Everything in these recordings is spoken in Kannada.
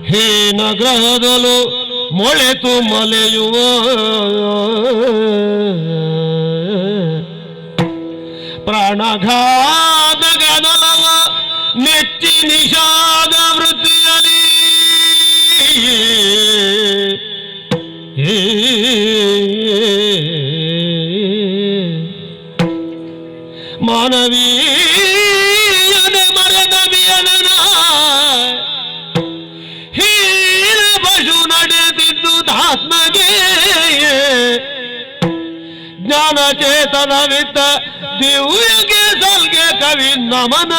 ಹೀನ ಗ್ರಹದಲ್ಲೂ ಮೊಳೆತು ಮಲೆಯುವ ಪ್ರಾಣಘಾತಗನಲವ ನೆಚ್ಚಿ ನಿಷಾದ ವೃತ್ತಿಯಲ್ಲಿ ಮಾನವೀಯನ ಮರದ ಬಿಯನನ ಹೀನ ಪಶು ನಡೆದಿದ್ದು ಆತ್ಮಗೆ ಜ್ಞಾನ ಚೇತನವಿದ್ದ ದಿವ್ಯಗೆ ಸಲ್ಗೆ ಕವಿ ನಮನ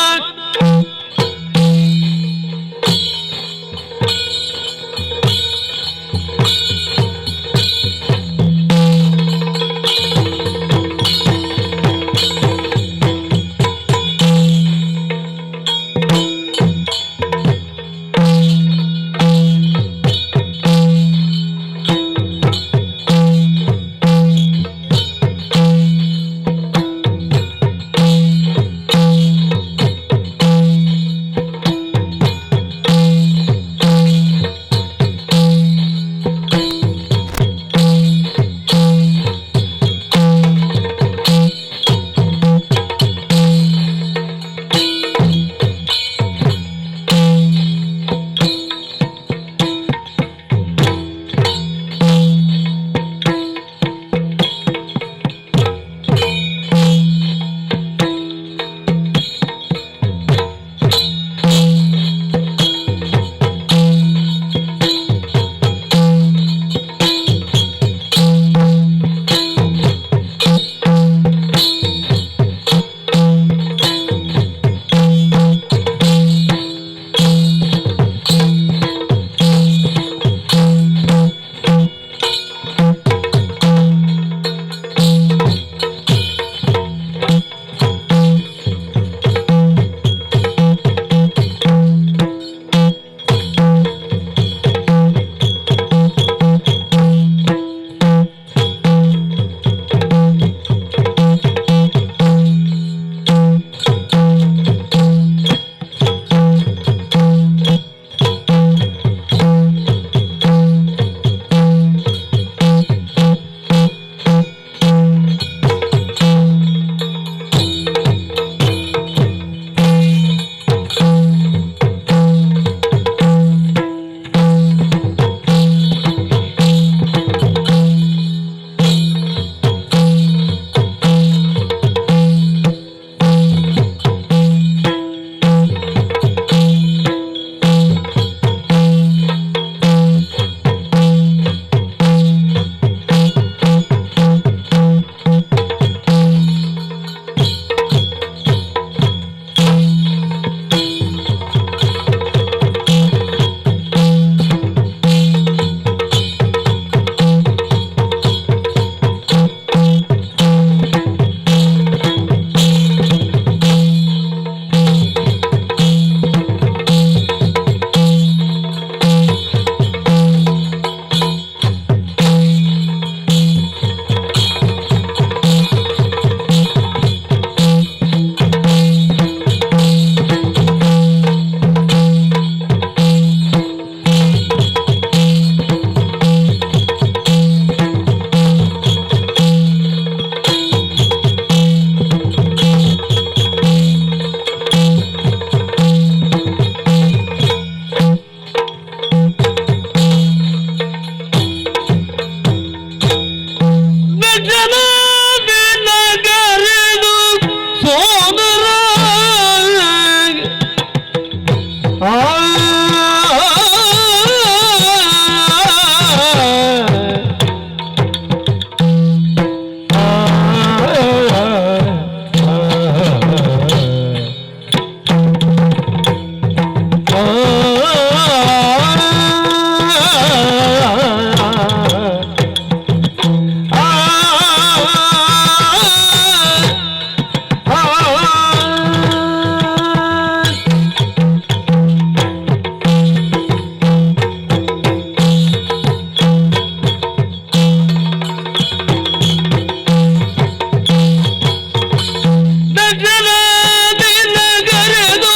ನಗರದು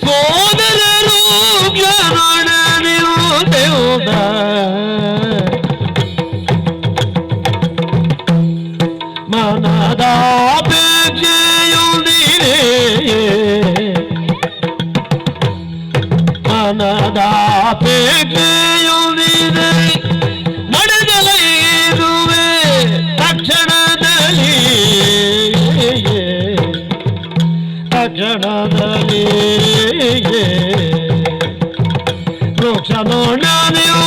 ಸೋದರರು ಮನದ ಪೇಟೆಯೊಂದಿದೆ ನಡೆದಲೇ ಇರುವೆ ತಕ್ಷಣದಲ್ಲಿ ತಕ್ಷಣದಲ್ಲಿ ವೃಕ್ಷ ನೋಡ ನೀವು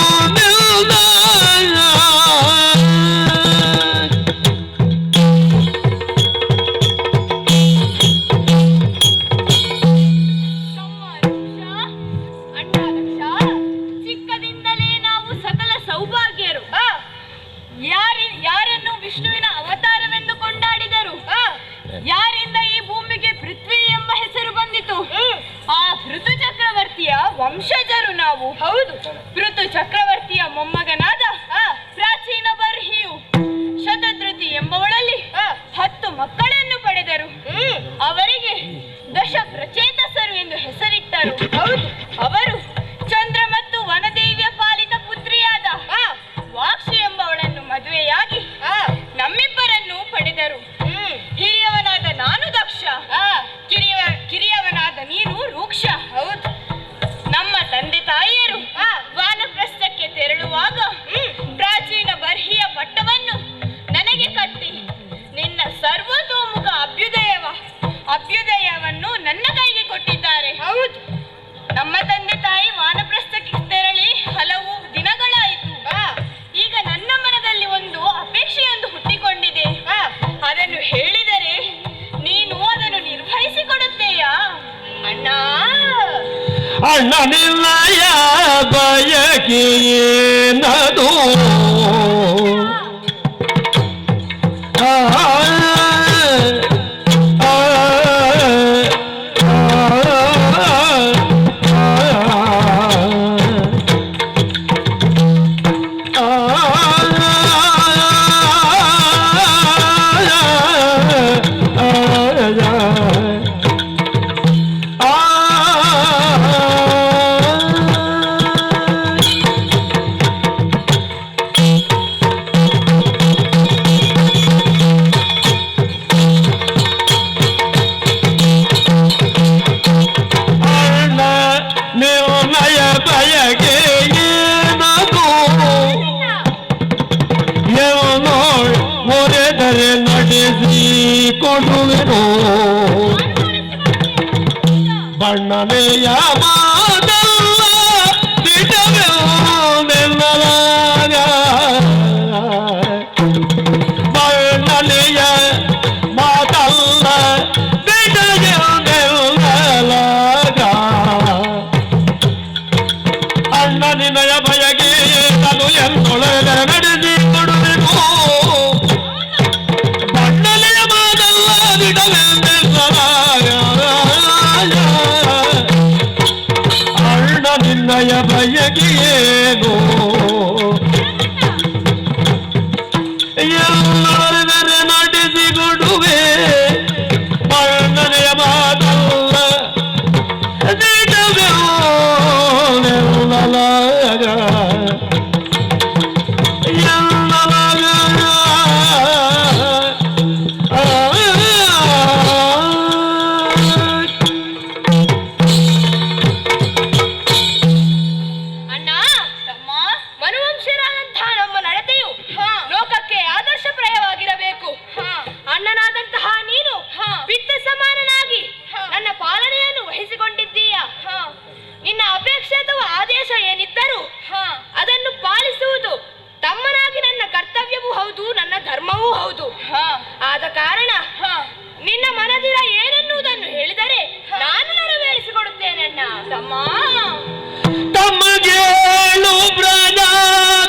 ಯಾರನ್ನು ವಿಷ್ಣುವಿನ ಅವತಾರವೆಂದು ಕೊಂಡಾಡಿದರು, ಯಾರಿಂದ ಈ ಭೂಮಿಗೆ ಪೃಥ್ವಿ ಎಂಬ ಹೆಸರು ಬಂದಿತು, ಆ ಪೃಥು ಚಕ್ರವರ್ತಿಯ ವಂಶಜರು ನಾವು. ಹೌದು, ಪೃಥು ಚಕ್ರವರ್ತಿಯ ಮೊಮ್ಮಗನಾದ ಪ್ರಾಚೀನ ಬರ್ಹಿಯು ಶತಧೃತಿ ಎಂಬವಳಲ್ಲಿ 10 ಮಕ್ಕಳನ್ನು ಪಡೆದರು. ಅವರಿಗೆ ದಶ ಪ್ರಚೇತಸರು ಎಂದು ಹೆಸರಿಟ್ಟರು. ಹೌದು, ಅವರು ಚಂದ್ರ ಮತ್ತು ವನದೇವಿಯ ಪಾಲಿತ ಪುತ್ರಿಯಾದ ವಾಕ್ಷಿ ಎಂಬವಳನ್ನು ಮದುವೆಯಾಗಿ ನಮ್ಮಿಬ್ಬರನ್ನು ಪಡೆದರು. ಹಿರಿಯವನಾದ ನಾನು ದಕ್ಷ, ಕಿರಿಯವನಾದ ನೀನು ರೂಕ್ಷ. ಹೌದು, ನಮ್ಮ ತಂದೆ ತಾಯಿಯರು ವಾನಪ್ರಸ್ಥಕ್ಕೆ ತೆರಳುವಾಗ ಪ್ರಾಚೀನ ಬರ್ಹಿಯ ಪಟ್ಟವನ್ನು ನನಗೆ ಕಟ್ಟಿ ನಿನ್ನ ಸರ್ವತೋಮುಖ ಅಭ್ಯುದಯವನ್ನು ನನ್ನ ಕೈಗೆ ಕೊಟ್ಟಿದ್ದಾರೆ. ಹೌದು, ನಮ್ಮ ತಂದೆ ತಾಯಿ ವಾನಪ್ರಸ್ಥಕ್ಕೆ ತೆರಳಿ ಹಲವು ದಿನಗಳಾಯಿತು. ಈಗ ನನ್ನ ಮನದಲ್ಲಿ ಒಂದು ಅಪೇಕ್ಷೆಯೊಂದು ಹುಟ್ಟಿಕೊಂಡಿದೆ. ಅದನ್ನು ಹೇಳಿದರೆ ನೀನು ಅದನ್ನು ನಿರ್ವಹಿಸಿಕೊಡುತ್ತೀಯಾ ಅಣ್ಣ? ಅಣ್ಣ ನಿನ್ನಯ ಬಯಕೆಯೇನದು ಕೊಡುವೆನು ಬಣ್ಣನೆಯ ಮಾತಲ್ಲ ಬಿಡವೆನ್ನಲಾಗ ಬಣ್ಣನೆಯ ಮಾತಲ್ಲ ಬಿಡವೆನ್ನಲಾಗ ಅಣ್ಣ ನಿನ್ನಯ ಬಯಗೆ ನಾನು ಎಂದೊಳಗ ನಡೆಸಿ ಕೊಡುವೆನು ಅಣ್ಣ ನಿನ್ನಯ ಬಯಕೆಯೇನು ಎಲ್ಲವರೆದರೆ ನಡೆಸಿಕೊಡುವೆ ಅಣ್ಣನೆಯ ಮಾತಲ್ಲ ಆದ ಕಾರಣ ನಿನ್ನ ಮನದಿರ ಏನೆನ್ನುವುದನ್ನು ಹೇಳಿದರೆ ನಾನು ನೆರವೇರಿಸಿಕೊಡುತ್ತೇನೆ ಅಣ್ಣ. ತಮ್ಮ ತಮ್ಮಗೇಳು ಪ್ರಜಾಧಿಪತ್ಯವ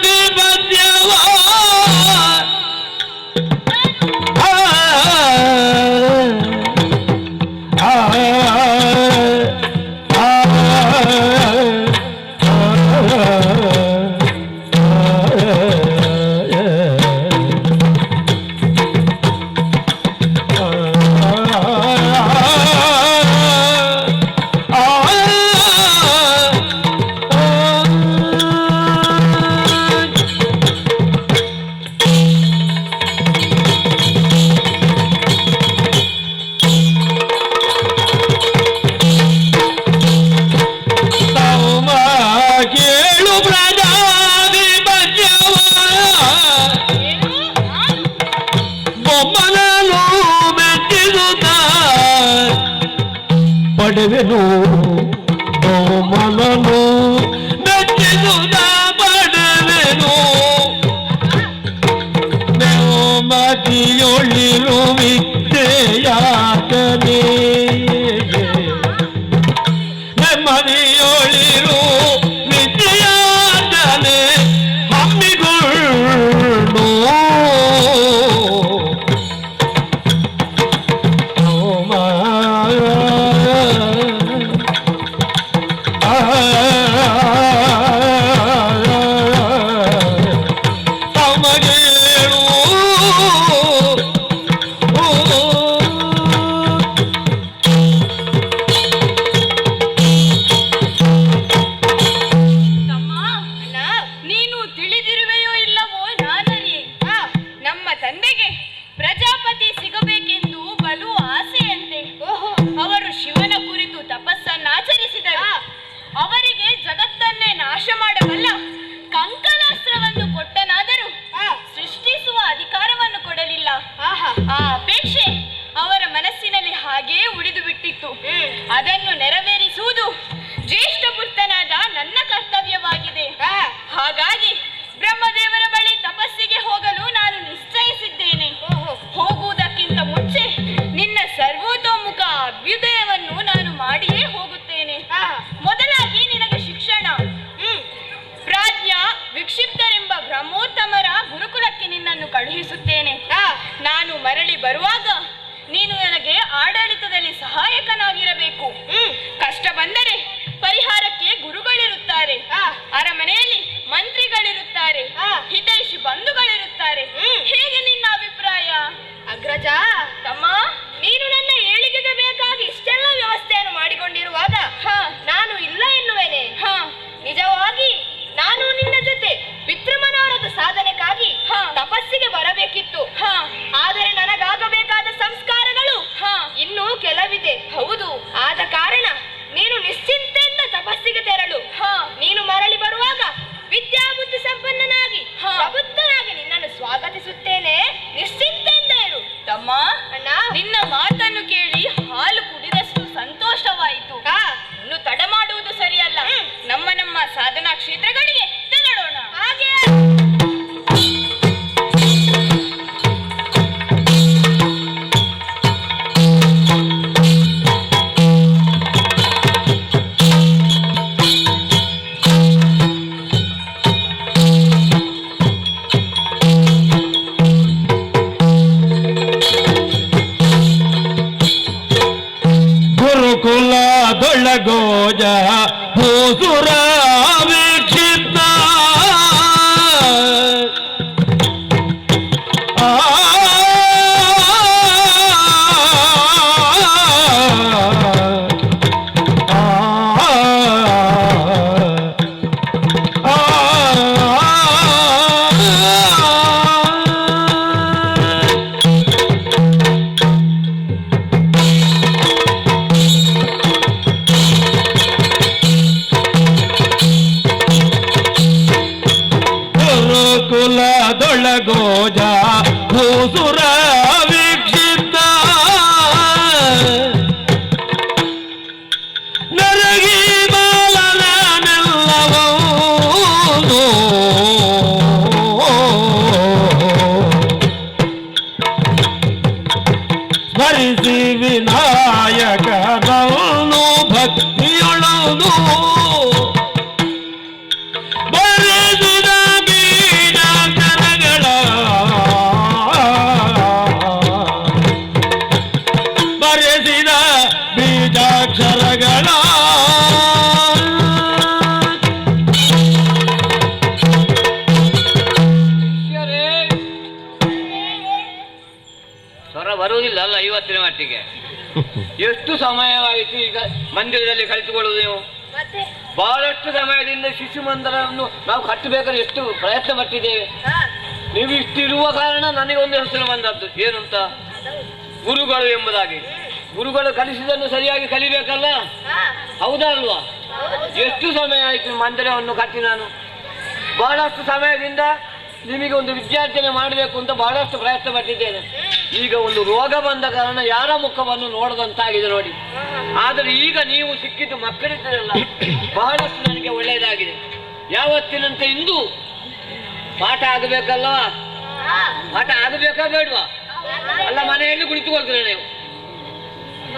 ಬೇಡುವೆನು ಮನನು ಮೆಚ್ಚಿಸುದ ಪಡುವೆನು ಮತಿಯೊಳಿರು ವಿದ್ಯೆಯಾಗಲೇ ನೆಮ್ಮದಿಯೊಳಿರು ವಿದ್ಯೆಯಾಗಲೇ ಹಮ್ಮಿಗಳು ಅದನ್ನು ನೆರವೇರಿಸುವುದು ಜ್ಯೇಷ್ಠ ಪುತ್ರನಾದ ನನ್ನ ಕರ್ತವ್ಯವಾಗಿದೆ. ಹಾಗಾಗಿ ಬ್ರಹ್ಮದೇವರ ಬಳಿ ತಪಸ್ಸಿಗೆ ಹೋಗಲು ನಾನು ನಿಶ್ಚಯಿಸಿದ್ದೇನೆ. ಹೋಗುವುದಕ್ಕಿಂತ ಮುಂಚೆ ನಿನ್ನ ಸರ್ವತೋಮುಖ ಅಭ್ಯುದಯವನ್ನು ನಾನು ಮಾಡಿಯೇ ಹೋಗುತ್ತೇನೆ. ಮೊದಲಾಗಿ ನಿನಗೆ ಶಿಕ್ಷಣ, ಪ್ರಾಜ್ಞಾ ವಿಕ್ಷಿಪ್ತರೆಂಬ ಬ್ರಹ್ಮೋತ್ತಮರ ಗುರುಕುಲಕ್ಕೆ ನಿನ್ನನ್ನು ಕಳುಹಿಸುತ್ತೇನೆ. ನಾನು ಮರಳಿ ಬರುವಾಗ ನೀನು ನನಗೆ ಆಡಳಿತದಲ್ಲಿ ಸಹಾಯಕನಾಗಿರಬೇಕು. ಕಷ್ಟ ಬಂದರೆ ಪರಿಹಾರಕ್ಕೆ ಗುರುಗಳಿರುತ್ತಾರೆ, ಅರಮನೆಯಲ್ಲಿ ಮಂತ್ರಿಗಳಿರುತ್ತಾರೆ, ಹಿತೈಷಿ ಬಂಧುಗಳಿರುತ್ತಾರೆ. ಹೇಗೆ ನಿನ್ನ ಅಭಿಪ್ರಾಯ? ಅಗ್ರಜ ತಮ್ಮ, ನೀನು ನನ್ನ ಏಳಿಗೆಗೆ ಬೇಕಾಗಿ ಇಷ್ಟೆಲ್ಲ ವ್ಯವಸ್ಥೆಯನ್ನು ಮಾಡಿಕೊಂಡಿರುವಾಗ ನಾನು ಇಲ್ಲ ಎನ್ನುವೇನೆ. ನಿಜವಾಗಿ ನಾನು ನಿನ್ನ ಜೊತೆ ಪಿತೃಮನೋರಥ ಸಾಧನೆಗಾಗಿ ತಪಸ್ಸಿಗೆ ಬರಬೇಕಿತ್ತು. ಆದರೆ ನನಗಾಗಬೇಕಾದ ಸಂಸ್ಕಾರಗಳು ಇನ್ನೂ ಕೆಲವಿದೆ. ಹೌದು, ಆದ ಕಾರಣ ನೀನು ನಿಶ್ಚಿಂತೆಯಿಂದ ತಪಸ್ಸಿಗೆ ತೆರಳು. ನೀನು ಮರಳಿ ಬರುವಾಗ ವಿದ್ಯಾಬುದ್ಧಿ ಸಂಪನ್ನನಾಗಿ ಪ್ರಬುದ್ಧನಾಗಿ ನಿನ್ನನ್ನು ಸ್ವಾಗತಿಸುತ್ತೇನೆ. ನಿಶ್ಚಿಂತೆಯಿಂದ ಇರು ತಮ್ಮ. ಅಣ್ಣ, ನಿನ್ನ ಮಾತನ್ನು ಕೇಳಿ ಹಾಲು ಕುಡಿದಷ್ಟು ಸಂತೋಷವಾಯಿತು. ಇನ್ನು ತಡ ಮಾಡುವುದು ಸರಿಯಲ್ಲ. ನಮ್ಮ ನಮ್ಮ ಸಾಧನಾ ಕ್ಷೇತ್ರಗಳಿಗೆ ತೆರಳೋಣ. ಹಾಗೆ ಗುರುಕುಲದೊಳಗೋಜ ಭೂಸುರ ವಿಕ್ಷಿಪ್ತ ಗುರುಕುಲದೊಳಗೋಜ ಭೂಸುರ ವಿಕ್ಷಿಪ್ತ ನರಗಿ ಬಾಲನೆಲ್ಲವೂ ಸ್ಮರಿಸಿ ವಿನಾಯಕನವನು ಭಕ್ತಿಯೊಳನು ಬರೆಸಿದ ಬೀಜಾಕ್ಷರಗಳ ಬರೆಸಿದ ಬೀಜಾಕ್ಷರಗಳ ಸ್ವರ ಬರುವುದಿಲ್ಲ ಅಲ್ಲ ಇವತ್ತಿನ ಮಟ್ಟಿಗೆ. ಎಷ್ಟು ಸಮಯವಾಯಿತು ಈಗ ಮಂದಿರದಲ್ಲಿ ಕಲಿತುಕೊಳ್ಳುವುದು ನೀವು? ಬಹಳಷ್ಟು ಸಮಯದಿಂದ ಶಿಶು ಮಂದಿರವನ್ನು ನಾವು ಕಟ್ಟಬೇಕಾದ್ರೆ ಎಷ್ಟು ಪ್ರಯತ್ನ ಪಟ್ಟಿದ್ದೇವೆ. ನೀವು ಇಷ್ಟಿರುವ ಕಾರಣ ನನಗೆ ಒಂದು ಹೆಸರು ಬಂದದ್ದು. ಏನಂತ? ಗುರುಗಳು ಎಂಬುದಾಗಿ. ಗುರುಗಳು ಕಲಿಸಿದನ್ನು ಸರಿಯಾಗಿ ಕಲಿಬೇಕಲ್ಲ, ಹೌದಾ ಅಲ್ವಾ? ಎಷ್ಟು ಸಮಯ ಆಯಿತು ಮಂದಿರವನ್ನು ಕಟ್ಟಿ ನಾನು. ಬಹಳಷ್ಟು ಸಮಯದಿಂದ ನಿಮಗೆ ಒಂದು ವಿದ್ಯಾರ್ಜನೆ ಮಾಡಬೇಕು ಅಂತ ಬಹಳಷ್ಟು ಪ್ರಯತ್ನ ಪಟ್ಟಿದ್ದೇನೆ. ಈಗ ಒಂದು ರೋಗ ಬಂದ ಕಾರಣ ಯಾರ ಮುಖವನ್ನು ನೋಡದಂತಾಗಿದೆ ನೋಡಿ. ಆದರೆ ಈಗ ನೀವು ಸಿಕ್ಕಿದ್ದು ಮಕ್ಕಳಿದ್ದರಲ್ಲ, ಬಹಳಷ್ಟು ನನಗೆ ಒಳ್ಳೆಯದಾಗಿದೆ. ಯಾವತ್ತಿನಂತೆ ಇಂದು ಪಾಠ ಆಗಬೇಕಲ್ವಾ? ಪಾಠ ಆಗಬೇಕಾ ಬೇಡವಾ? ಅಲ್ಲ, ಮನೆಯಲ್ಲಿ ಕುಳಿತುಕೊಳ್ತೀರ ನೀವು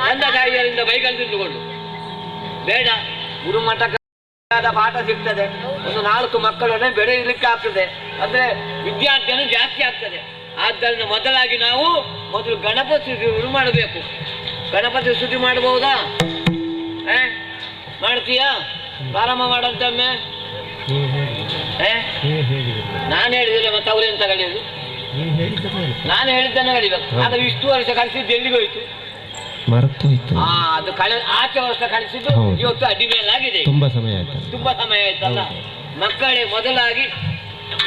ತಂದ ತಾಯಿಯರಿಂದ ಬೈಗಳು ತಿಂದುಕೊಂಡು. ಬೇಡ, ಗುರುಮಠ ಪಾಠ ಸಿಗ್ತದೆ, ಒಂದು 4 ಮಕ್ಕಳನ್ನೇ ಬೆಳೆಯಲಿಕ್ಕೆ ಆಗ್ತದೆ, ಅಂದ್ರೆ ವಿದ್ಯಾರ್ಥಿಯನ್ನು ಜಾಸ್ತಿ ಆಗ್ತದೆ. ಆದ್ದರಿಂದ ಮೊದಲಾಗಿ ನಾವು ಮೊದಲು ಗಣಪತಿ ಶುರು ಮಾಡಬೇಕು. ಗಣಪತಿ ಸ್ತುತಿ ಮಾಡಬಹುದಾ? ಮಾಡ್ತೀಯಾ? ಪ್ರಾರಂಭ ಮಾಡಂತಮ್ಮೆ. ನಾನು ಹೇಳಿದ್ರೆ ಮತ್ತೆ ಅವ್ರೇನು ತಗೊಳ್ಳಿಯೋದು? ನಾನು ಹೇಳಿದ್ದನ್ನು ಕಲಿಬೇಕು. ಆದ್ರೆ ಇಷ್ಟು ವರ್ಷ ಕಲಿಸಿದ್ದು ಎಲ್ಲಿಗೆ ಹೋಯ್ತು? ಅದು ಆಚೆ ವರ್ಷ ಕಲಿಸಿದ್ದು ಇವತ್ತು ಅಡ್ಡಿ ಮೇಲಾಗಿದೆ. ತುಂಬಾ ಸಮಯ ಆಯ್ತಲ್ಲ. ಮಕ್ಕಳೇ ಮೊದಲಾಗಿ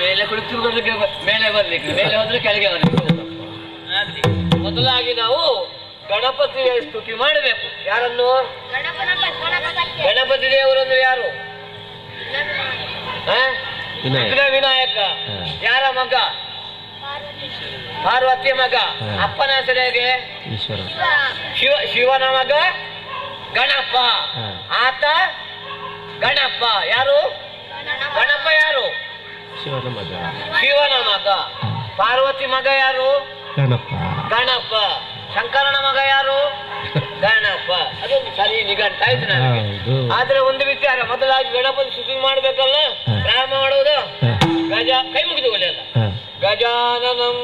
ಮೇಲೆ ಕುಳಿತುಕೊಳ್ಳಲಿಕ್ಕೆ ಮೇಲೆ ಬರ್ಲಿಕ್ಕೆ, ಮೇಲೆ ಹೋದ್ರೆ ಕೆಳಗೆ ಬರ್ಲಿಕ್ಕೆ. ಮೊದಲಾಗಿ ನಾವು ಗಣಪತಿಯ ಸ್ತುತಿ ಮಾಡಬೇಕು. ಯಾರನ್ನು? ಗಣಪತಿ ದೇವರನ್ನು. ಯಾರು? ವಿನಾಯಕ. ಯಾರ ಮಗ? ಪಾರ್ವತಿ ಮಗ. ಅಪ್ಪನ ಹೆಸರು ಹೇಗೆ? ಶಿವನ ಮಗ ಗಣಪ. ಆತ ಗಣಪ. ಯಾರು? ಗಣಪ ಯಾರು? ಶಿವನ ಮಗ. ಪಾರ್ವತಿ ಮಗ ಯಾರು? ಗಣಪ. ಶಂಕರನ ಮಗ ಯಾರು? ಗಣಪ. ಅದೊಂದು ಸರಿ ನಿಘಂಟಾಯ್ತು ನನಗೆ. ಆದ್ರೆ ಒಂದು ವಿಚಾರ, ಮೊದಲಾಗಿ ಗಣಪತಿ ಸ್ತುತಿ ಮಾಡ್ಬೇಕಲ್ಲ, ಪ್ರಾರಂಭ ಮಾಡೋದು ಗಜ ಕೈ ಮುಗಿದುಕೊಳ್ಳಿ ಅಲ್ಲ. ಗಜಾನನಂ.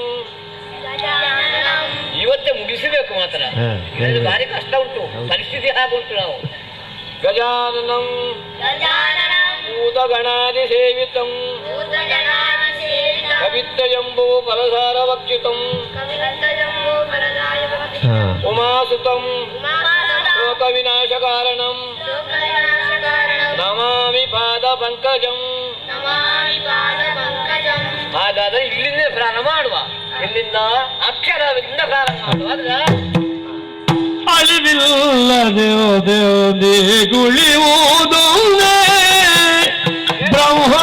ಇವತ್ತೇ ಮುಗಿಸಬೇಕು ಮಾತ್ರ, ಭಾರಿ ಕಷ್ಟ ಉಂಟು, ಪರಿಸ್ಥಿತಿ ಹಾಗುಂಟು. ನಾವು ಗಜಾನನಂ ಭೂತ ಗಣಾದಿ ಸೇವಿತಂ ಕವಿತ್ತಯಂಬೋ ಪರಸಾರ ವಕ್ಷಿತಂ ಉಮಾಸುತಂ ಲೋಕ ವಿನಾಶ ಕಾರಣಂ ನಮಾಮಿ ಪಾದ ಪಂಕಜಂ. ಹಾಗಾದ್ರೆ ಇಲ್ಲಿಂದ ಪ್ರಾರಂಭ ಮಾಡುವ. ಇಲ್ಲಿಂದ ಅಕ್ಷರದಿಂದ ಪ್ರಾರಂಭ ಮಾಡುವ. ಅಳಿವಿಲ್ಲದೆ ಗುಳಿಯುವುದು ಬ್ರಹ್ಮ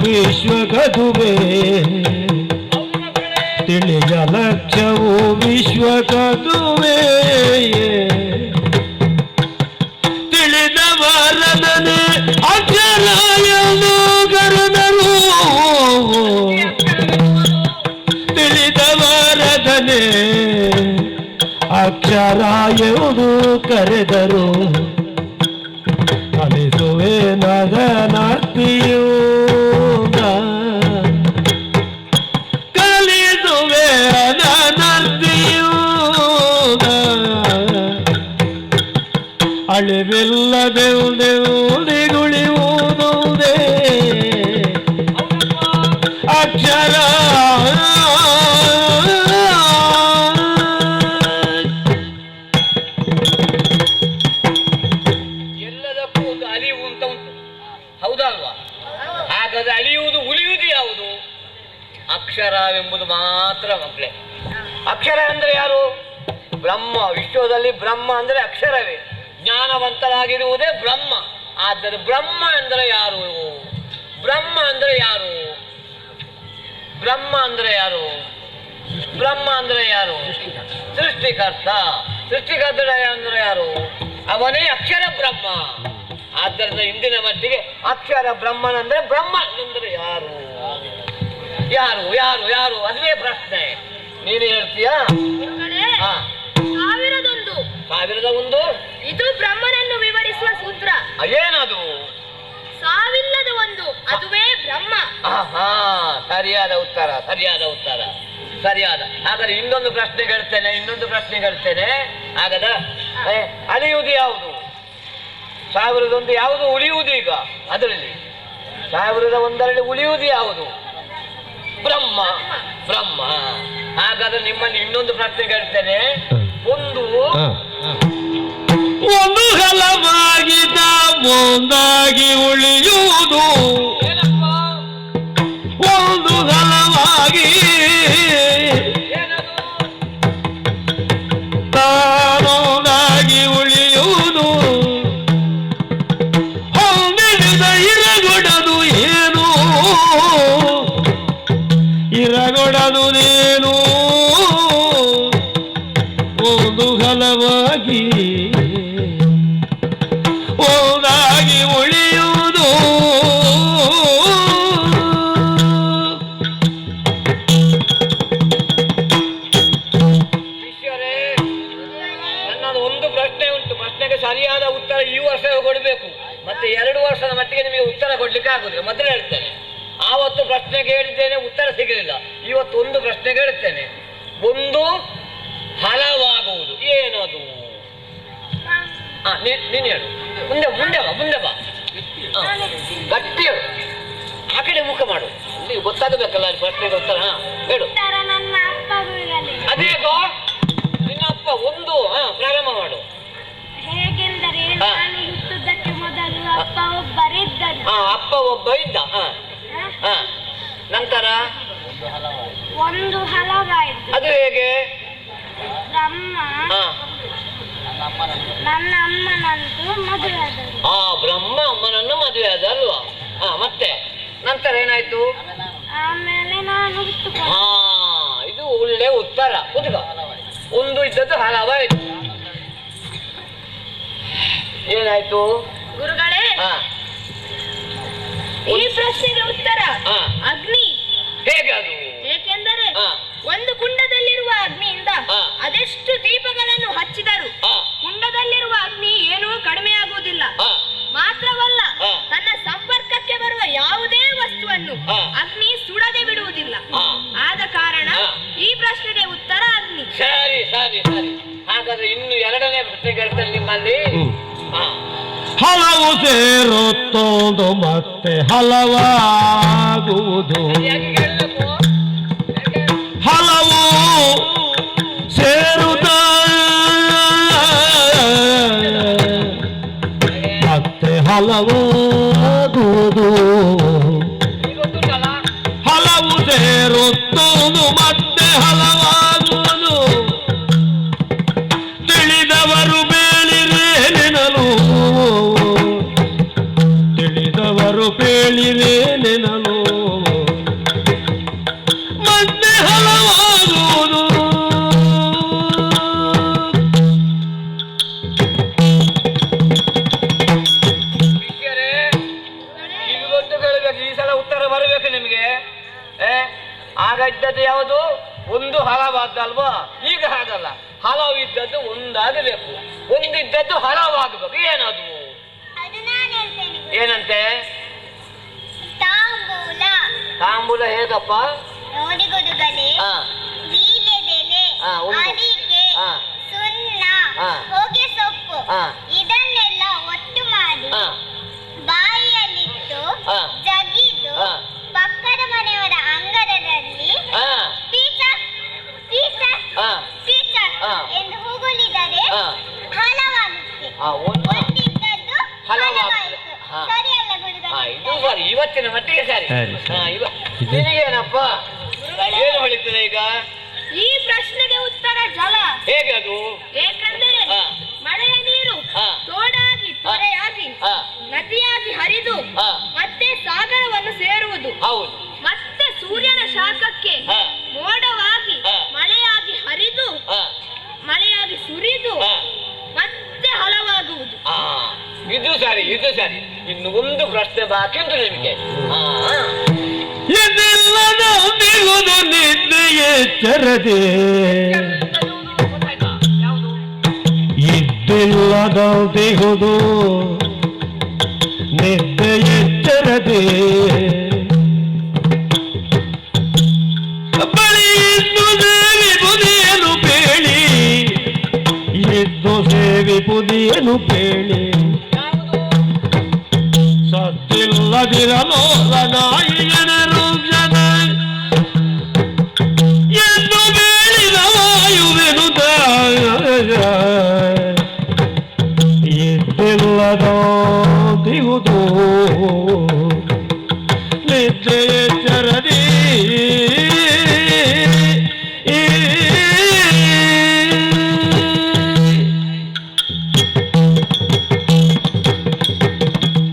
ವಿಶ್ವಗದುವೆ ತಿಳಿಯ ಲಕ್ಷ್ಯವು ವಿಶ್ವಗದುವೆ ತಿಳಿದವರದನೆ ಅಕ್ಷರಾಯನು ಕರೆದರು. ತಿಳಿದವರದನೆ ಅಕ್ಷರಾಯನು ಕರೆದರು. ಕಲಿಸುವೆ ನಗನಾರ್ತಿಯೂ ಕಲಿಸುವೆ ಅನರ್ತಿಯೂ ಅಳಿವಿಲ್ಲದೆ ಗುಳಿಯುವುದೇ ಅಕ್ಷರ. ಎಲ್ಲದಕ್ಕೂ ಒಂದು ಅಲಿವು ಅಂತ ಉಂಟು, ಹೌದಲ್ವಾ? ಹಾಗಾದ್ರೆ ಅಳಿಯುವುದು ಉಳಿಯುವುದು ಯಾವುದು? ಅಕ್ಷರವೆಂಬುದು ಮಾತ್ರ ಮಕ್ಕಳೇ. ಅಕ್ಷರ ಅಂದ್ರೆ ಯಾರು? ಬ್ರಹ್ಮ. ವಿಶ್ವದಲ್ಲಿ ಬ್ರಹ್ಮ ಅಂದ್ರೆ ಅಕ್ಷರವೇ. ಜ್ಞಾನವಂತರಾಗಿರುವುದೇ ಬ್ರಹ್ಮ. ಆದರೆ ಬ್ರಹ್ಮ ಅಂದ್ರೆ ಯಾರು? ಬ್ರಹ್ಮ ಅಂದ್ರೆ ಯಾರು? ಬ್ರಹ್ಮ ಅಂದ್ರೆ ಯಾರು? ಬ್ರಹ್ಮ ಅಂದ್ರೆ ಯಾರು? ಸೃಷ್ಟಿಕರ್ತ. ಸೃಷ್ಟಿಕರ್ತ ಅಂದ್ರೆ ಯಾರು? ಅವನೇ ಅಕ್ಷರ ಬ್ರಹ್ಮ. ಆದ್ದರಿಂದ ಇಂದಿನ ಮಟ್ಟಿಗೆ ಅಕ್ಷರ ಬ್ರಹ್ಮನಂದ್ರೆ ಬ್ರಹ್ಮ ಅಂದ್ರೆ ಯಾರು? ಯಾರು ಯಾರು ಯಾರು ಅದುವೇ ಪ್ರಶ್ನೆ. ನೀನು ಹೇಳ್ತೀಯಾ? 1001 ಇದು ಬ್ರಹ್ಮನನ್ನು ವಿವರಿಸುವ ಸೂತ್ರ. ಏನದು? ಸಾವಿಲ್ಲದ ಒಂದು, ಅದುವೇ ಬ್ರಹ್ಮ. ಸರಿಯಾದ ಉತ್ತರ, ಸರಿಯಾದ ಉತ್ತರ, ಸರಿಯಾದ. ಹಾಗಾದ್ರೆ ಇನ್ನೊಂದು ಪ್ರಶ್ನೆ ಕೇಳ್ತೇನೆ. ಹಾಗಾದ ಅಲಿಯುವುದು ಯಾವುದು? 1001 ಯಾವುದು ಉಳಿಯುವುದು? ಈಗ ಅದರಲ್ಲಿ 1001ರಲ್ಲಿ ಉಳಿಯುವುದು ಯಾವುದು? ಬ್ರಹ್ಮ. ಬ್ರಹ್ಮ. ಹಾಗಾದ್ರೆ ನಿಮ್ಮಲ್ಲಿ ಇನ್ನೊಂದು ಪ್ರಶ್ನೆ ಕೇಳ್ತೇನೆ. ಒಂದು ಹಲವಾಗಿದ್ದ ಒಂದಾಗಿ ಉಳಿಯುವುದು ಏನಪ್ಪ ಒಂದು ಸಲವಾಗಿ ಏನದು ತಾನೊಂದಾಗಿ ಉಳಿಯುವುದು ಹೊಂದಿದ ಇರಗೊಡದು ಏನು ಇರಗೊಡದು ಏನು ಒಂದು ಹಲವಾಗಿ ಒಂದಾಗಿ ಉಳಿಯುವುದು ಶಿಷ್ಯರೇ ನನ್ನದು ಒಂದು ಪ್ರಶ್ನೆ ಉಂಟು. ಪ್ರಶ್ನೆಗೆ ಸರಿಯಾದ ಉತ್ತರ ಈ ವರ್ಷವೇ ಕೊಡಬೇಕು. ಮತ್ತೆ 2 ವರ್ಷದ ಮಟ್ಟಿಗೆ ನಿಮಗೆ ಉತ್ತರ ಕೊಡ್ಲಿಕ್ಕೆ ಆಗುದಿಲ್ಲ. ಮೊದಲು ಹೇಳ್ತೇನೆ, ಆವತ್ತು ಪ್ರಶ್ನೆಗೆ ಹೇಳಿದ್ದೇನೆ, ಉತ್ತರ ಸಿಗಲಿಲ್ಲ. ಇವತ್ತು ಒಂದು ಪ್ರಶ್ನೆಗೆ ಹೇಳ್ತೇನೆ, ಒಂದು ಹಲವಾಗುವುದು ಏನದು? ನೀನು ಹೇಳು. ಮುಂದೆ ಮುಂದೆ ಬಾ, ಮುಂದೆ ಬಾ. ಗಟ್ಟಿ ಹೇಳು, ಆ ಕಡೆ ಮುಖ ಮಾಡು, ನೀವು ಗೊತ್ತಾಗಬೇಕಲ್ಲ ಅಲ್ಲಿ ಪ್ರಶ್ನೆಗೆ ಉತ್ತರ. ಹೇಳು. ಅದೇಗೋ ನಿನ್ನ ಅಪ್ಪ. ಒಂದು ಪ್ರಾರಂಭ ಮಾಡು. ಹೇಗೆಂದರೆ ನಾನು ಹುಟ್ಟುವುದಕ್ಕೆ ಮೊದಲು ಅಪ್ಪ ಒಬ್ಬರಿದ್ದರು. ಅಪ್ಪ ಒಬ್ಬ ಇದ್ದ. ನಂತರ ಒಂದು ಹಲವಾಯಿತು. ಅದು ಹೇಗೆ? ಬ್ರಹ್ಮ ನನ್ನ ಅಮ್ಮನಂತೂ ಮದುವೆ ಆದರು. ಬ್ರಹ್ಮ ಅಮ್ಮನನ್ನು ಮದುವೆ ಆದ ಅಲ್ವಾ? ಮತ್ತೆ ನಂತರ ಏನಾಯ್ತು? ಆಮೇಲೆ ನಾನು ಹುಟ್ಟುಕೊಂಡೆ. ಇದು ಒಳ್ಳೆ ಉತ್ತರ. ಕುದುಗ ಒಂದು ಇದ್ದದ್ದು ಹಲವಾಯಿತು. ಏನಾಯ್ತು ಗುರುಗಳೇ? ಈ ಪ್ರಶ್ನೆಗೆ ಉತ್ತರ ಅಗ್ನಿ. ಹೇಗೆ ಅದು? ಏಕೆಂದರೆ ಒಂದು ಕುಂಡದಲ್ಲಿರುವ ಅಗ್ನಿಯಿಂದ ಅದೆಷ್ಟು ದೀಪಗಳನ್ನು ಹಚ್ಚಿದರು ಕುಂಡದಲ್ಲಿರುವ ಅಗ್ನಿ ಏನೂ ಕಡಿಮೆ ಆಗುವುದಿಲ್ಲ. ಮಾತ್ರವಲ್ಲ, ತನ್ನ ಸಂಪರ್ಕಕ್ಕೆ ಬರುವ ಯಾವುದೇ ವಸ್ತುವನ್ನು ಅಗ್ನಿ ಸುಡದೆ ಬಿಡುವುದಿಲ್ಲ. ಆದ ಕಾರಣ ಈ ಪ್ರಶ್ನೆಗೆ ಉತ್ತರ ಅಗ್ನಿ. ಸರಿ ಸರಿ ಸರಿ. ಹಾಗಾದ್ರೆ ಇನ್ನು 2ನೇ ಪ್ರಶ್ನೆಗೆ ಹೇಳ್ತೇನೆ ನಿಮ್ಮಲ್ಲಿ. ಹಲವು ಸೇರುತ್ತೋದು ಮತ್ತೆ ಹಲವಾಗುವುದು. ಹಲವು ಸೇರುತ್ತ ಮತ್ತೆ ಹಲವಾಗುವುದು. ಹಲವು ಸೇರುತ್ತೋದು ಮತ್ತೆ ಹಲವಾಗುವುದು. ತಿಳಿದವರು ಬೇಳಿರೆ ನೆನಲು, ತಿಳಿದವರು ಬೇಳಿರೆ ನೆನಲು ಮತ್ತೆ ಹಲವಾಗುವುದು. ಕೇಳಬೇಕು, ಈ ಸಲ ಉತ್ತರ ಬರಬೇಕು ನಿಮಗೆ. ಆಗ ಇದ್ದದ್ದು ಯಾವುದು? ಒಂದು ಹಲವಾದ್ದಲ್ವಾ? ಈಗ ಹಾಗಲ್ಲ, ಹಲವು ಇದ್ದದ್ದು ಒಂದಾಗಬೇಕು, ಒಂದಿದ್ದದ್ದು ಹಲವಾಗಬೇಕು. ಏನದು? ಏನಂತೆ? ತಾಂಬೂಲ. ತಾಂಬೂಲ ಹೇಗಪ್ಪ? ನೋಡಿ ಗುರುಗಳೇ, ವೀಳ್ಯದೆಲೆ, ಅಡಿಕೆ, ಸುಣ್ಣ, ಹೊಗೆ ಸೊಪ್ಪು ಇದನ್ನೆಲ್ಲ ಒಟ್ಟು ಮಾಡಿ ಬಾಯಿಯಲ್ಲಿಟ್ಟು ಜಗಿದು ಪಕ್ಕದ ಮನೆಯವರ ಅಂಗಳದಲ್ಲಿ ಎಂದು ಹೂಗುಳಿದರೆ ಹಲವಾಗುತ್ತೆ. ಒಂದಿದ್ದದ್ದು ಹಲವಾಯಿತು. ಸರಿಯಲ್ಲ ಗುರುಗಳೇ? ಇದು ಸರಿ, ಇವತ್ತಿನ ಮಟ್ಟಿಗೆ ಸರಿ. ನಿನಗೇನಪ್ಪ ಏನು ಹೊಳಿತದೆ ಈಗ? ಈ ಪ್ರಶ್ನೆಗೆ ಉತ್ತರ ಜಲ. ಹೇಗೆ ಅದು? ಏಕೆಂದರೆ ಮಳೆಯ ನೀರು ತೋಡಾಗಿ ತೊರೆಯಾಗಿ ನದಿಯಾಗಿ ಹರಿದು ಮತ್ತೆ ಸಾಗರವನ್ನು ಸೇರುವುದು. ಹೌದು. ಮತ್ತೆ ಸೂರ್ಯನ ಶಾಖಕ್ಕೆ ಮೋಡವಾಗಿ ಮಳೆಯಾಗಿ ಹರಿದು ಮಳೆಯಾಗಿ ಸುರಿದು ಮತ್ತೆ ಹಲವಾಗುವುದು. ಇದು ಸರಿ, ಇದು ಸರಿ. ಇನ್ನು ಒಂದು ಪ್ರಶ್ನೆ ಬಾಕಿ ಉಂಟು ನಿಮಗೆ. ಇದೆಲ್ಲದ ದಿಗುದು ನಿದ್ದೆ ಎಚ್ಚರದೆ, ಇದ್ದಿಲ್ಲದ ದಿಗುದು ನಿದ್ದೆ ಎಚ್ಚರದೆ, ಬಳಿ ಇದ್ದು ದೇವಿ ಬುದಿಯನು ಪೇಳಿ, ಇದ್ದು ಸೇವಿ ಬುದಿಯನು ಪೇಳಿ, ಸತ್ತಿಲ್ಲದಿರಲೋ ನಾಯಿಯನ ರುಗ್ಯದ ಎಂದು ಬೇಳಿದ ವಾಯುವೆನು ಇದ್ದಿಲ್ಲದೋ ಎಚ್ಚರವಾಗುವುದು ನಿದ್ದೆ ಎಚ್ಚರದಿ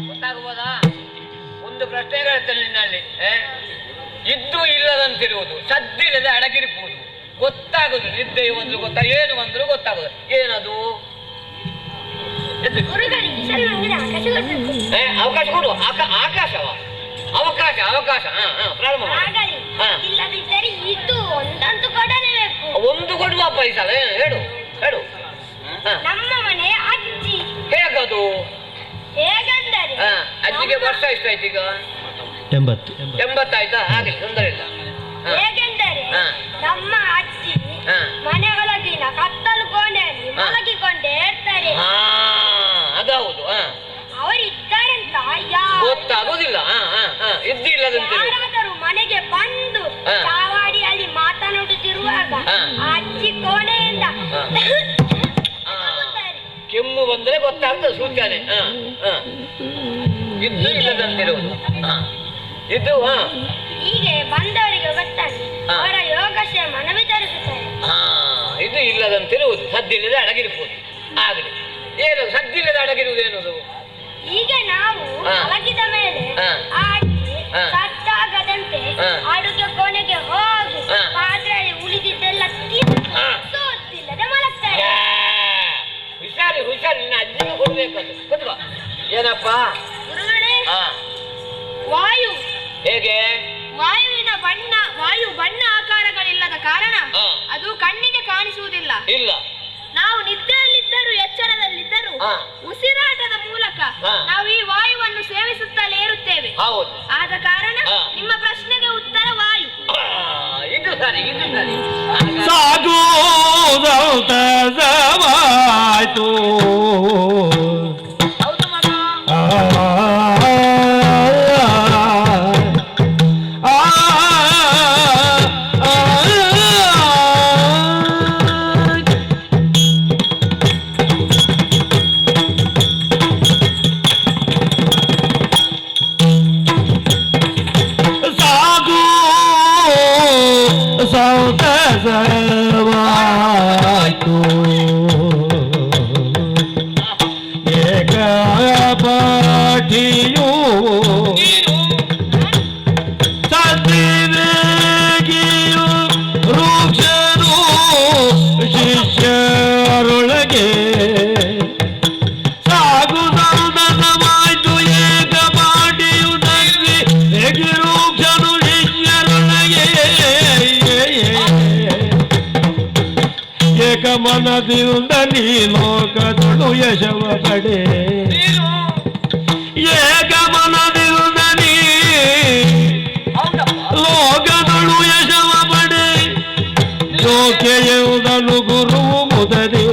ಗೊತ್ತಾಗಬಹುದಾ? ಒಂದು ಪ್ರಶ್ನೆ ಹೇಳ್ತೇನೆ ನಿನ್ನಲ್ಲಿ. ಇದ್ದು ಇಲ್ಲದಂತಿರುವುದು, ಸದ್ದಿಲ್ಲದೆ ಅಡಗಿರುವುದು, ಗೊತ್ತಾಗುದು. ನಿದ್ದೆ ಒಂದು ಏನು ಬಂದ್ರು ಗೊತ್ತಾಗುದು. ಏನದು? ಗುರುಗಳಿಗೆ ಸರಿ ನಮಗೆ ಆಕಾಶ ಕೊಡ್ಬೇಕು. ಅವಕಾಶ ಕೊಡು. ಆಕಾಶವ ಅವಕಾಶ ಅವಕಾಶ ಪ್ರಾರಂಭ ಆಗಲಿ. ಇಲ್ಲದಿದ್ದರೆ ಇದು ಒಂದಂತೂ ಕೊಡಲೇಬೇಕು. ಒಂದು ಕೊಡುವ ಪೈಸ ಹೇಳು ಹೇಳು. ನಮ್ಮ ಮನೆ ಅಜ್ಜಿ. ಹೇಗದು? ಹೇಗಂದರೆ ಅಜ್ಜಿಗೆ ವರ್ಷ ಎಷ್ಟಾಯ್ತು ಈಗ? 80 ಆಯ್ತಾ? ಹಾಗೆ ತೊಂದರೆ ಇಲ್ಲ. ಹೇಗೆಂದರೆ ನಮ್ಮ ಅಜ್ಜಿ ಮನೆ ಒಳಗಿನ ಕತ್ತಲು ಕೋಣೆಯಲ್ಲಿ ಮಲಗಿಕೊಂಡೇ ಇರ್ತಾರೆ. ಅದೌದು. ಅವರಿದ್ದಾರಂತ ಗೊತ್ತಾಗೋದಿಲ್ಲ. ಇದ್ದಿಲ್ಲದಂತೆ ಯಾರಾದರೂ ಮನೆಗೆ ಬಂದು ಚಾವಾಡಿಯಲ್ಲಿ ಮಾತನಾಡುತ್ತಿರುವಾಗ ಅಜ್ಜಿ ಕೋಣೆಯಿಂದ ಕೆಮ್ಮು ಬಂದ್ರೆ ಗೊತ್ತಾಗ್ತದೆ ಸೂಚನೆ. ಇದ್ದು ಇಲ್ಲದಂತಿರುವುದು ಇದು. ಹೀಗೆ ಬಂದವರಿಗೆ ಗೊತ್ತಾಗಿ ಅವರ ಯೋಗಕ್ಷೇಮನ ವಿತರಿಸುತ್ತಾರೆ. ಇದು ಇಲ್ಲದಂತಿರುವುದು, ಸದ್ದಿಲ್ಲದೆ ಅಡಗಿರ್ಬೋದು. ಆಗಲಿ. ಏನು ಸದ್ದಿಲ್ಲದೆ ಅಡಗಿರುವುದು? ಏನದು? ಈಗ ನಾವು ಮಲಗಿದ ಮೇಲೆ ಆ ಅಜ್ಜಿ ಸತ್ತಾಗದಂತೆ ಅಡುಗೆ ಕೋಣೆಗೆ ಹೋಗಿ ಪಾತ್ರೆಯಲ್ಲಿ ಉಳಿದಿದ್ದೆಲ್ಲ ತಿನ್ನದೆ ಮಲಗ್ತಾರೆ. ಹುಷಾರಿ ಹುಷಾರಿ, ನಿನ್ನ ಅಜ್ಜಿಗೆ ಕೊಡ್ಬೇಕದು. ಗೊತ್ತವಾ? ಏನಪ್ಪ ಗುರುಗಳೇ, ವಾಯು ಹೇಗೆ? ವಾಯು ಬಣ್ಣ ಆಕಾರಗಳಿಲ್ಲದ ಕಾರಣ ಅದು ಕಣ್ಣಿಗೆ ಕಾಣಿಸುವುದಿಲ್ಲ. ಇಲ್ಲ. ನಾವು ನಿದ್ದೆಯಲ್ಲಿದ್ದರೂ ಎಚ್ಚರದಲ್ಲಿದ್ದರೂ ಉಸಿರಾಟದ ಮೂಲಕ ನಾವು ಈ ವಾಯುವನ್ನು ಸೇವಿಸುತ್ತಲೇ ಇರುತ್ತೇವೆ. ಆದ ಕಾರಣ ನಿಮ್ಮ ಪ್ರಶ್ನೆಗೆ ಉತ್ತರ ವಾಯು. ಇದು ಸರಿ, ಇದು ಸರಿ. ಸಾಗುವಾಯ್ತು. ಹೌದು ಮಗ. ಸೌತಸವಾಯ್ತು. ಏಕ ಪಾಠಿಯು ಸದ್ವಿವೇಗಿಯು ವೃಕ್ಷನು ಶಿಷ್ಯರೊಳಗೆ ಸಾಗು ಸೌತಸವಾಯ್ತು. ಏಕ ಪಾಠಿಯು ಸದ್ವಿವೇಗಿ ವೃಕ್ಷನು ಶಿಷ್ಯರೊಳಗೆ ಏಕ ಮನದಿಂದ ನೀ ಲೋಕದಳು ಯಶವ ಪಡೆ. ಏಕ ಮನದಿಂದ ನೀ ಲೋಕದಳು ಯಶವ ಪಡೆ. ಜೋಗ್ಯಯುದನು ಗುರುವು ಮುದದೆ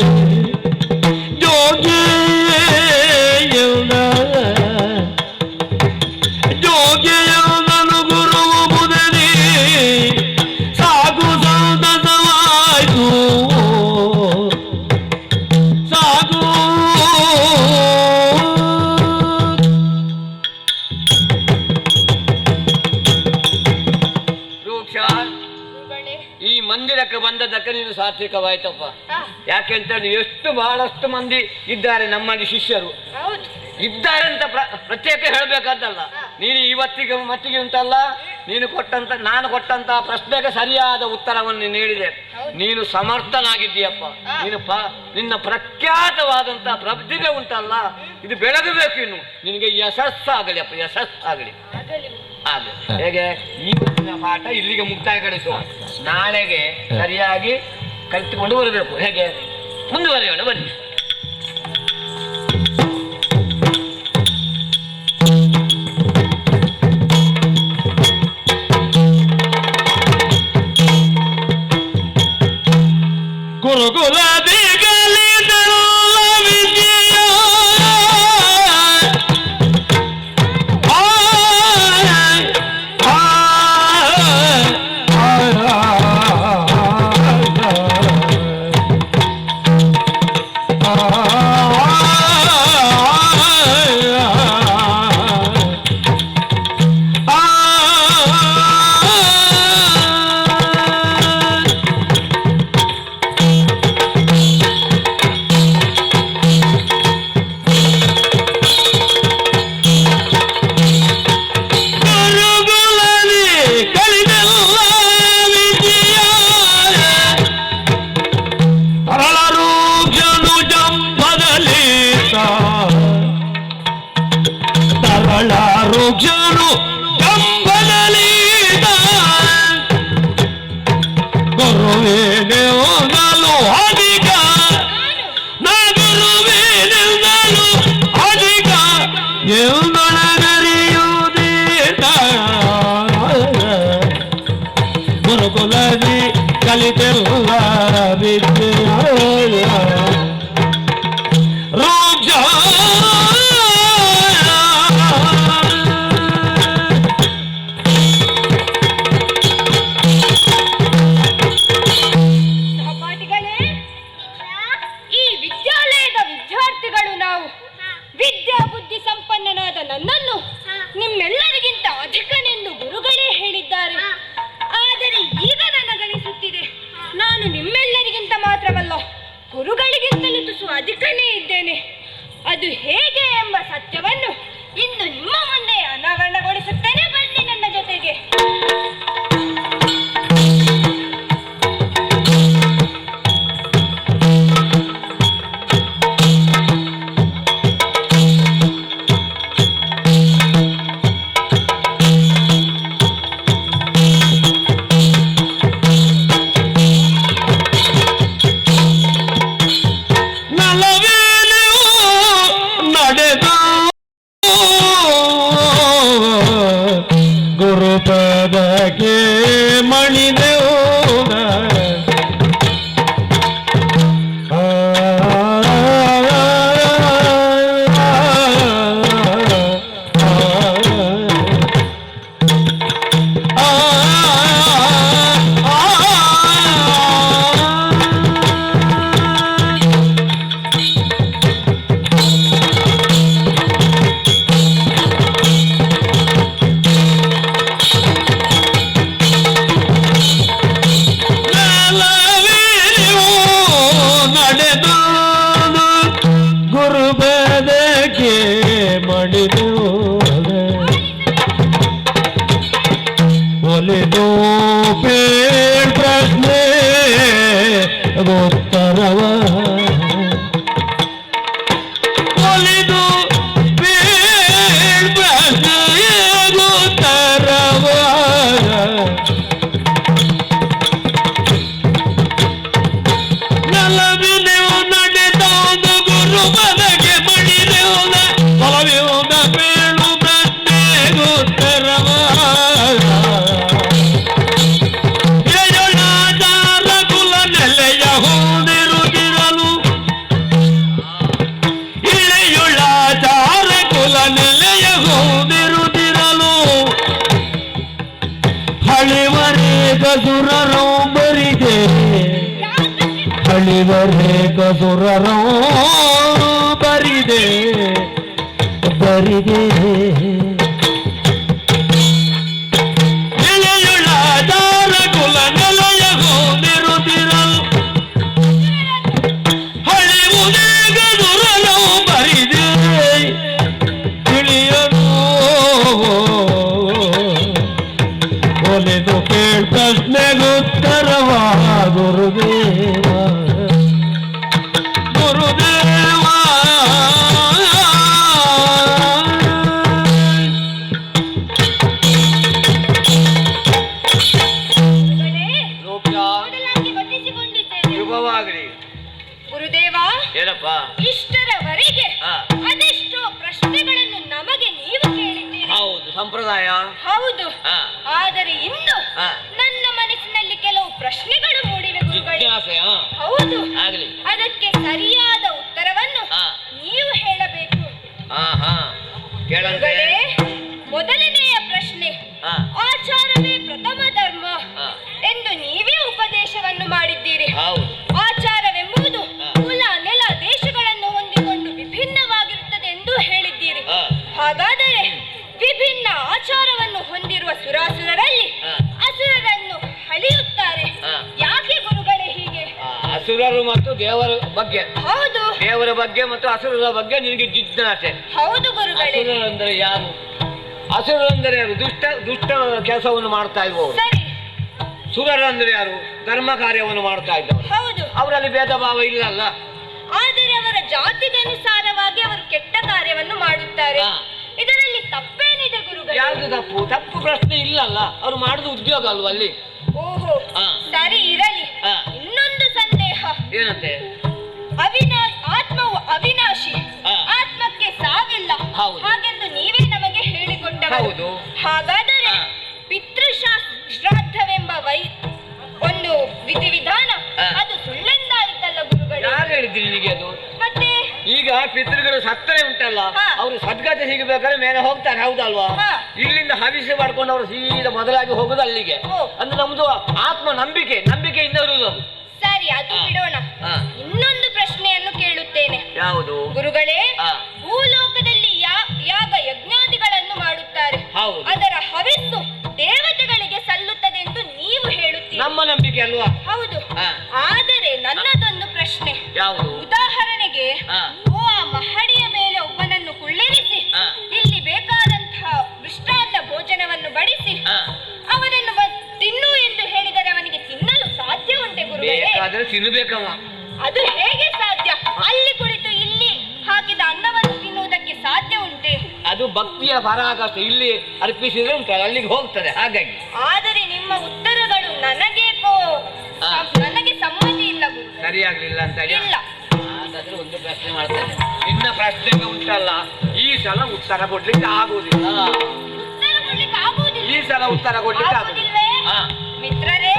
ಜೋಗ್ಯಯುದನು ಗುರುವು ಮುದದೆ ಸಾಗು ಸೌತಸವಾಯ್ತು. ಸಾಗು ಈ ಮಂದಿರಕ್ಕೆ ಬಂದದ್ದಕ್ಕೆ ನೀನು ಸಾತ್ವಿಕವಾಯ್ತಪ್ಪ. ಯಾಕೆಂತ ಎಷ್ಟು ಬಹಳಷ್ಟು ಮಂದಿ ಇದ್ದಾರೆ ನಮ್ಮಲ್ಲಿ ಶಿಷ್ಯರು ಇದ್ದಾರೆ ಅಂತ ಪ್ರತ್ಯೇಕ ಹೇಳ್ಬೇಕಾದ್ದಲ್ಲ. ನೀನು ಇವತ್ತಿಗೆ ಮಟ್ಟಿಗೆ ಉಂಟಲ್ಲ, ನಾನು ಕೊಟ್ಟಂತ ಪ್ರಶ್ನೆಗೆ ಸರಿಯಾದ ಉತ್ತರವನ್ನು ನೀಡಿದೆ. ನೀನು ಸಮರ್ಥನಾಗಿದ್ದೀಯಪ್ಪ. ನಿನ್ನ ಪ್ರಖ್ಯಾತವಾದಂತ ಪ್ರತಿಭೆ ಉಂಟಲ್ಲ, ಇದು ಬೆಳಗಬೇಕು. ಇನ್ನು ನಿನಗೆ ಯಶಸ್ಸಾಗಲಿ ಅಪ್ಪ, ಯಶಸ್ಸಾಗಲಿ. ಹಾಗೆ ಹೇಗೆ ಇವತ್ತಿನ ಪಾಠ ಇಲ್ಲಿಗೆ ಮುಕ್ತಾಯಗೊಳಿಸುವ. ನಾಳೆಗೆ ಸರಿಯಾಗಿ ಕಲಿತುಕೊಂಡು ಬರಬೇಕು. ಹೇಗೆ ಮುಂದುವರೆಯೋಣ ಬನ್ನಿ. ಗುರುಕುಲದಿಗಲಿದಲ್ಲ ವಿಜಯ ಎಂದೊಳಗರಿಯುವುದೀತ ಗುರುಕುಲದಿ ಕಲಿತೆಲ್ಲ ವಿದ್ಯೆ ರೋಜ ನನ್ನನ್ನು ನಿಮ್ಮೆಲ್ಲರಿಗಿಂತ ಅಧಿಕನೆಂದು ಗುರುಗಳೇ ಹೇಳಿದ್ದಾರೆ. ಆದರೆ ಈಗ ನನಗನಿಸುತ್ತಿದೆ, ನಾನು ನಿಮ್ಮೆಲ್ಲರಿಗಿಂತ ಮಾತ್ರವಲ್ಲ ಗುರುಗಳಿಗಿಂತಲೂ ತುಸು ಅಧಿಕನೇ ಇದ್ದೇನೆ. ಅದು ಹೇಗೆ ಎಂಬ ಸತ್ಯವನ್ನು ಇಂದು ನಿಮ್ಮ ಮುಂದೆ ಅನಾವರಣಗೊಳಿಸುತ್ತೇನೆ. ಬನ್ನಿ ನನ್ನ ಜೊತೆಗೆ. ಗುರುಪದಕ್ಕೆ ಮಣಿದೇವ ಒಲಿದು ಪೇಳ್ ಪ್ರಶ್ನೆ ಗೊತ್ತರವ ಒಲಿದು ಪೇಳ್ ಪ್ರಶ್ನೆ ಗೊತ್ತರವ ನಲವಿದೆವು ನಡೆದೋದ ಗುರು ಬದಗೆ ಮಣಿದೆವುದ ಒಲವಿವುದ ಪೇಳು ಪ್ರಶ್ನೆ ಗೊತ್ತರವ ಸುರರೋ ಬರಿದೆ ಹಳಿವರೆ ಸುರರೋ ಬರಿದೆ ಬರಿದೆ ನೆಲೆಯುಳ ದಾರ ಕುಲ ನೆಲೆಯ ಹೋದಿರುತ್ತಿರಲು ಹಳಿವುದೇ ಗದುರಲೋ ಬರಿದೆ ತಿಳಿಯದು ಒಲೆದು ಕೇಳ್ ಪ್ರಶ್ನೆಗುತ್ತರವ ಗುರುದೇವ ಗುರುದೇವ ಶುಭವಾಗಲಿ ಗುರುದೇವ. ಏನಪ್ಪ ಇಷ್ಟರವರೆಗೆ ಅದೆಷ್ಟೋ ಪ್ರಶ್ನೆಗಳನ್ನು ನಮಗೆ ನೀವು ಕೇಳಿದ್ದೀರಿ. ಹೌದು, ಸಂಪ್ರದಾಯ ಹೌದು. ಆದರೆ ಇಂದು ನನ್ನ ಮನಸ್ಸಿನಲ್ಲಿ ಕೆಲವು ಪ್ರಶ್ನೆಗಳು ಮೂಡಿವೆ ಗುರುಗಳೇ. ಹೌದು, ಅದಕ್ಕೆ ಸರಿಯಾದ ಉತ್ತರವನ್ನು ನೀವು ಹೇಳಬೇಕು. ಮೊದಲನೆಯ ಪ್ರಶ್ನೆ, ಆಚಾರವೇ ಪ್ರಥಮ ಧರ್ಮ ಎಂದು ನೀವೇ ಉಪದೇಶವನ್ನು ಮಾಡಿದ್ದೀರಿ. ಆಚಾರವೆಂಬುದು ಕುಲ, ನೆಲ, ದೇಶಗಳನ್ನು ಹೊಂದಿಕೊಂಡು ವಿಭಿನ್ನವಾಗಿರುತ್ತದೆ ಎಂದು ಹೇಳಿದ್ದೀರಿ. ಹಾಗಾದರೆ ವಿಭಿನ್ನ ಆಚಾರವನ್ನು ಹೊಂದಿರುವ ಸುರಾಸುರರಲ್ಲಿ ಅಸುರರನ್ನು ಹಳಿಯುತ್ತಾರೆ. ಯಾಕೆ ಗುರುಗಳೇ ಹೀಗೆ? ಅಸುರರು ಮತ್ತು ದೇವರ ಬಗ್ಗೆ. ಹೌದು, ದೇವರ ಬಗ್ಗೆ ಮತ್ತು ಅಸುರರ ಬಗ್ಗೆ ನಿನಗೆ ಜಿಜ್ಞಾಸೆ. ಹೌದು ಗುರುಗಳೇ. ಅಸುರರೆಂದರೆ ಯಾರು? ಅಸುರರೆಂದರೆ ಯಾರು? ದುಷ್ಟ ಕೆಲಸವನ್ನು ಮಾಡ್ತಾ ಇರುವವರು. ಸರಿ. ಸುರರಂದ್ರೆ ಯಾರು? ಧರ್ಮ ಕಾರ್ಯವನ್ನು ಮಾಡ್ತಾ ಇದ್ದವರು. ಹೌದು, ಅವರಲ್ಲಿ ಭೇದ ಭಾವ ಇಲ್ಲಲ್ಲ. ಆದರೆ ಅವರ ಜಾತಿಗನುಸಾರವಾಗಿ ಅವರು ಕೆಟ್ಟ ಕಾರ್ಯವನ್ನು ಮಾಡುತ್ತಾರೆ. ಇದರಲ್ಲಿ ತಪ್ಪೇನಿದೆ ಗುರುಗಳು? ಯಾವುದು ತಪ್ಪು? ತಪ್ಪು ಪ್ರಶ್ನೆ ಇಲ್ಲಲ್ಲ, ಅವರು ಮಾಡುದು ಉದ್ಯೋಗ ಅಲ್ವ ಅಲ್ಲಿ. ಓಹೋ, ಸರಿ ಇರಲಿ. ಇನ್ನೊಂದು ಸಂದೇಹ. ಏನಂತೆ? ಆತ್ಮವು ಅವಿನಾಶಿ, ಆತ್ಮಕ್ಕೆ ಸಾವಿಲ್ಲ ಹಾಗೆಂದು ಶ್ರಾದ್ದಗಳು. ಹಾಗಾದರೆ ಶ್ರಾದ್ದವೆಂಬ ಒಂದು ವಿಧಿವಿಧಾನ ಅದು ಸುಳ್ಳೆಂದಾಯಿತಲ್ಲ ಗುರುಗಳು? ಯಾರು ಹೇಳಿದ್ರಿ ನಿಮಗೆ ಅದು? ಮತ್ತೆ ಈಗ ಪಿತೃಗಳು ಸತ್ತರೆ ಉಂಟಲ್ಲ, ಅವರು ಸದ್ಗತಿ ಸಿಗಬೇಕಾದ್ರೆ ಮೇಲೆ ಹೋಗ್ತಾರೆ, ಹೌದಲ್ವಾ? ಇಲ್ಲಿಂದ ಹವಿಷ್ಯ ಮಾಡ್ಕೊಂಡು ಅವರು ಸೀದಾ ಮೊದಲಾಗಿ ಹೋಗುದು ಅಲ್ಲಿಗೆ. ಅಂದ್ರೆ ನಮ್ದು ಆತ್ಮ ನಂಬಿಕೆಯಿಂದ ಇರುವುದು ಅದು. ಸರಿ, ಅದು ಬಿಡೋಣ. ಇನ್ನೊಂದು ಪ್ರಶ್ನೆಯನ್ನು ಕೇಳುತ್ತೇನೆ. ಯಾವುದು ಗುರುಗಳೇ? ಭೂಲೋಕದಲ್ಲಿ ಯಾಗ ಯಜ್ಞಾದಿಗಳನ್ನು ಮಾಡುತ್ತಾರೆ, ಅದರ ಹವಿಸ್ಸು ದೇವತೆಗಳಿಗೆ ಸಲ್ಲುತ್ತದೆ ಎಂದು ನೀವು ಹೇಳುತ್ತೀರಿ. ನಮ್ಮ ನಂಬಿಕೆ ಅಲ್ವಾ? ಹೌದು. ಆದರೆ ನನ್ನದೊಂದು ಪ್ರಶ್ನೆ. ಯಾವುದು? ಉದಾಹರಣೆಗೆ ಆ ಮಹಡಿಯ ಮೇಲೆ ಒಬ್ಬನನ್ನು ಕುಳ್ಳಿರಿಸಿ ಇಲ್ಲಿ ಬೇಕಾದಂತಹ ಮೃಷ್ಟಾನ್ನ ಭೋಜನವನ್ನು ಬಡಿಸಿ ಅವನನ್ನು ತಿನ್ನು ಎಂದು ಹೇಳಿದರೆ ಅವನಿಗೆ ತಿನ್ನಲು ಸಾಧ್ಯ ಉಂಟೆ ಗುರುಗಳೇ? ತಿನ್ನಬೇಕವ. ಅದು ಹೇಗೆ ಸಾಧ್ಯ? ಅಲ್ಲಿ ಕುಳಿತು ಇಲ್ಲಿ ಹಾಕಿದ ಅನ್ನವನ್ನು ತಿನ್ನುವುದಕ್ಕೆ ಸಾಧ್ಯ ಉಂಟೆ? ಅದು ಭಕ್ತಿಯ ಪರಾಕಾಷ್ಠ. ಇಲ್ಲಿ ಅರ್ಪಿಸಿದ್ರೆ ಉಂಟಲ್ಲ, ಅಲ್ಲಿಗೆ ಹೋಗ್ತದೆ. ಹಾಗಾಗಿ ಆದರೆ ನಿಮ್ಮ ಉತ್ತರಗಳು ನನಗೆ ಸಮ್ಮತಿ ಇಲ್ಲ ಗುರು. ಸರಿಯಾಗ್ಲಿಲ್ಲ ಅಂತ ಇಲ್ಲ. ಹಾಗಾದ್ರೆ ಒಂದು ಪ್ರಶ್ನೆ ಮಾಡ್ತೇನೆ. ನಿನ್ನ ಪ್ರಶ್ನೆಗೆ ಉಂಟಲ್ಲ, ಈ ಸಲ ಉತ್ತರ ಕೊಡ್ಲಿಕ್ಕೆ ಆಗುವುದಿಲ್ಲ. ಈ ಸಲ ಉತ್ತರ ಕೊಡ್ಲಿಕ್ಕೆ ಆಗುದಿಲ್ಲ. ಮಿತ್ರರೇ,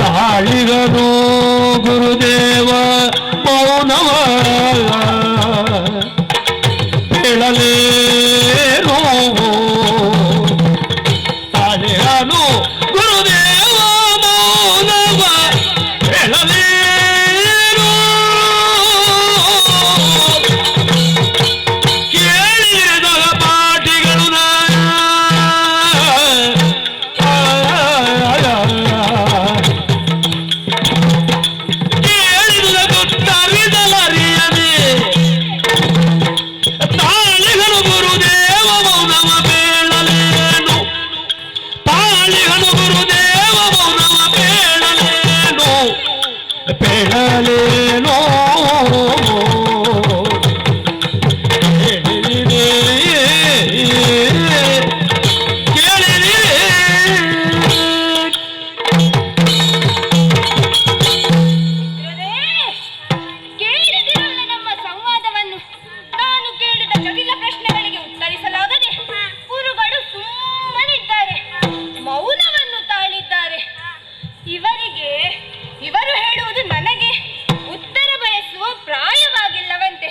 ತಾಳಿಗನು ಗುರುದೇವ ಮೌನವ ಹೇಳಲೇನು. ತಾಳಿಗನು ಗುರುದೇವ ಮೌನವ ಹೇಳಲೇನು. ಕೇಳಿದ ಪಾಠಿಗಳು ಇವರು ಹೇಳುವುದು ನನಗೆ ಉತ್ತರ ಬಯಸುವ ಪ್ರಾಯವಾಗಿಲ್ಲವಂತೆ.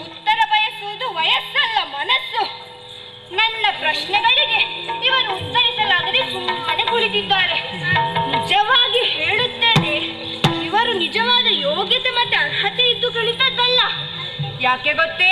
ಉತ್ತರ ಬಯಸುವುದು ವಯಸ್ಸಲ್ಲ, ಮನಸ್ಸು. ನನ್ನ ಪ್ರಶ್ನೆಗಳಿಗೆ ಇವರು ಉತ್ತರಿಸಲಾಗದೆ ಸುಮ್ಮನೆ ಕುಳಿತಿದ್ದಾರೆ. ನಿಜವಾಗಿ ಹೇಳುತ್ತೇನೆ, ಇವರು ನಿಜವಾದ ಯೋಗ್ಯತೆ ಮತ್ತೆ ಅರ್ಹತೆ ಇದ್ದು ಕುಳಿತದ್ದಲ್ಲ. ಯಾಕೆ ಗೊತ್ತೇ?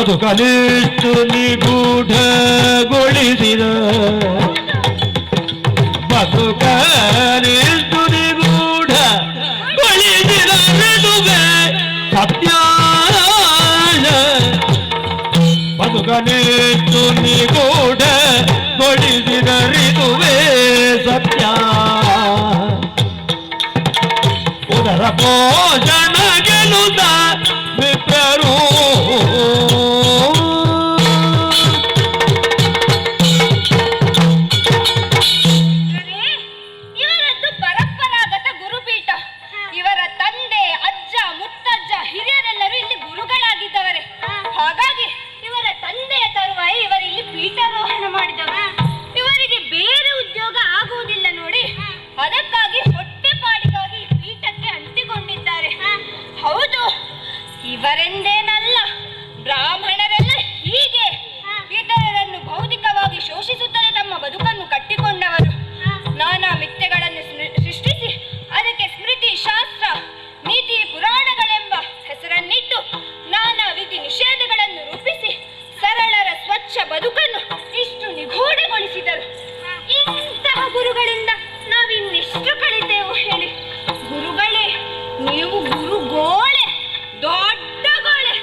ಬದುಕಲಿಷ್ಟು ನಿಗೂಢಗೊಳಿಸಿದ ಬದುಕಲಿಷ್ಟು ನಿಗೂಢಗೊಳಿಸಿದ ಋತುವೆ ಸತ್ಯ ಬದುಕಲಿಷ್ಟು ನಿಗೂಢಗೊಳಿಸಿದ ಋತುವೆ ಸತ್ಯ ಉದರ ಭೋಜನ ಗೆಲುದ ವಿಪ್ರರು ಇವರದ್ದು ಪರಂಪರಾಗತ ಗುರುಪೀಠ. ಇವರ ತಂದೆ, ಅಜ್ಜ, ಮುತ್ತಜ್ಜ, ಹಿರಿಯರೆಲ್ಲರೂ ಇಲ್ಲಿ ಗುರುಗಳಾಗಿದ್ದವರೇ. ಹಾಗಾಗಿ ಇವರ ತಂದೆಯ ತರುವಾಯ ಇವರು ಇಲ್ಲಿ ಪೀಠಾರೋಹಣ ಮಾಡಿದವರು. ಇವರಿಗೆ ಬೇರೆ ಉದ್ಯೋಗ ಆಗುವುದಿಲ್ಲ ನೋಡಿ, ಅದಕ್ಕಾಗಿ ಹೊಟ್ಟೆಪಾಡಿಗಾಗಿ ಈ ಪೀಠಕ್ಕೆ ಅಂಟಿಕೊಂಡಿದ್ದಾರೆ. ಹೌದು, ಇವರೆಂದೇನಲ್ಲ, ಬ್ರಾಹ್ಮಣರೆಲ್ಲ ಹೀಗೆ ಇತರರನ್ನು ಭೌತಿಕವಾಗಿ ಶೋಷಿಸುತ್ತದೆ ತಮ್ಮ ಬದುಕನ್ನು ಕಟ್ಟಿಕೊಂಡವರು. ನಾನಾ ಮಿಥ್ಯೆಗಳನ್ನು ಸೃಷ್ಟಿಸಿ ಅದಕ್ಕೆ ಸ್ಮೃತಿ, ಶಾಸ್ತ್ರ, ನೀತಿ, ಪುರಾಣಗಳೆಂಬ ಹೆಸರನ್ನಿಟ್ಟು ನಾನಾ ವಿಧಿ ನಿಷೇಧಗಳನ್ನು ರೂಪಿಸಿ ಸರಳರ ಸ್ವಚ್ಛ ಬದುಕನ್ನು ಇಷ್ಟು ನಿಗೂಢಗೊಳಿಸಿದರು. ಇಂತಹ ಗುರುಗಳಿಂದ ನಾವಿನ್ನೆಷ್ಟು ಕಲಿತೇವು ಹೇಳಿ? ಗುರುಗಳೇ, ನೀವು ಗುರುಗೋಳೆ, ದೊಡ್ಡ ಗೋಳೆ.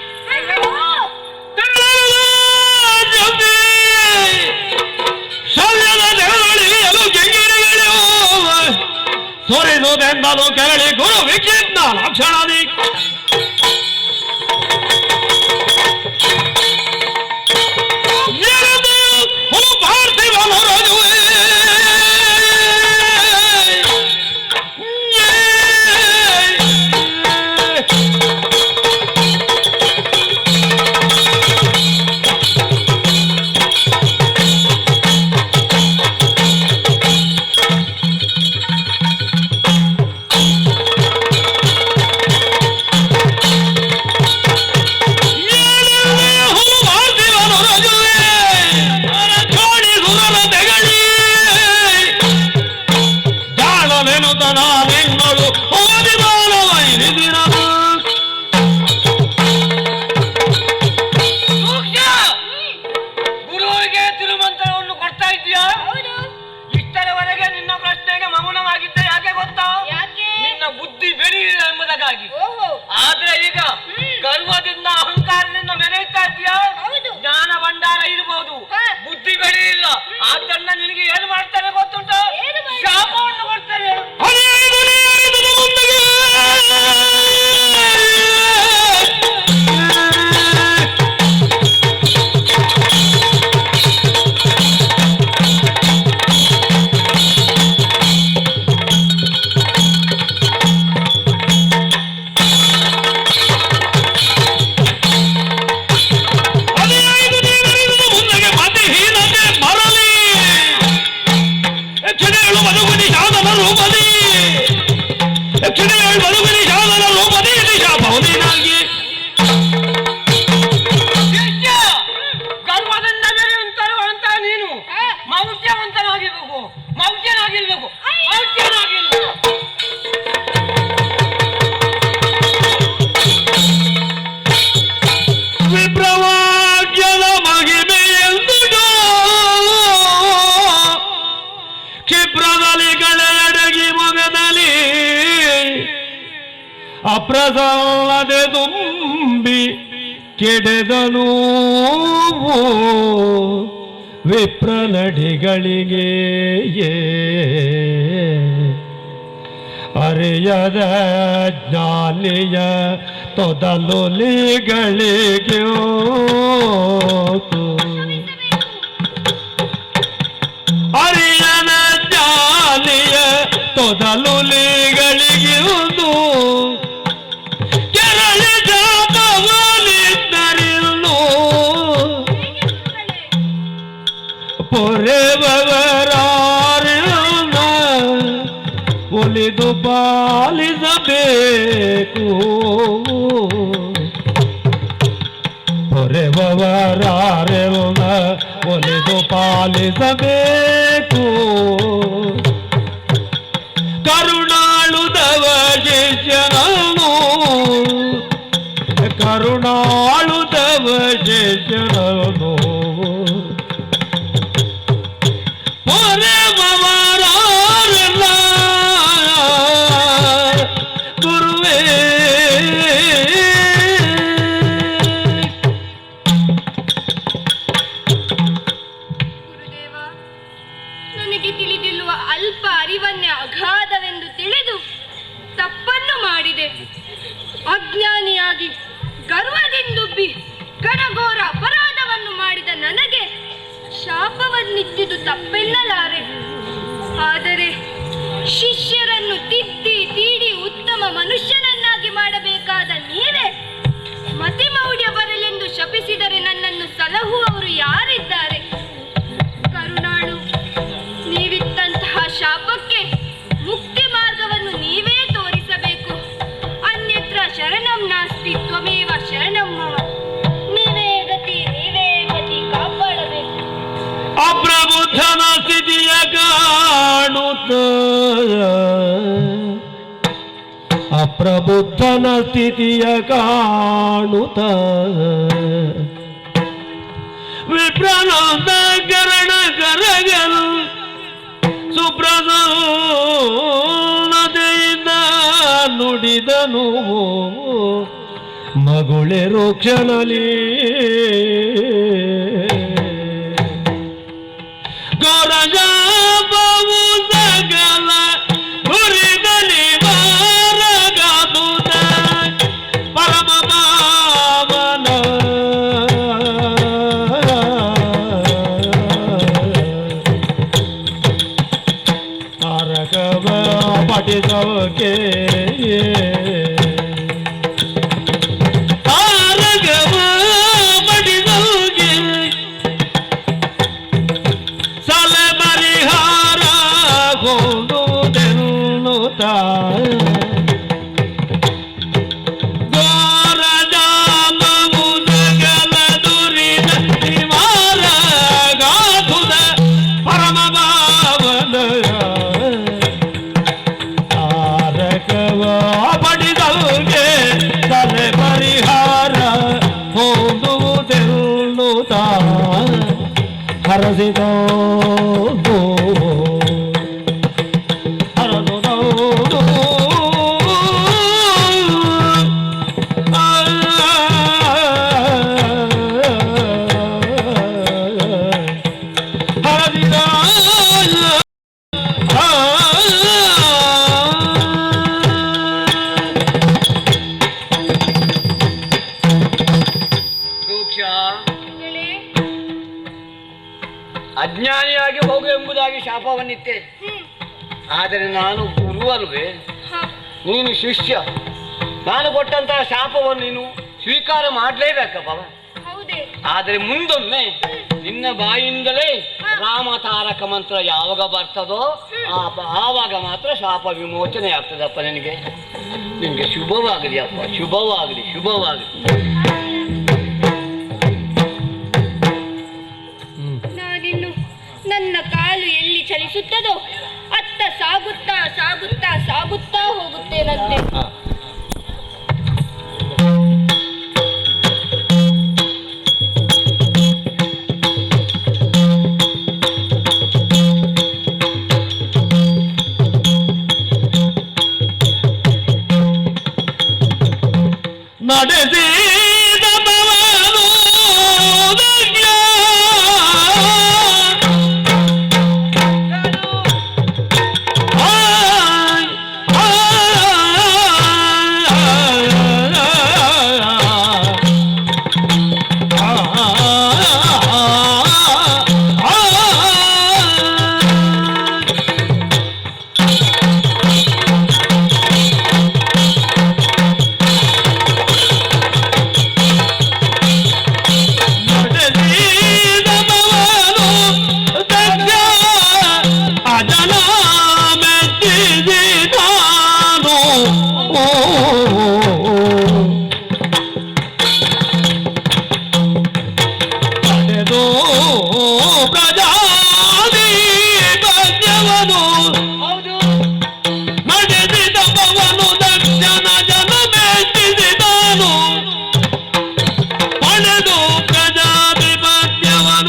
ಸೊರೆಸುವುದೆಂದಲು ಕೆರಳಿ ಗುರು ವಿಕ್ಷಿಪ್ತ ಲಕ್ಷಣದಿ ಪಾರ್ಥಿವನು ರಜುವೆ ಆದ್ರೆ ಈಗ ಗರ್ವದಿಂದ ಅಹಂಕಾರದಿಂದ ಮೆರೆಯುತ್ತಾ ಇದೆಯಾ? ಜ್ಞಾನ ಭಂಡಾರ ಇರಬಹುದು, ಬುದ್ಧಿ ಬೆಳೆಯಿಲ್ಲ. ಆದ್ದರಿಂದ ನಿನಗೆ ಏನು ಮಾಡ್ತಾರೆ ಗೊತ್ತುಂಟು? ಶಾಪವನ್ನು ಕೊಡ್ತಾರೆ. ಅಪ್ರಸನ್ನದೆ ತುಂಬಿ ಕೆಡೆದನು ವಿಪ್ರನಡಿಗಳಿಗೆ ಅರಿಯದ ಜ್ಞಾನಿಯ ತೊದಲುಲಿಗಳಿಗೆ ಅರಿಯದ ಜ್ಞಾನಿಯ ತೊದಲುಲಿಗಳಿಗೆ ಒಲಿದು ಪಾಲಿಸಬೇಕು ಹೊರೆವರಾರೆಲ್ಲ ಒಲಿದು ಪಾಲಿಸಬೇಕು ಕರುಣಾಳುದವ ಶಿಷ್ಯನನು ಕರು ಕರುಣಾಳುದವ ಶೇಷರನು ಮೊರೆಮವರಾರೆಲ್ಲ ಗುರುವೇ ಗುರುದೇವ, ನನಗೆ ತಿಳಿದಿರುವ ಅಲ್ಪ ಅರಿವನ್ನೇ ಅಗಾಧವೆಂದು ತಿಳಿದು ತಪ್ಪನ್ನು ಮಾಡಿದೆ. ಅಜ್ಞಾನಿಯಾಗಿ ಗರ್ವದಿಂದುಬ್ಬಿ ಘನಘೋರ ಅಪರಾಧವನ್ನು ಮಾಡಿದ ನನಗೆ ಶಾಪವನ್ನಿತ್ತಿದ್ದು ತಪ್ಪೆನ್ನಲಾರೆ. ಆದರೆ ಶಿಷ್ಯರನ್ನು ತಿದ್ದಿ ತೀಡಿ ಉತ್ತಮ ಮನುಷ್ಯನನ್ನಾಗಿ ಮಾಡಬೇಕಾದ ನೀವೇ ಮತಿಮೌಢ್ಯ ಬರಲೆಂದು ಶಪಿಸಿದರೆ ನನ್ನನ್ನು ಸಲಹುವವರು ಯಾರಿದ್ದಾರೆ? ಕರುಣಾಳು, ನೀವಿತ್ತಂತಹ ಶಾಪಕ್ಕೆ ಮುಕ್ತಿ ಮಾರ್ಗವನ್ನು ನೀವೇ ತೋರಿಸಬೇಕು. ಅನ್ಯತ್ರ ಶರಣಂ ನಾಸ್ತಿ ತ್ವಮೇವ ಶರಣಂ ಮಮ. ನೀವೇ ಗತಿ, ನೀವೇ ಗತಿ, ಕಾಪಾಡಬೇಕು. ಅಪ್ರಬುದ್ಧನ ಸ್ಥಿತಿಯ ಕಾಣುತ್ತ ಅಪ್ರಬುದ್ಧನ ಸ್ಥಿತಿಯ ಕಾಣುತ್ತ ವಿಪ್ರನಂದ ಕರಣ ಕರಗಲು ಸುಪ್ರಸನ್ನತೆಯಿಂದ ನುಡಿದನು ಮಗುಳೆ ರೋಕ್ಷಣಲಿ ಗೋರಜಾಪವು ಸಕಲ ಗುರಿದಲ್ಲಿ ಮಾರಗಾದುದ ಪರಮ ಪಾವನ ತಾರಕವ ಪಠಿಸೋಕೆ ತಾರಕವ ಪಠಿಸೋಕೆ ಸಲೆ ಪರಿಹಾರ ಗೊಂಡುದೆನ್ನುತ್ತ ಗೋರಜಾಮವು ಸಕಲ ದುರಿದ ನಿವಾರಗಾದುದ ಪರಮ ಪಾವನಯ ತಾರಕವ ಪಡಿದಲ್ಗೆ ಸಲೆ ಪರಿಹಾರ ಹೊಂದುವುದೆನ್ನುತ್ತ ಹರಸಿದೋ ಹೇಳಿ. ಅಜ್ಞಾನಿಯಾಗಿ ಹೋಗು ಎಂಬುದಾಗಿ ಶಾಪವನ್ನಿತ್ತೆ. ಆದರೆ ನಾನು ಗುರುವಲ್ವೇ, ನೀನು ಶಿಷ್ಯ. ನಾನು ಕೊಟ್ಟಂತಹ ಶಾಪವನ್ನು ನೀನು ಸ್ವೀಕಾರ ಮಾಡಲೇಬೇಕಪ್ಪ. ಹೌದೇ? ಆದರೆ ಮುಂದೊಮ್ಮೆ ನಿನ್ನ ಬಾಯಿಂದಲೇ ರಾಮ ತಾರಕ ಮಂತ್ರ ಯಾವಾಗ ಬರ್ತದೋ ಆವಾಗ ಮಾತ್ರ ಶಾಪ ವಿಮೋಚನೆ ಆಗ್ತದಪ್ಪ. ನಿನಗೆ ಶುಭವಾಗಲಿ ಅಪ್ಪ, ಶುಭವಾಗಲಿ, ಶುಭವಾಗಲಿ. ನಾನಿನ್ನು ನನ್ನ ಕಾಲು ಎಲ್ಲಿ ಚಲಿಸುತ್ತದೋ ಅತ್ತ ಸಾಗುತ್ತಾ ಸಾಗುತ್ತಾ ಸಾಗುತ್ತಾ ಹೋಗುತ್ತೇನಂತೆ. ನಡೆಸಿ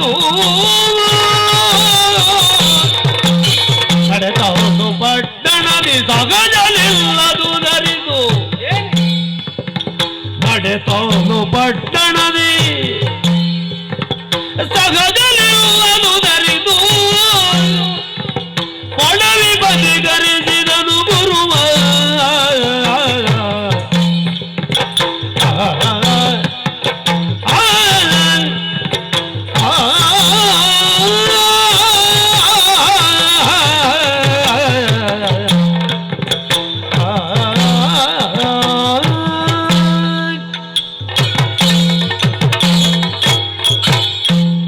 ದರಿದು ನಡೆದವನು ಪಟ್ಟಣದಿ ಸಗಜಲಿಲ್ಲದು ದರಿದು ನಡೆದವನು ಪಟ್ಟಣದಿ ಸಗಜಲಿಲ್ಲದು ದರಿದು ಪಡವಿ ಬದಿಗರಿಸಿದನು ಗುರುವ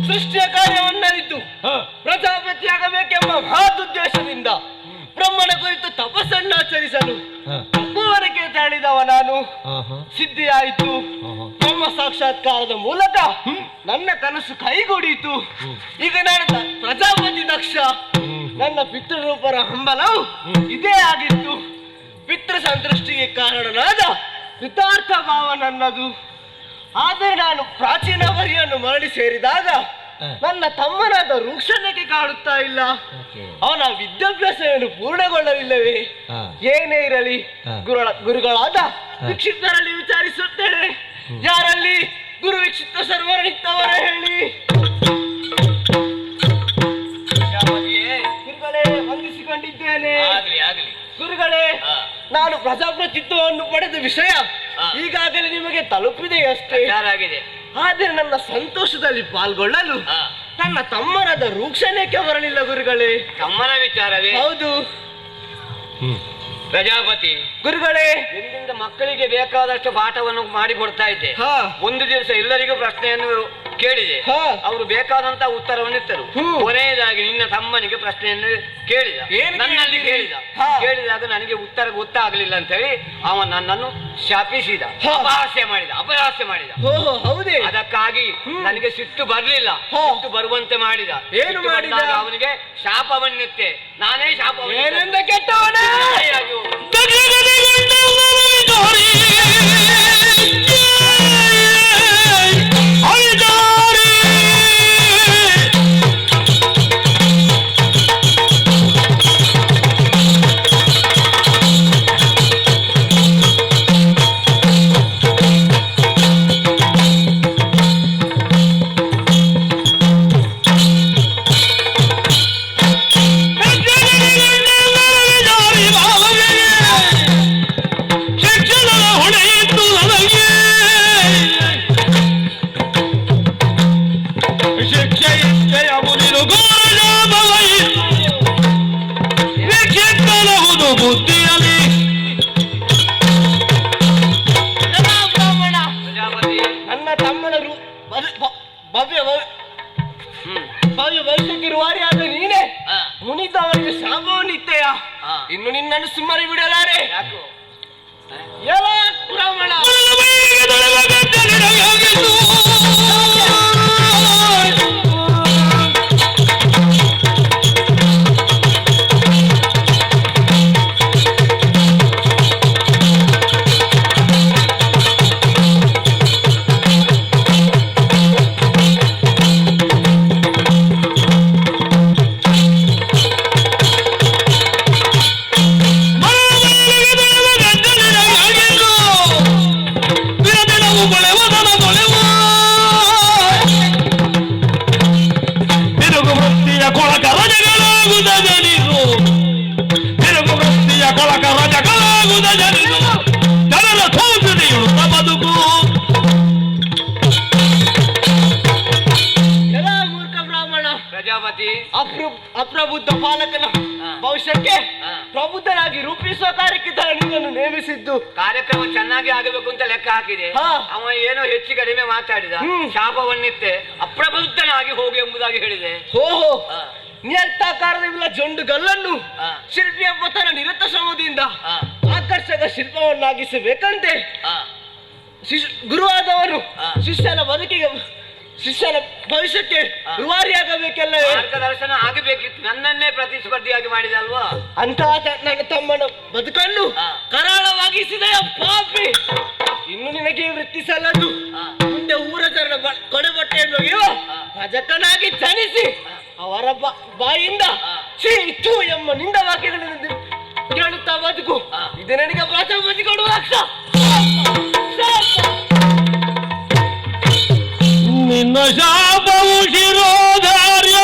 ಸೃಷ್ಟಿಯ ಕಾರ್ಯವನ್ನರಿತು ಪ್ರಜಾಪತಿಯಾಗಬೇಕೆಂಬ ಮಹದುದ್ದೇಶದಿಂದ ಬ್ರಹ್ಮನ ಕುರಿತು ತಪಸ್ಸನ್ನಾಚರಿಸಲು ತಪೋವನಕ್ಕೆ ತಾಳಿದವ ನಾನು ಸಿದ್ಧಿಯಾಯಿತು. ಬ್ರಹ್ಮ ಸಾಕ್ಷಾತ್ಕಾರದ ಮೂಲಕ ನನ್ನ ಕನಸು ಕೈಗೂಡಿತು. ಈಗ ನಾನು ಪ್ರಜಾಪತಿ ದಕ್ಷ. ನನ್ನ ಪಿತೃರೂಪರ ಹಂಬಲವು ಇದೇ ಆಗಿತ್ತು. ಪಿತೃ ಸಂತೃಷ್ಟಿಗೆ ಕಾರಣನಾದ ಕೃತಾರ್ಥ ಭಾವ ನನ್ನದು. ಆದರೆ ನಾನು ಪ್ರಾಚೀನ ವರಿಯನ್ನು ಮರಳಿ ಸೇರಿದಾಗ ನನ್ನ ತಮ್ಮನಾದ ರೂಕ್ಷಣೆಗೆ ಕಾಡುತ್ತಾ ಇಲ್ಲ. ಅವನ ವಿದ್ಯಾಭ್ಯಾಸವನ್ನು ಪೂರ್ಣಗೊಳ್ಳಲಿಲ್ಲವೇ? ಏನೇ ಇರಲಿ ಗುರುಗಳಾದ ವಿಕ್ಷಿಪ್ತರಲ್ಲಿ ವಿಚಾರಿಸುತ್ತೇನೆ. ಯಾರಲ್ಲಿ ಗುರು ವಿಕ್ಷಿಪ್ತ ಸರ್ವರನಿತ್ತವರ ಹೇಳಿ. ಗುರುಗಳೇ, ವಂದಿಸಿಕೊಂಡಿದ್ದೇನೆ. ಗುರುಗಳೇ, ನಾನು ಪ್ರಜಾಪ್ರತಿತ್ವವನ್ನು ಪಡೆದ ವಿಷಯ ಈಗಾಗಲೇ ನಿಮಗೆ ತಲುಪಿದೆಯಷ್ಟೇ. ಆದರೆ ನನ್ನ ಸಂತೋಷದಲ್ಲಿ ಪಾಲ್ಗೊಳ್ಳಲು ನನ್ನ ತಮ್ಮನಾದ ರೂಕ್ಷಣೆಗೆ ಬರಲಿಲ್ಲ ಗುರುಗಳೇ. ತಮ್ಮನ ವಿಚಾರವೇ? ಹೌದು ಪ್ರಜಾಪತಿ. ಗುರುಗಳೇ, ಇಂದಿನಿಂದ ಮಕ್ಕಳಿಗೆ ಬೇಕಾದಷ್ಟು ಪಾಠವನ್ನು ಮಾಡಿಕೊಡ್ತಾ ಇದ್ದೆ. ಒಂದು ದಿವಸ ಎಲ್ಲರಿಗೂ ಪ್ರಶ್ನೆಯನ್ನು ಕೇಳಿದೆ. ಅವರು ಬೇಕಾದಂತ ಉತ್ತರವನ್ನು ಇತ್ತರು. ಕೊನೆಯದಾಗಿ ನಿನ್ನ ತಮ್ಮನಿಗೆ ಪ್ರಶ್ನೆಯನ್ನು ಕೇಳಿದ. ನನ್ನಲ್ಲಿ ಕೇಳಿದಾಗ ನನಗೆ ಉತ್ತರ ಗೊತ್ತಾಗಲಿಲ್ಲ ಅಂತ ಹೇಳಿ ಅವ ನನ್ನನ್ನು ಶಾಪಿಸಿದ, ಅಪಹಾಸ್ಯ ಮಾಡಿದ. ಹೌದೇ? ಅದಕ್ಕಾಗಿ ನನಗೆ ಸಿಟ್ಟು ಬರಲಿಲ್ಲ, ಸಿಟ್ಟು ಬರುವಂತೆ ಮಾಡಿದ. ಏನು ಮಾಡಿದ? ಅವನಿಗೆ ಶಾಪವನ್ನಿತ್ತೆ. ನಾನೇ ಏನೆಂದ ಕೆಟ್ಟವನೇ? ನನ್ನ ತಮ್ಮನ ಭವ್ಯ ಭವಿಷ್ಯಕ್ಕೆ ರೂವಾರಿಯಾದ ನೀನೇ ಮುನಿದವನಿಗೆ ಶಾಪವನ್ನಿತ್ತೆಯ. ಇನ್ನು ನಿನ್ನನ್ನು ಸುಮ್ಮನೆ ಬಿಡಲಾರೆ. ಎಲ್ಲ ಬ್ರಾಹ್ಮಣ ಅಪ್ರಬುದ್ಧ ಪಾಲಕನ ಭವಿಷ್ಯಕ್ಕೆ ಪ್ರಬುದ್ಧನಾಗಿ ರೂಪಿಸುವ ಕಾರ್ಯಕ್ಕೆ ನಿನ್ನನ್ನು ನೇಮಿಸಿದ್ದು. ಕಾರ್ಯಕ್ರಮ ಚೆನ್ನಾಗಿ ಆಗಬೇಕು ಅಂತ ಲೆಕ್ಕ ಹಾಕಿದೆ. ಅವ ಏನೋ ಹೆಚ್ಚು ಕಡಿಮೆ ಮಾತಾಡಿದ. ಶಾಪವನ್ನಿತ್ತೆ, ಅಪ್ರಬುದ್ಧನಾಗಿ ಹೋಗು ಎಂಬುದಾಗಿ ಹೇಳಿದೆ. ಓಹೋ, ನಿಯತ್ತಾಕಾರವಿಲ್ಲ ಜೊಂಡು ಗಲ್ಲನ್ನು ಶಿಲ್ಪಿಯ ಪತನ ನಿರತ ಶ್ರಮದಿಂದ ಆಕರ್ಷಕ ಶಿಲ್ಪವನ್ನಾಗಿಸಬೇಕಂತೆ ಗುರುವಾದವನು ಶಿಷ್ಯನ ಭವಿಷ್ಯಕ್ಕೆ ರೂವಾರಿಯಾಗಬೇಕೆಲ್ಲ ಮಾರ್ಗದರ್ಶನ ಆಗಬೇಕಿತ್ತು. ನನ್ನನ್ನೇ ಪ್ರತಿಸ್ಪರ್ಧಿಯಾಗಿ ಮಾಡಿದ ಅಲ್ವಾ? ಅಂತ ನನ್ನ ತಮ್ಮನ ಬದುಕನ್ನು ಕರಾಳವಾಗಿಸಿದ ಪಾಪಿ. ಇನ್ನು ನಿನಗೆ ವೃತ್ತಿ ಸಲ್ಲದು. ಮುಂದೆ ಊರ ಜನರ ಕೊಡೆ ಬಟ್ಟೆಯನ್ನು ಯಾಜಕನಾಗಿ ಜನಿಸಿ ಅವರ ಬಾಯಿಂದ ಛೀ ಥೂ ಎಂಬ ನಿಂದ ವಾಕ್ಯಗಳನ್ನು ಕೇಳುತ್ತಾ ಬದುಕು. ಇದು ನನಗೆ ಪ್ರಥಮ ಬದುಕಿ ಕೊಡುವ ಅಕ್ಷ. ನಿನ್ನ ಶಾಪವು ಶಿರೋಧಾರ್ಯ,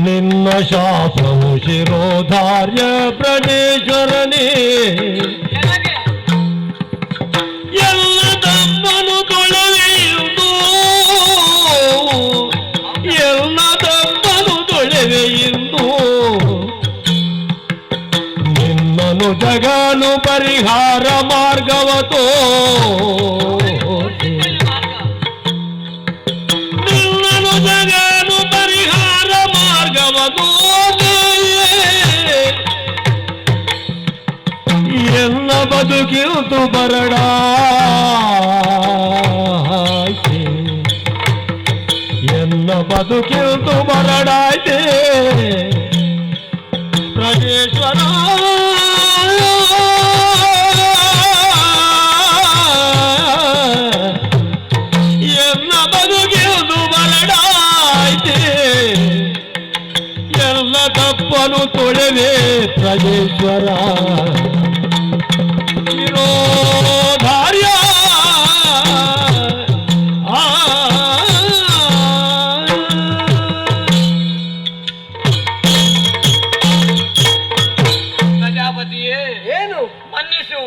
ನಿನ್ನ ಶಾಪವು ಶಿರೋಧಾರ್ಯ ಪ್ರಾಣೇಶ್ವರನೇ. ಎಲ್ಲ ತಮ್ಮನು ತೊಳೆವೆಯುವುದು, ಎಲ್ಲ ತಮ್ಮನು ತೊಳೆವೆಯುವುದು. ನಿನ್ನನು ಜಗನು ಪರಿಹಾರ ಮಾರ್ಗವತೋ, ನಿನ್ನನು ಜಗನು ಪರಿಹಾರ ಮಾರ್ಗವತೋ. ಎಲ್ಲ ಬದುಕಿರುತ್ತು ಬರಡಾಯ್ತೆ, ಎಲ್ಲ ಬದುಕಿರುತ್ತು ಬರಡಾಯ್ತೆ ಪ್ರಾಣೇಶ್ವರ. ಎಲ್ಲ ಬದುಕಿರುವುದು ಬರಡಾಯ್ತೆ, ಎಲ್ಲ ತಪ್ಪನು ತೊಳೆವೆ ಪ್ರಾಣೇಶ್ವರ. ಶಿರೋಧಾರ್ಯ ಪ್ರಜಾಪತಿಯೇ, ಏನು ಮನ್ನಿಸು.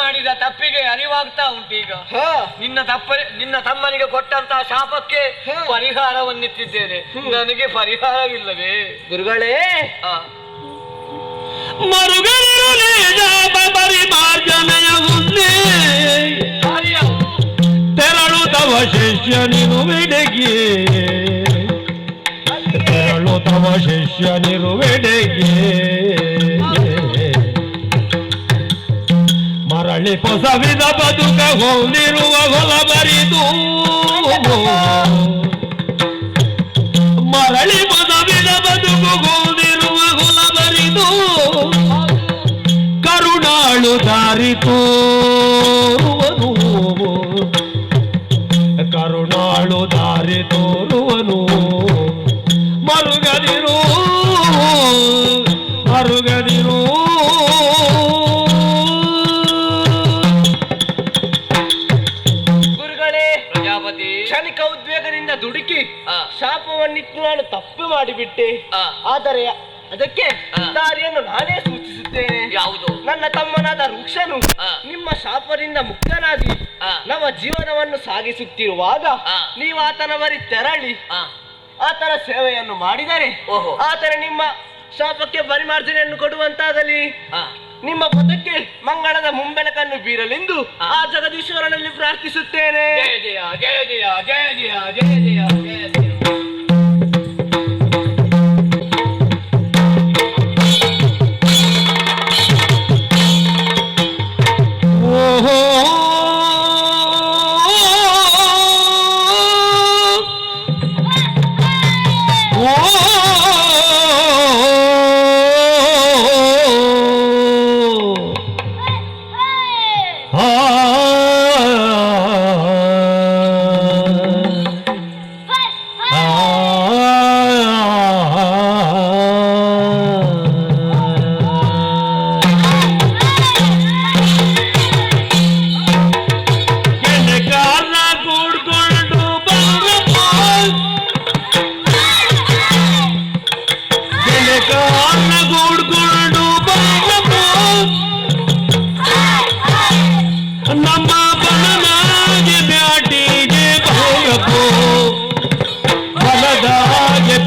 ಮಾಡಿದ ತಪ್ಪಿಗೆ ಅರಿವಾಗ್ತಾ ಉಂಟೀಗ. ನಿನ್ನ ತಮ್ಮನಿಗೆ ಕೊಟ್ಟಂತಹ ಶಾಪಕ್ಕೆ ಪರಿಹಾರವನ್ನಿಟ್ಟಿದ್ದೇನೆ. ನನಗೆ ಪರಿಹಾರವಿಲ್ಲವೇ ಗುರುಗಳೇ? ಮರುಗರು ಪರಿಮಾರ್ಜನೆಯ ಹುನ್ನೆ ತೆರಳುತ್ತವ ಶಿಷ್ಯನಿರುವೆಡೆಗೆ, ತೆರಳುತ್ತವ ಶಿಷ್ಯನಿರುವೆಡೆಗೆ. ಮರಳಿ ಪೊಸವಿದ ಬದುಕ ಹೋಲಿರುವ ಹೊಲ ಬರಿದು, ಮರಳಿ ಪೊಸವಿದ ಬದುಕು ಹೋಲಿರುವ ಹೊಲ ಬರಿದು. ಕರುಣಾಳು ದಾರಿ ತೋರುವನು, ಕರುಣಾಳು ದಾರಿ ತೋರುವನು. ಮರುಗದಿರು ಮರುಗದಿರು. ಗುರುಗಳೇ, ಪ್ರಜಾಪತಿ, ಕ್ಷಣಿಕ ಉದ್ವೇಗದಿಂದ ದುಡುಕಿ ಶಾಪವನ್ನಿಟ್ಟು ನಾನು ತಪ್ಪು ಮಾಡಿಬಿಟ್ಟೆ. ಆದರೆ ಅದಕ್ಕೆ ದಾರಿಯನ್ನು ನಾನೇ ಸೂಚಿಸುತ್ತೇನೆ. ಯಾವುದು? ನನ್ನ ತಮ್ಮನಾದ ವೃಕ್ಷನು ನಿಮ್ಮ ಶಾಪದಿಂದ ಮುಕ್ತನಾಗಿ ನಮ್ಮ ಜೀವನವನ್ನು ಸಾಗಿಸುತ್ತಿರುವಾಗ ನೀವು ಆತನ ಬಳಿ ತೆರಳಿ ಆತನ ಸೇವೆಯನ್ನು ಮಾಡಿದರೆ ಆತನ ನಿಮ್ಮ ಶಾಪಕ್ಕೆ ಪರಿಮಾರ್ಜನೆಯನ್ನು ಕೊಡುವಂತಾಗಲಿ. ನಿಮ್ಮ ಪದಕ್ಕೆ ಮಂಗಳದ ಮುಂಬೆಳಕನ್ನು ಬೀರಲೆಂದು ಆ ಜಗದೀಶ್ವರನಲ್ಲಿ ಪ್ರಾರ್ಥಿಸುತ್ತೇನೆ. ಜಯ ಜಯ ಜಯ ಜಯ ಜಯ ಜಯ ಜಯ ಜಯ ಜಯ ಜಯ.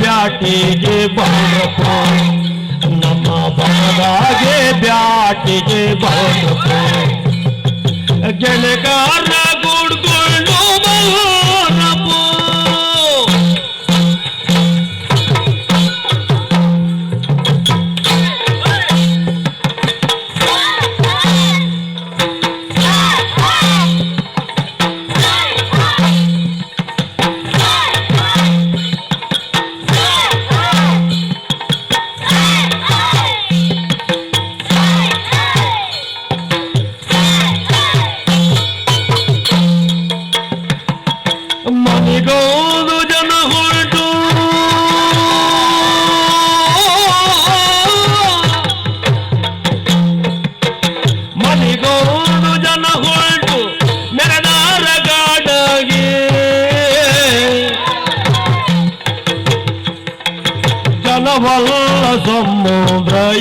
ಬ್ಯಾಟಿಗೆ ಬಾರಪ್ಪ, ನಮ್ಮ ಬನದಾಗೆ ಬ್ಯಾಟಿಗೆ ಬಾರಪ್ಪ. ಗೆಳೆಗಾರ ಗುಡ್ಕೊಂಡು ಬಾರಪ್ಪ.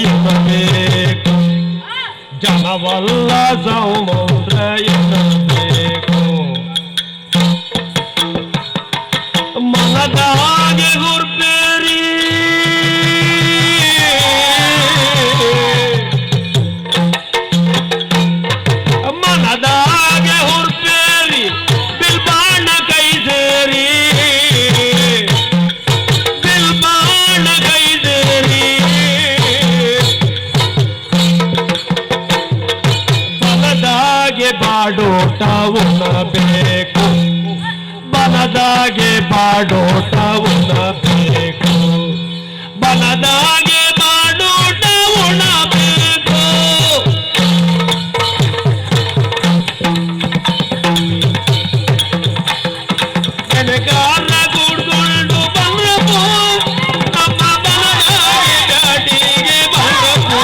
ಎನ್ನಬೇಕು ಜನವಲ್ಲ ಸಮುದ್ರ ಎನ್ನಬೇಕು ಮನದಾಗೆ ಗುರ್ಬೇರಿ ಮನದಾಗೆ ಹುರ್ಬೇರಿ ಬಿಲ್ಬಾಣ ಕೈ ಸೇರಿ ಬಿಲ್ಬಾಣ ಕೈ ಸೇರಿ ಬಲದಾಗೆ ಬಾಡೋಟ ಉಣ್ಣಬೇಕು ಬಲದಾಗೆ ಬಾಡೋಟ ಉಣ್ಣಬೇಕು ಬಲದಾಗೆ ಬಾಡೋಟ ಉಣ್ಣಬೇಕು ನನಗಾರ ಗುಡ್ಕೊಂಡು ಬಂದ್ರಪ್ಪು ನಮ್ಮ ಬಲದಾಗೆ ಜಾಟಿಗೆ ಬಂದ್ರಪ್ಪು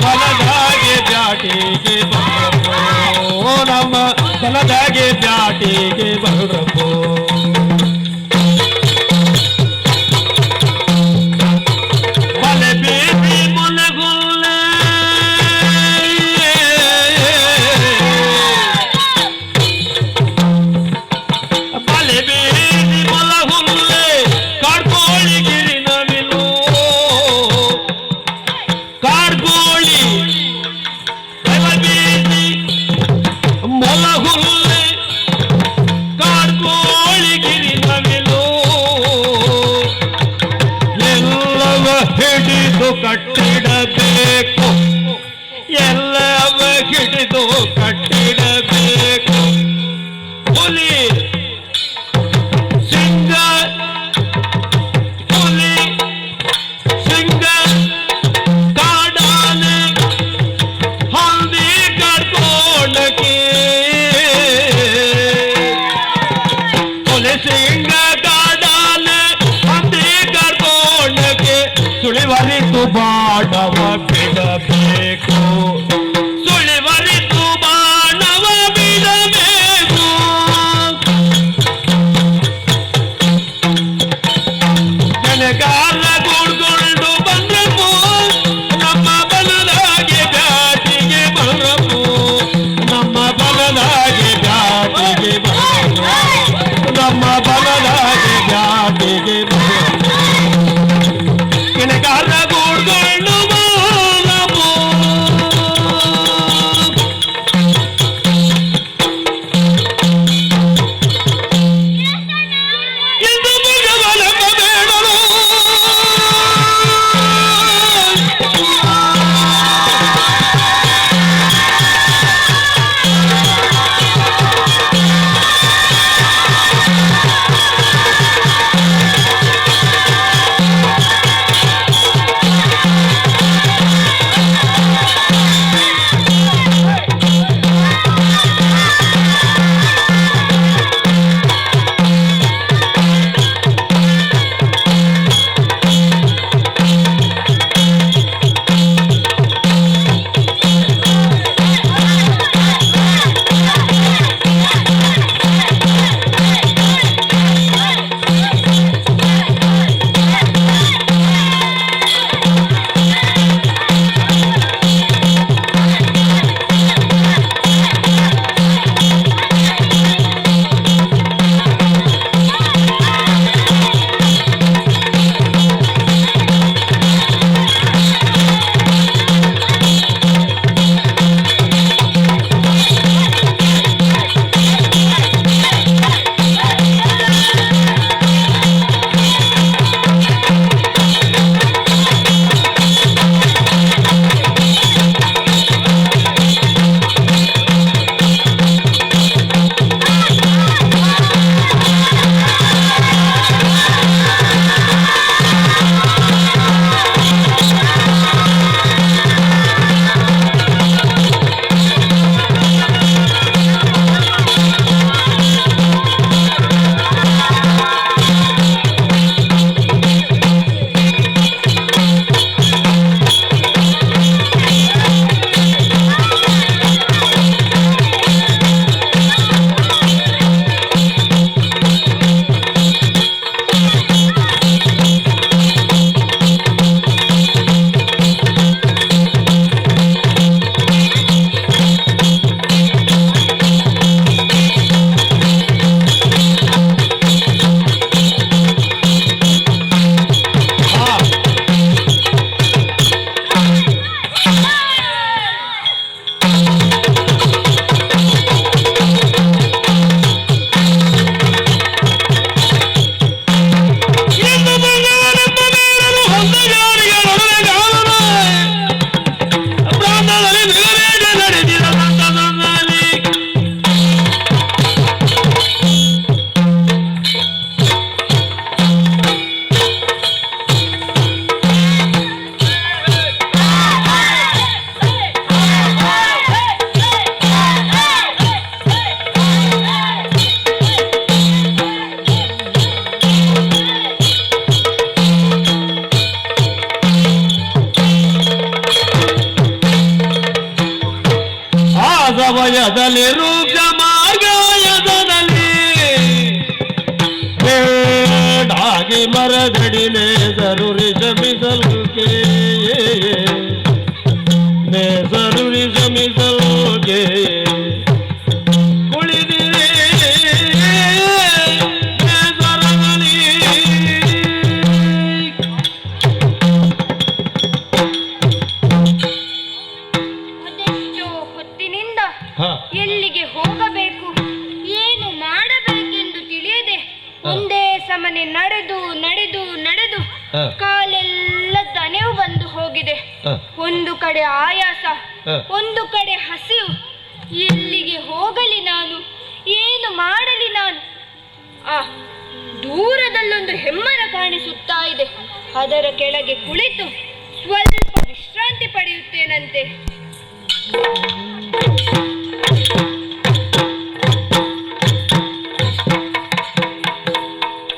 ಬಲದಾಗೆ ಜಾಟಿಗೆ ಬಂದ್ರಪ್ಪು ನಮ್ಮ ಬಲದಾಗೆ ಜಾಟಿಗೆ ಬಂದ್ರಪ್ಪು ಬಲೆ ಬೀಸಿ ಮುನಗುಲ್ಲೆ ಬಲೆ ಬೀಸಿ ಮೊಲಹುಲ್ಲೆ ಕಾಡ್ಕೋಳಿ ಗಿರಿ ನವಿಲು ಕಾಡ್ಕೋಳಿ ಬಲೆ ಬೀಸಿ ಮೊಲಹುಲ್ಲೆ ವಯದಲ್ಲಿ ರೂಕ್ಷ ಮಾರ್ಗಾಯದಲ್ಲಿ ಬೇಡಾಗಿ ಮರದಡಿ ನೇಸರು ರಿಷಮಿಸಲ್ಕೆ ನೇಸರು ರಿಷಮಿಸಲ್ಕೆ ಕುಳಿದಿರೆ ನೇಸರದಲ್ಲಿ ಅದೆಷ್ಟೋ ಹೊತ್ತಿನಿಂದ ಎಲ್ಲಿಗೆ ಹೋಗಬೇಕು ಏನು ಮಾಡಬೇಕೆಂದು ತಿಳಿಯದೆ ಒಂದೇ ಸಮನೆ ನಡೆದು ನಡೆದು ನಡೆದು ಕಾಲೆಲ್ಲ ದನೆವು ಬಂದು ಹೋಗಿದೆ. ಒಂದು ಕಡೆ ಆಯಾಸ, ಒಂದು ಕಡೆ ಹಸಿವು. ಎಲ್ಲಿಗೆ ಹೋಗಲಿ ನಾನು, ಏನು ಮಾಡಲಿ ನಾನು? ದೂರದಲ್ಲೊಂದು ಹೆಮ್ಮರ ಕಾಣಿಸುತ್ತಾ ಇದೆ. ಅದರ ಕೆಳಗೆ ಕುಳಿತು ಸ್ವಲ್ಪ ವಿಶ್ರಾಂತಿ ಪಡೆಯುತ್ತೇನಂತೆ.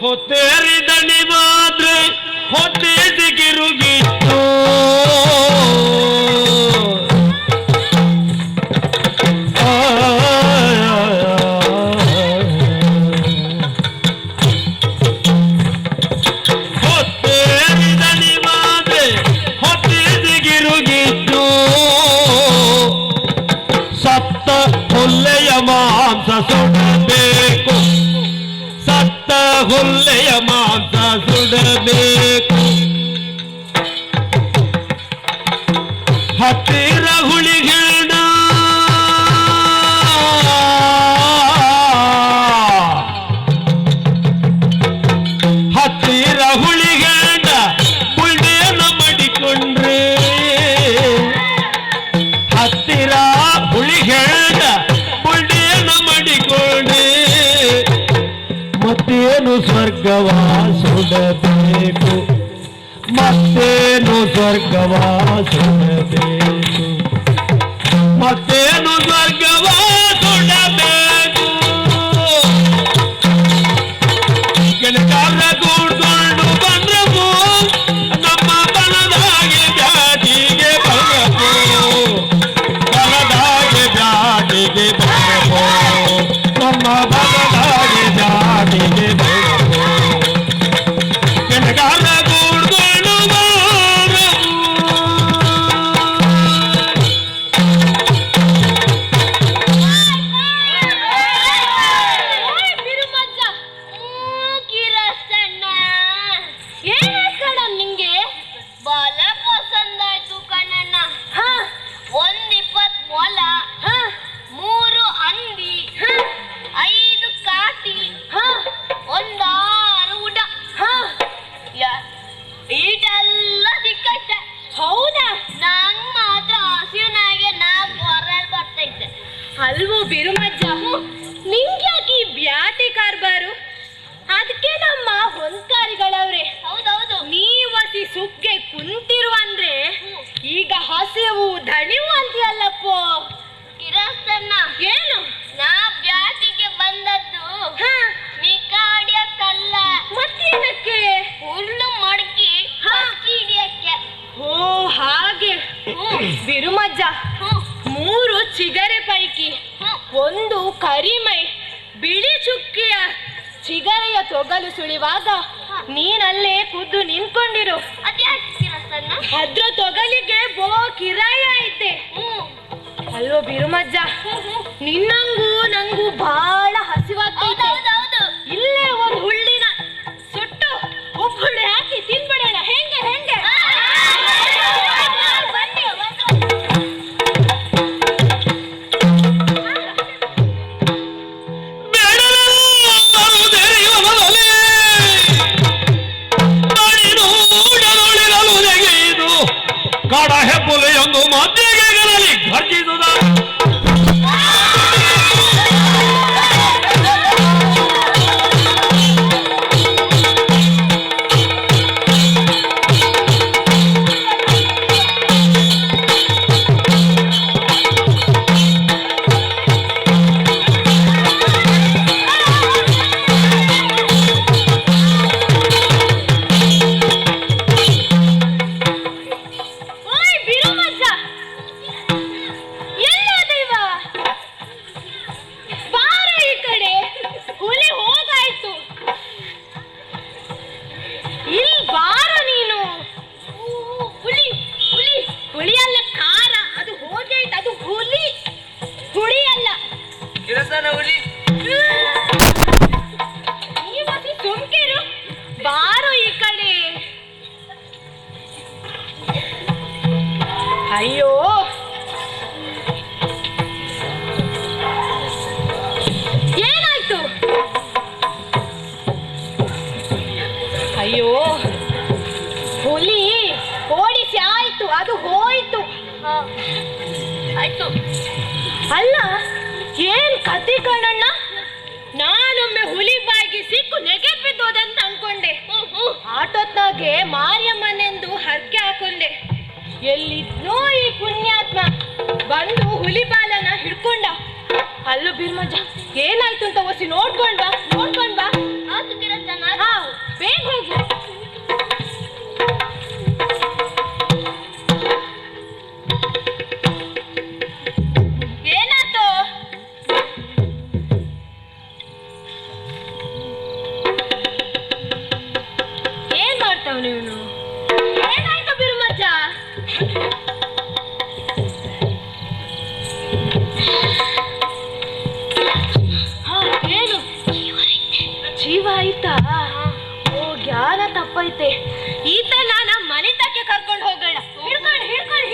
ಹೊತ್ತೇರಿದಣಿ ಮಾದ್ರೆ ಹೊತ್ತೇಸಿಗಿರುಗಿತ್ತು ಹೊತ್ತೇರಿದಣಿ ಮಾದ್ರೆ ಹೊತ್ತೇಸಿಗಿರುಗಿತ್ತು ಸತ್ತ ಹುಲ್ಲೆಯ ಮಾಂಸ ಸುಡಬೇಕು ಸತ್ತ ಹುಲ್ಲೆಯ ಮಾಂಸ ಸುಡಬೇಕು ಹತ್ತಿರ ಹುಳಿಗಿಡ ಹತ್ತಿರ ಹುಳಿಗಿಡ ಬುಳ್ಳೆಯನ್ನು ಮಡಿಕೊಂಡ್ರೆ ಹತ್ತಿರ ಹುಳಿಗಿಡ ಬುಳ್ಳೆಯನ್ನು ಮಡಿಕೊಂಡ್ರೆ ಮತ್ತೇನು ಸ್ವರ್ಗವ ಸುಡಬೇಕು ಮತ್ತೇನು ಸ್ವರ್ಗವ ಸುಡಬೇಕು ಮತ್ತೇನು ಸ್ವರ್ಗವ ಸುಡಬೇಕು ಕೆಳಕಾಲ ಕೂಡ್ಕೊಂಡು ಬಂದ್ರವು ನಮ್ಮ ಬಲದಾಗೆ ಬ್ಯಾಟಿಗೆ ಬರಬೇಕು ಬಲದಾಗೆ ಬ್ಯಾಟಿಗೆ ಬರಬೇಕು ನಮ್ಮ ಬಲದಾಗೆ ಬ್ಯಾಟಿಗೆ ಬರಬೇಕು ಕೆಳಕಾಲ ಕೂಡ್ಕೊಂಡು ಅಲ್ವೋ ಬಿರುಮಜ್ಜ, ನಿಂಗ್ಯಾಕೆ ಬ್ಯಾಟಿ ಕಾರ್ಬಾರು? ಅದಕ್ಕೆ ನಮ್ಮ ಹೊಂದ್ಕಾರಿಗಳವ್ರೆ. ಹೌದೌದು, ನೀವಸಿ ಸುಗ್ಗೆ ಕುಂತಿರು ಅಂದ್ರೆ ಈಗ ಹಸಿವು ದಣಿವು ಅಂತೀಯಲ್ಲಪ್ಪೋ. ಕಿರಸ್ತನ್ನ ಏನು ನಾ ಬ್ಯಾಟಿಗೆ ಬಂದದ್ದು ಮಿಕಾಡಿಯಕ್ಕಲ್ಲ, ಮತ್ತೇನಕ್ಕೆ? ಹುಲ್ಲು ಮಡಕಿ ಹಿಡಿಯಕ್ಕೆ. ಓ ಹಾಗೆ. ಬಿರುಮಜ್ಜ, 3 ಚಿಗರೆ ಪೈಕಿ ಒಂದು ಕರಿಮೈ ಬಿಳಿ ಚುಕ್ಕಿಯ ಚಿಗರೆಯ ತೊಗಲು ಸುಳಿವಾಗ ನೀನಲ್ಲೇ ಖುದ್ದು ನಿಂತ್ಕೊಂಡಿರು. ಅದ್ರ ತೊಗಲಿಗೆ ಬೋ ಕಿರಾಯ ಐತೆ ಅಲ್ವೋ ಬಿರುಮಜ್ಜ? ನಿನ್ನಂಗೂ ನಂಗೂ ಬಹಳ ಹಸಿವಾಗ್ತೈತೆ. ಇಲ್ಲೇ ಒಂದು ಹುಳ್ಳಿನ ಸುಟ್ಟು ಉಪ್ಪುಳಿ ಹಾಕಿ ತಿನ್ಬಿಡೋಣ. ಹೆಂಗೆ ಹೆಂಗೆ? ಕಾಡ ಹೆಬ್ಬುಲೆಯೊಂದು ಮಧ್ಯೆಗೆ ಗರಲಿ ಘರ್ಜಿಸುದ ನನ್ನ ಹುಲಿ. ನೀವಸಿ ಸುಮ್ಕಿರು, ಬಾರೋ ಈ ಕಡೆ. ಅಯ್ಯೋ ಏನಾಯ್ತು? ಅಯ್ಯೋ ಹುಲಿ ಓಡಿಸಿ ಆಯ್ತು, ಅದು ಹೋಯ್ತು. ಆಯ್ತು. ಅಲ್ಲ ಏನ್ ಕತೆ ಕಣಣ್ಣ, ನಾನೊಮ್ಮೆ ಹುಲಿ ಬಾಯಿಗೆ ಸಿಕ್ಕು ನೆಗೆ ಬಿದ್ದೋದಂತ ಅನ್ಕೊಂಡೆ. ಆಟೋತ್ನಾಗೆ ಮಾರಿಯಮ್ಮನೆಂದು ಹರಕೆ ಹಾಕೊಂಡೆ. ಎಲ್ಲಿದ್ನೋ ಈ ಪುಣ್ಯಾತ್ಮ ಬಂದು ಹುಲಿ ಬಾಲನ ಹಿಡ್ಕೊಂಡ. ಅಲ್ಲೂ ಬಿರ್ಮಜ ಏನಾಯ್ತು ಅಂತ ಒಸಿ ನೋಡ್ಕೊಂಡ್ ಬಾ. ಹಾ ಬೇಗ ಹೋಗು. ಏನಾಯ್ತು? ಏನ್ ಮಾಡ್ತಾವ್ ನೀನು? ಏನಾಯ್ತು ಬಿರುಮಜ್ಜ? ಏನು ಜೀವ ಆಯ್ತಾ? ಓ ಜ್ಞಾನ ತಪ್ಪೈತೆ. ಈತ ನಾನ ಮನೆ ತಕ್ಕೆ ಕರ್ಕೊಂಡು ಹೋಗೋಣ. ಹಿಡ್ಕೊಂಡು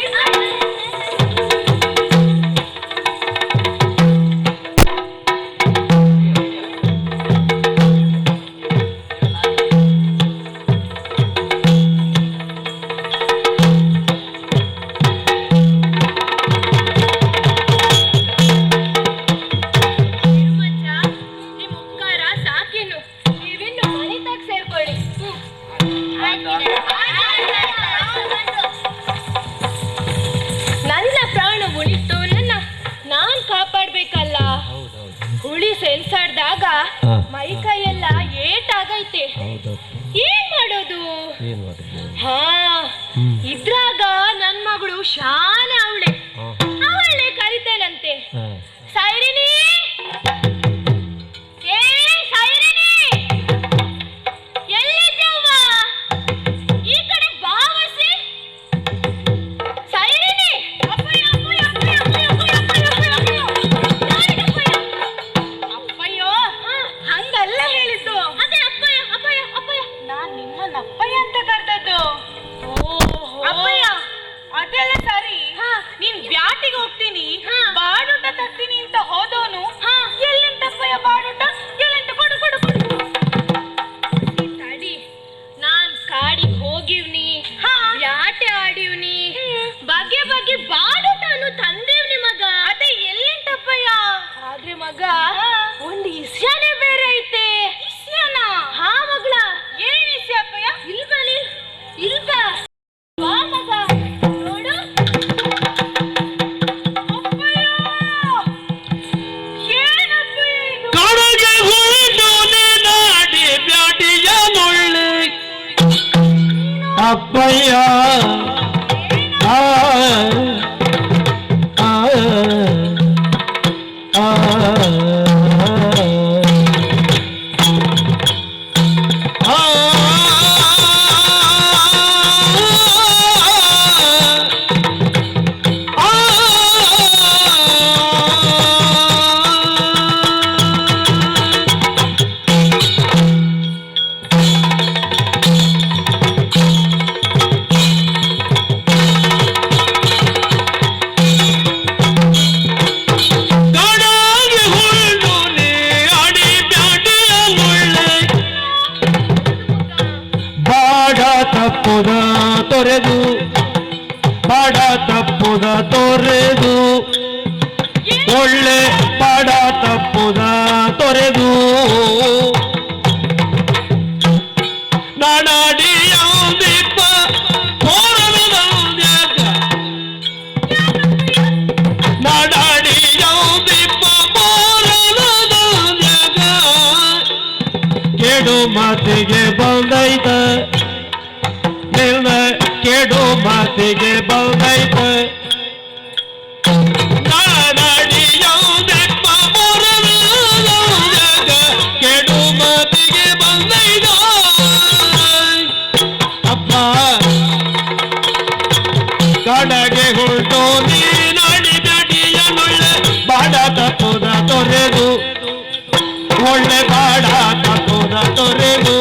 ನನ್ನ ಪ್ರಾಣ ಉಳಿಸ್ತವನನ್ನ ನಾನ್ ಕಾಪಾಡ್ಬೇಕಲ್ಲ. ಹುಳಿ ಸೆನ್ಸಾಡ್ದಾಗ ಮೈ ಕೈಯೆಲ್ಲ ಏಟಾಗೈತೆ. ಏನ್ ಮಾಡೋದು? ಹಾ ಇದ್ರಾಗ ನನ್ ಮಗಳು ಶಾನೆ ಅವಳೆ ಕರಿತೇನಂತೆ. ಸೈರಿನಿ, ಏ ಸೈರಿನಿ, ಎಲ್ಲಿದ್ದವ್ವ? ಈ ಕಡೆ ಬಾವಸಿ. ಸೈರಿನಿ, ಅಪ್ಪಯ್ಯೋ ಹಂಗಲ್ಲ ಹೇಳಿದ್ದು. ಅದೇ ಅಪ್ಪಯ್ಯ ನಾನ್ ನಿಮ್ಮನ್ನ ಅಪ್ಪಯ್ಯ ಅಂತ ಕರ್ದದ್ದು. ಅಪ್ಪಯ್ಯ ಅದೆಲ್ಲ ಸರಿ. ನೀನ್ ಬ್ಯಾಟಿಗೆ ಹೋಗ್ತೀನಿ, ಬಾಡುಟ ತರ್ತೀನಿ ಅಂತ ಹೋದವನು ಎಲ್ಲಿಂಟಪ್ಪಯ್ಯ ಬಾಡುಟ? ಎಲ್ಲಿಂಟ? ಕೊಡು ತಡಿ, ನಾನ್ ಕಾಡಿಗೆ ಹೋಗಿವ್ನಿ, ಬ್ಯಾಟೆ ಆಡಿವ್ನಿ, ಬಗೆ ಬಾಡುಟನು ತಂದೇವ್ನಿ ಮಗ. ಅದೇ ಎಲ್ಲಿಂಟಪ್ಪಯ್ಯ? ಆದ್ರೆ ಮಗ ಒಂದು ಇಸ್ಯಾನೆ ಬೇರೆ ಐತೆ. ಇಸ್ಯಾನ? ಹಾ ಮಗಳ. ಏನ್ ಇಸ್ಯ ಅಪ್ಪಯ್ಯ? ಇಲ್ಬ ಬಾ ಮಗ ನೋಡು. ಅಪ್ಪಯ್ಯ ಏನಪ್ಪಯ್ಯ ಇದು? ಕಡೆಗೆ ಹೊರಟು ನಾಡಿ ಬ್ಯಾಟಿಯ ಮುಳ್ಳಿ ಅಪ್ಪಯ್ಯ. ಆ ಆ ಆ ಬಾಡ ತಪ್ಪುದ ತೊರೆದು ಒಳ್ಳೆ ಬಾಡ ತಪ್ಪುದ ತೊರೆದು ನಾಡಾಡಿಯ ದೀಪ ನಾಡಾಡಿಯ ದೀಪ ಕೇಡು ಮಾತಿಗೆ ಬಂದೈತ ಕೇಡು ಮಾತಿಗೆ ಬಂದೈತ ಕೇಡು ಮಾತಿಗೆ ಬಂದೈತ ಅಪ್ಪ ಕಡೆಗೆ ಹೊರಟು ನೀ ನಾಡಿ ಬ್ಯಾಟಿಯ ಮುಳ್ಳೆ ಬಾಡ ತಪ್ಪುದ ತಪುರ ತೊರೆದು ಒಳ್ಳೆ ಬಾಡ ತಪುರ ತೊರೆದು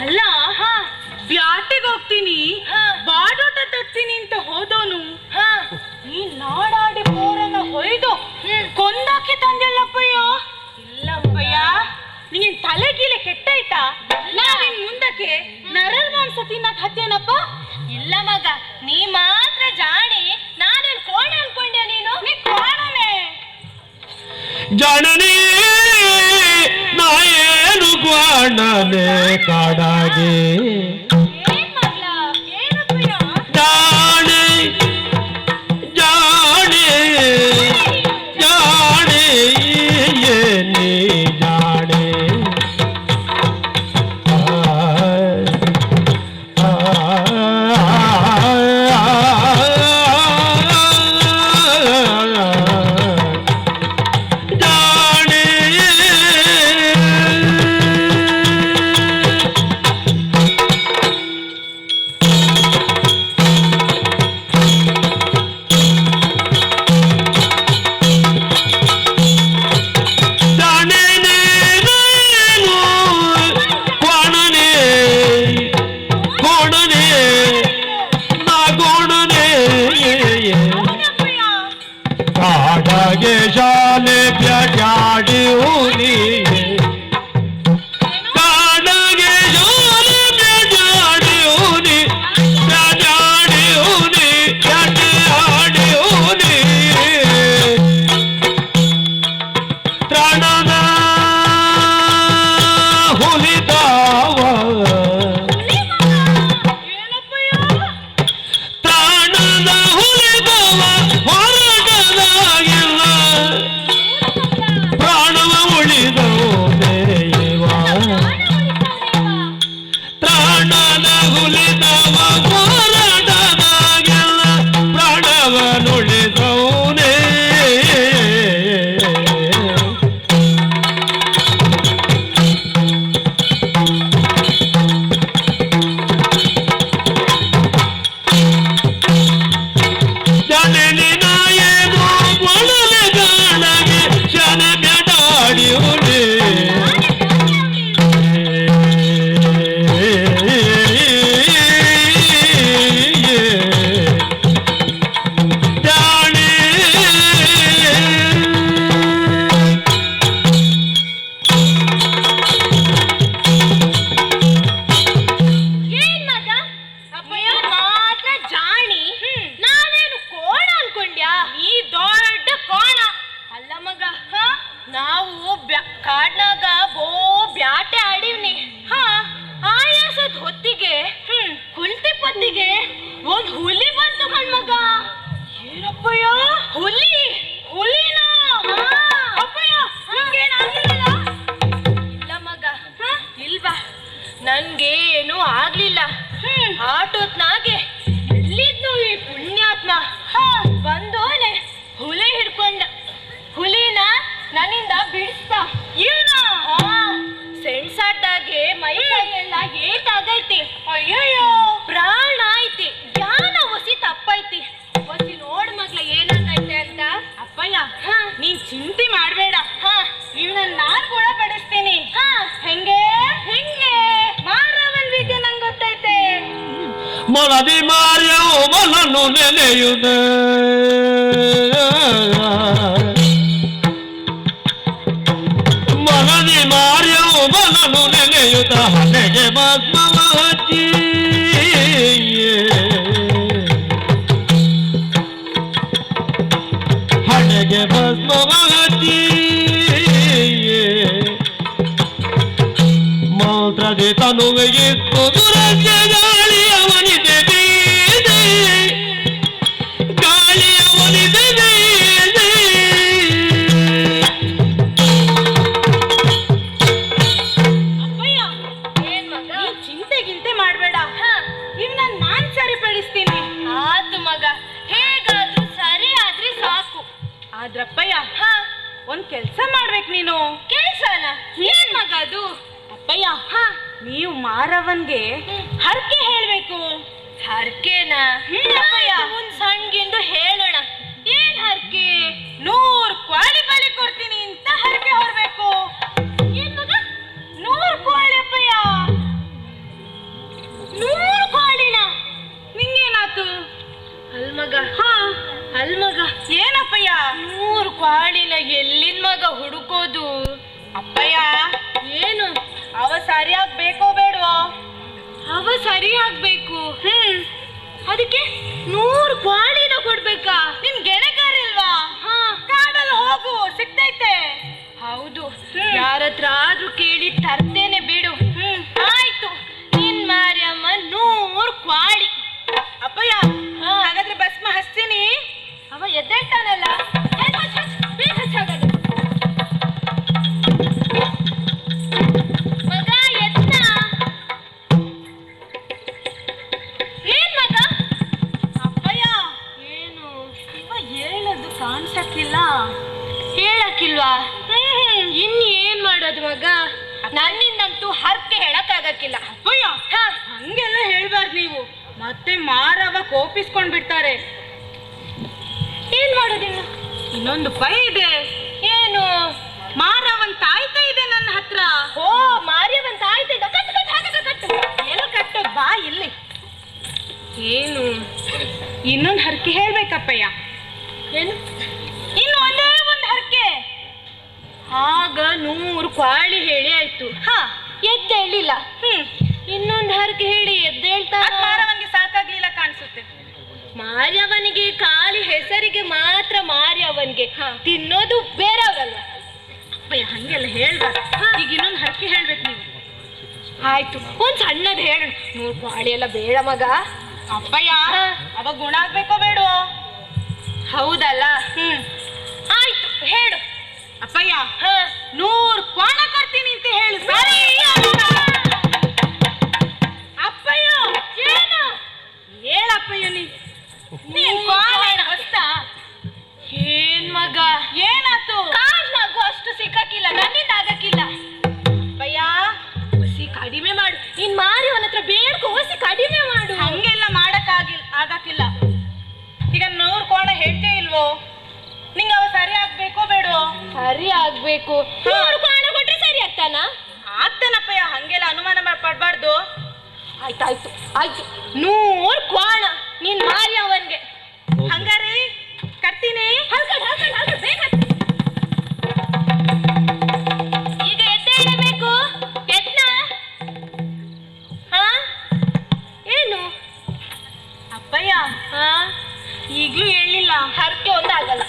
ಅಲ್ಲ ಬ್ಯಾಟಿಗೆ ಹೋಗ್ತೀನಿ ಬಾಡೋಟ ತರ್ತೀನಿ ಅಂತ ಹೋದವನು ಈ ನಾಡಾಡಿ ಪೋರನ್ನ ಹೊಯ್ದು ಕೊಂದಾಕಿ ತಂದಿಲ್ಲಪ್ಪಯ್ಯ. ಇಲ್ಲಪ್ಪಯ್ಯ, ನೀನ್ ತಲೆಗೀಲೆ ಕೆಟ್ಟಾಯ್ತಾ? ನಾವಿನ್ ಮುಂದಕ್ಕೆ ನರಲ್ ಮಾಂಸ ತಿನ್ನಕ್ ಹತ್ತೇನಪ್ಪ? ಇಲ್ಲ ಮಗ, ನೀ ಮಾತ್ರ ಜಾಣಿ. ನಾನೇನ್ ಕೋಣ ಅನ್ಕೊಂಡೆ? ನೀನು ನೀ ಕೋಣನೆ ಜಾಣನೇ ನಾಯೇನು ಗ್ವಾಣನೆ ಕಾಡಾಗೆ ಜಾಣೆ ಜಾಣೆ ಜಾಣೆ ಏನೇ ಜಾಣೆ ಕಾಡಾಗೆ ಶಾಲೆ ಬ್ಯಾಡಿ ಊನಿ ಕಾಡಾಗೆ ಶಾಲೆ ಬ್ಯಾಡಿ ಊನಿ ಬ್ಯಾಡಿ ಊನಿ ಬ್ಯಾಡಿ ಊನಿ ಪ್ರಾಣದ ಹುಲಿದಾವ ಪ್ರಾಣದ ಹುಲಿದಾವ ಪ್ರಾಣವ ಉಳಿದವು ದೇವ ಪ್ರಾಣದ ಹುಲಿದವ ಹೋರಾಟದಾಗೆಲ್ಲ ಪ್ರಾಣವನುಳಿದವನೇ ಜನನಿನ ಏನು ಒಳಲೆ ಗಾಣಗೆ ಶನ ಬ್ಯಾಡಿ ಉಳಿ ಜಾಣೆ ಏನ್ ಮಗ ಅಪ್ಪಯ್ಯ ಮಾತ್ರ ಜಾಣಿ? ನಾವೇನು ಕೋಣ ಅನ್ಕೊಂಡ್ಯಾ? ನೀ ದೊಡ್ಡ ಕೋಣ ಅಲ್ಲ ಮಗ. ನಾವು ಕಾಡ್ನಾಗ ಬೋ ಬ್ಯಾಟೆ ಆಡಿವ್ನಿ. ಆಯಾಸದ ಹೊತ್ತಿಗೆ ಕುಲ್ತಿ ಪತ್ತಿಗೆ ಒಂದ್ ಹುಲಿ ಬಂತು ಕಣ್ಮಗ. ಏನಪ್ಪಯ್ಯ? ಹುಲಿ? ಹುಲಿನಾ? ಅಪ್ಪಯ್ಯ ನಿಂಗೇನಾಗ್ಲಿಲ್ಲ? ಇಲ್ಲ ಮಗ, ಇಲ್ವಾ? ನನ್ಗೇನು ಆಗ್ಲಿಲ್ಲ. ಆಟೋತ್ನಾಗೆ ಎಲ್ಲಿದ್ನು ಈ ಪುಣ್ಯಾತ್ಮ ಬಂದೋನೆ ಹುಲಿ ಹಿಡ್ಕೊಂಡ. ಹುಲಿನ ನನ್ನಿಂದ ಬಿಡಿಸ್ತ. ಸೆಣ್ಸಾಟ್ದಾಗೆ ಮೈ ಕೈಯೆಲ್ಲ ಏಟಾಗೈತಿ. ಅಯ್ಯಯ್ಯೋ, ಪ್ರಾಣ ಐತಿ. ಜ್ಞಾನ ಒಸಿ ತಪ್ಪೈತಿ. ಒಸಿ ನೋಡ್ ಮಗ್ಲ ಏನಾಗೈತೆ ಅಂತ. ಅಪ್ಪಯ್ಯ ನೀನ್ ಚಿಂತೆ ಮಾಡ್ಬೇಡ. ಇವನನ್ನ ನಾನ್ ಗುಣಪಡಿಸ್ತೀನಿ. ಹೆಂಗೆ ಹೆಂಗೆ ಮಾರವನ್ ವಿದ್ಯೆ ನಂಗೆ ಗೊತ್ತೈತೆ. ಮನದಿ ಮಾರ್ಯವು ಮನನು ನೆನೆಯುವುದೇ ಮನದಿ ಮಾರ್ಯವು ಮನನು ನೆನೆಯುತ್ತ ಹಣೆಗೆ ಭಸ್ಮವ ಹಚ್ಚಿ ಹಣೆಗೆ ಭಸ್ಮವ ಹಚ್ಚಿ ಮಂತ್ರದಿ ತನುವಿಗಿತ್ತು ದುರಜ್ಯ ಗಾಳಿ ಅವನಿದೆ ಬೀದೆ ಗಾಳಿ ಅವನಿದೆ ಬೀದೆ ಏನ್ ಮಗ ಅದು? ಅಪ್ಪಯ್ಯ ನೀವು ಮಾರವನ್ಗೆ ಹರಕೆ ಹೇಳ್ಬೇಕು. ಹರ್ಕೆನಾ? ಅಪ್ಪಯ್ಯ ಒಂದ್ ಸಣ್ಣಗಿಂದು ಹೇಳೋಣ. ಏನ್ ಹರ್ಕೆ? 100 ಕ್ವಾಳಿ ಬಲಿ ಕೊಡ್ತೀನಿ ಅಂತ ಹರಕೆ ಹೊರಬೇಕು. ಏನ್ ಮಗ? 100 ಕ್ವಾಳಿ ಅಪ್ಪಯ್ಯ. 100 ಕ್ವಾಳಿನ? ನಿಂಗೇನಾತು? ಅಲ್ಮಗ ಅಲ್ಮಗ ಏನಪ್ಪಯ್ಯ? 100 ಕ್ವಾಳಿನ ಎಲ್ಲಿನ್ ಮಗ ಹುಡುಕೋದು? ಅಪ್ಪಯ್ಯ ಏನು? ಅವ ಸರಿಯಾಗಿ ಬೇಕೋ ಬೇಡವೋ? ಅವ ಸರಿ ಆಗ್ಬೇಕು. ಅದಕ್ಕೆ 100 ಕ್ವಾಳಿನ ಕೊಡ್ಬೇಕಾ? ನಿನ್ ಗೆಣಗಾರಿಲ್ವಾ? ಕಾಡಲ್ಲಿ ಹೋಗು, ಸಿಗ್ತೈತೆ. ಹೌದು, ಯಾರತ್ರ ಆದ್ರೂ ಕೇಳಿ ತರ್ತೇನೆ ಬಿಡು. ಆಯ್ತು, ನಿನ್ ಮಾರ್ಯಮ್ಮ 100 ಕ್ವಾಳಿ. ಅಪ್ಪಯ್ಯ ಹಾಗಾದ್ರೆ ಭಸ್ಮ ಹಚ್ತೀನಿ. ಅವ ಎದ್ದೇಳ್ತಾನಲ್ಲ, ಬೇಗ ಹಚ್ಚಾಗದು. ಮಗ ಎತ್ತ. ಏನ್ ಮಗ? ಅಪ್ಪಯ್ಯ ಏನು? ಇವ ಹೇಳೋದು ಕಾಣಿಸಕ್ಕಿಲ್ಲ. ಹೇಳಕ್ಕಿಲ್ವಾ? ಇನ್ ಏನ್ ಮಾಡೋದು ಮಗ? ನನ್ನಿಂದಂತೂ ಹರ್ಕೆ ಹೇಳಕ್ಕಾಗಕ್ಕಿಲ್ಲ. ಅಪ್ಪಯ್ಯ ಹಂಗೆಲ್ಲ ಹೇಳ್ಬಾರ್ದು ನೀವು, ಮತ್ತೆ ಮಾರವ ಕೋಪಿಸ್ಕೊಂಡ್ ಬಿಡ್ತಾರೆ. ಏನ್ ಮಾಡೋದಿಲ್ಲ? ಇನ್ನೊಂದು ಪೈ ಇದೆ. ಏನು? ಮಾರವನ್ ತಾಯ್ತಾ ಇದೆ ನನ್ನ ಹತ್ರ. ಓ, ಮಾರ್ಯವಂತ ಆಯ್ತು. ಕಟ್ಟು ಕಟ್ಟು ಹಾಗಾದ್ರೆ ಕಟ್ಟು. ಎಲ್ಲ ಕಟ್ಟೋದ್ ಬಾ ಇಲ್ಲಿ. ಏನು? ಇನ್ನೊಂದು ಹರಕೆ ಹೇಳ್ಬೇಕಪ್ಪಯ್ಯ. ಏನು? ಇನ್ನು ಒಂದೇ ಒಂದು ಹರಕೆ. ಆಗ 100 ಕ್ವಾಳಿ ಹೇಳಿ ಆಯ್ತು. ಎದ್ದೇಳಿಲ್ಲ. ಇನ್ನೊಂದು ಹರಕೆ ಹೇಳಿ ಎದ್ದೇಳ್ತಾನ. ಮಾರವನ್ಗೆ ಸಾಕಾಗ್ಲಿಲ್ಲ ಕಾಣಿಸುತ್ತೆ. ಮಾರ್ಯವನಿಗೆ ಖಾಲಿ ಹೆಸರಿಗೆ ಮಾತ್ರ ಮಾರ್ಯವನ್ಗೆ, ತಿನ್ನೋದು ಬೇರೆಯವ್ರಲ್ವ? ಅಪ್ಪಯ್ಯ ಹಂಗೆಲ್ಲ ಹೇಳ್ಬಾರ್ದು. ಈಗ ಇನ್ನೊಂದು ಹರಕೆ ಹೇಳ್ಬೇಕು ನೀವು. ಆಯ್ತು, ಒಂದ್ ಸಣ್ಣದ್ ಹೇಳು. 100 ಕ್ವಾಳಿ ಎಲ್ಲ ಬೇಡ ಮಗ. ಅಪ್ಪಯ್ಯ ಅವ ಗುಣ ಆಗ್ಬೇಕೋ ಬೇಡವೋ? ಹೌದಲ್ಲ? ಆಯ್ತು, ಹೇಳು. ಅಪ್ಪಯ್ಯ 100 ಕ್ವಾಣ ಕೊಡ್ತೀನಿ ಅಂತ ಹೇಳು. ಸರಿ ಅಪ್ಪಯ್ಯ. ಏನು? ಹೇಳಪ್ಪಯ್ಯ ನೀನ್ ಕ್ವಾಣ ಹೊಸ್ತಾ? ಏನ್ ಮಗ? ಏನಾತು? ಕಾಡ್ನಾಗು ಅಷ್ಟು ಸಿಕ್ಕಕ್ಕಿಲ್ಲ, ನನ್ನಿಂದ ಆಗಕ್ಕಿಲ್ಲ. ಅಪ್ಪಯ್ಯ ಒಸಿ ಕಡಿಮೆ ಮಾಡು. ನಿನ್ ಮಾರಿಯವನ ಹತ್ರ ಬೇಡ್ಕೊ, ಒಸಿ ಕಡಿಮೆ ಮಾಡು. ಹಂಗೆಲ್ಲ ಆಗಕ್ಕಿಲ್ಲ. ಈಗ 100 ಕೋಣ ಹೇಳ್ತೇ ಇಲ್ವೋ? ನಿಂಗೆ ಅವ ಸರಿ ಆಗ್ಬೇಕೋ ಬೇಡವೋ? ಸರಿ ಆಗ್ಬೇಕು. 100 ಕ್ವಾಣ ಕೊಟ್ರೆ ಸರಿ ಆಗ್ತಾನ? ಆಗ್ತಾನಪ್ಪಯ್ಯ, ಹಂಗೆಲ್ಲ ಅನುಮಾನ ಪಡ್ಬಾರ್ದು. ಆಯ್ತಾಯ್ತು ಆಯ್ತು, 100 ಕ್ವಾಣ ನಿನ್ ಮಾರಿಯವನ್ಗೆ. ಹಂಗಾರೆ ಕಟ್ತೀನಿ. ಬೇಗ ಈಗ ಎದ್ದೇಳಬೇಕು. ಎದ್ನ? ಏನು? ಅಪ್ಪಯ್ಯ ಈಗ್ಲೂ ಹೇಳಿಲ್ಲ. ಹರಕೆ ಒಂದಾಗಲ್ಲ.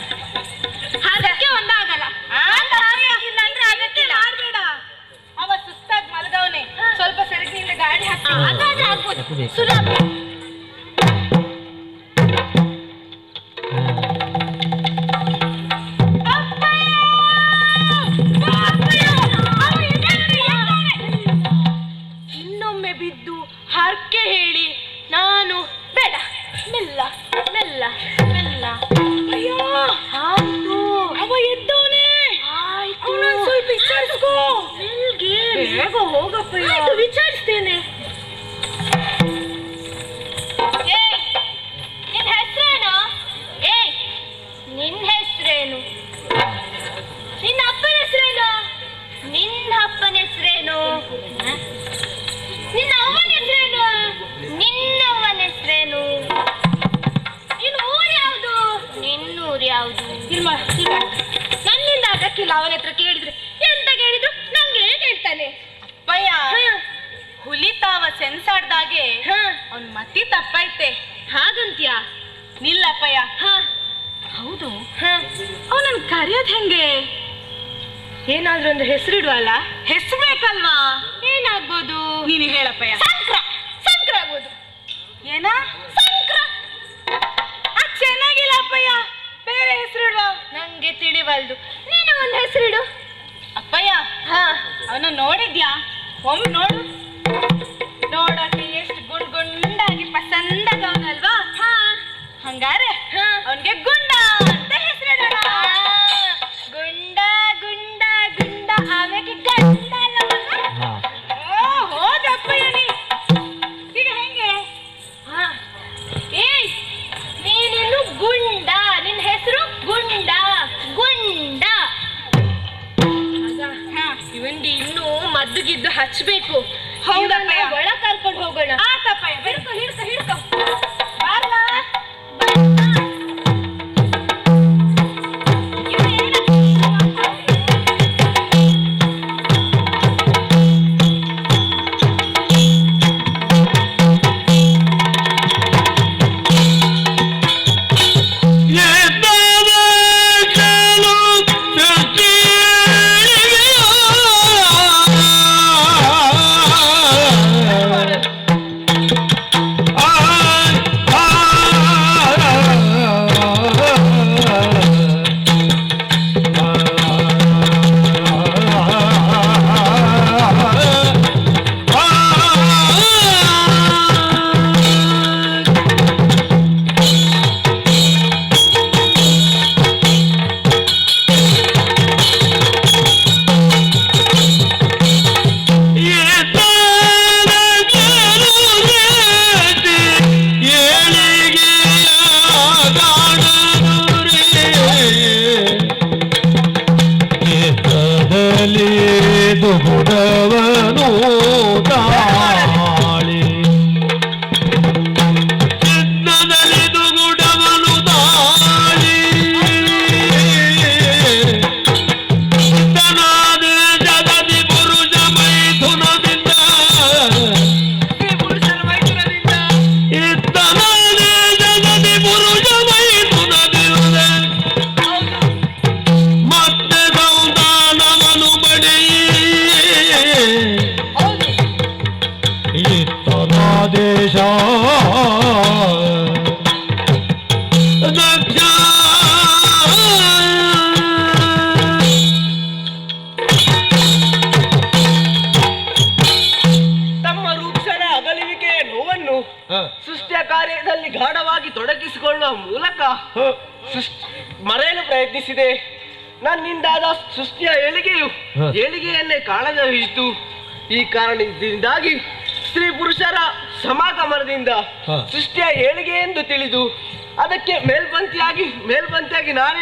ಇಲ್ಲಾಂದ್ರೆ ಆಗಕ್ಕಿಲ್ಲ. ಮಾಡ್ಬೇಡ. ಅವ ಸುಸ್ತಾಗಿ ಮಲಗವನೆ. ಸ್ವಲ್ಪ ಸೆರಗಿನಿಂದ ಗಾಳಿ ಹಾಕಿ. ಅದಾದ್ರೆ ಆಗ್ಬೋದು. ಸುಲಭ. ಇನ್ನೊಮ್ಮೆ ಬಿದ್ದು ಹರಕೆ ಹೇಳಿ ನಾನು ಬೇಡ. ಮೆಲ್ಲ ಮೆಲ್ಲ ಮೆಲ್ಲ. ಅಯ್ಯೋ ಆಯ್ತು, ಅವ ಎದ್ದವನೇ. ಆಯ್ತು. ಅವನೊಂದು ಸ್ವಲ್ಪ ವಿಚಾರಿಸ್ಕೋ. ಬೇಗ ಹೋಗಪ್ಪಯ್ಯ. ಆಯ್ತು, ವಿಚಾರಿಸ್ತೇನೆ. ಏಯ್, ನಿನ್ ಹೆಸರೇನು? ಏಯ್, ನಿನ್ ಹೆಸರೇನು? ನಿನ್ನ ಅಪ್ಪನ ಹೆಸರೇನು? ನಿನ್ನ ಅಪ್ಪನ ಹೆಸರೇನು? ನಿನ್ನ ಅವನ ಹೆಸರೇನು? ನಿನ್ನವನ ಹೆಸರೇನು? ನಿನ್ನ ಊರು ಯಾವುದು? ನಿನ್ನೂರು ಯಾವುದು? ನನ್ನಿಂದ ಆಗಕ್ಕಿಲ್ಲ. ಅವನ ಹತ್ರ ಕೇಳಿದ್ರೆ ಎಂತ ಕೇಳಿದ್ರು ನಂಗೆ ಹೇಳ್ತಾನೆ. ಅಪ್ಪಯ್ಯ ಹುಲಿತಾವ ಸೆನ್ಸಾಡ್ದಾಗೆ ಅವ್ನ್ ಮತಿ ತಪ್ಪೈತೆ. ಹಾಗಂತ್ಯಾ? ನಿಲ್ಲಪ್ಪಯ್ಯ. ಹೌದು, ಅವನನ್ನು ಕರೆಯೋದ್ ಹೆಂಗೆ? ಏನಾದ್ರೂ ಒಂದು ಹೆಸರಿಡುವಲ್ಲ? ಹೆಸರು ಬೇಕಲ್ವಾ? ಏನಾಗ್ಬೋದು? ನೀನು ಹೇಳಪ್ಪಯ್ಯ. ಸಂಕ್ರ ಆಗ್ಬೋದು. ಏನ? ಸಂಕ್ರ. ಅದ್ ಚೆನ್ನಾಗಿಲ್ಲ ಅಪ್ಪಯ್ಯ, ಬೇರೆ ಹೆಸರಿಡುವ. ನಂಗೆ ತಿಳಿವಲ್ದು, ನೀನು ಒಂದು ಹೆಸರಿಡು. ಅಪ್ಪಯ್ಯ ಅವನ ನೋಡಿದ್ಯಾ? ಒಮ್ಮೆ ನೋಡು. ನೋಡಕ್ಕೆ ಎಷ್ಟು ಗುಂಡಾಗಿ ಪಸಂದಾಗವನಲ್ವಾ? ಹಂಗಾರೆ ಅವನ್ಗೆ ಗುಂಡ ಅಂತ ಹೆಸರಿಡೋಣ. ಗುಂಡ ಗುಂಡ ಗುಂಡ ಆಮೇಲೆ ಗಂಡ ಅಲ್ಲ ಮಗ. ಹೋದಪ್ಪಯ್ಯ ನೀ ಈಗ ಹೆಂಗೆ? ಏಯ್ ನೀನಿನ್ನು ಗುಂಡ, ನಿನ್ನ ಹೆಸರು ಗುಂಡ ಗುಂಡ. ಇವನ್ಗೆ ಇನ್ನು ಮದ್ದುಗಿದ್ದು ಹಚ್ಬೇಕು. ಹೌದಪ್ಪಯ್ಯ, ಒಳ ಕರ್ಕೊಂಡು ಹೋಗೋಣ. ಆತಪ್ಪಯ್ಯ, ಹಿಡ್ಕೊ ಹಿಡ್ಕೊ ಹಿಡ್ಕೊ. ಸೃಷ್ಟಿಯ ಕಾರ್ಯದಲ್ಲಿ ಗಾಢವಾಗಿ ತೊಡಗಿಸಿಕೊಳ್ಳುವ ಮೂಲಕ ಮರೆಯಲು ಪ್ರಯತ್ನಿಸಿದೆ. ನನ್ನಿಂದಾದ ಸೃಷ್ಟಿಯ ಏಳಿಗೆಯನ್ನೇ ಕಾಣದೇ ಹೋಯಿತು. ಈ ಕಾರಣದಿಂದಾಗಿ ಸ್ತ್ರೀ ಪುರುಷರ ಸಮಾಗಮನದಿಂದ ಸೃಷ್ಟಿಯ ಏಳಿಗೆ ಎಂದು ತಿಳಿದು ಅದಕ್ಕೆ ಮೇಲ್ಪಂಥಿಯಾಗಿ ನಾನೇ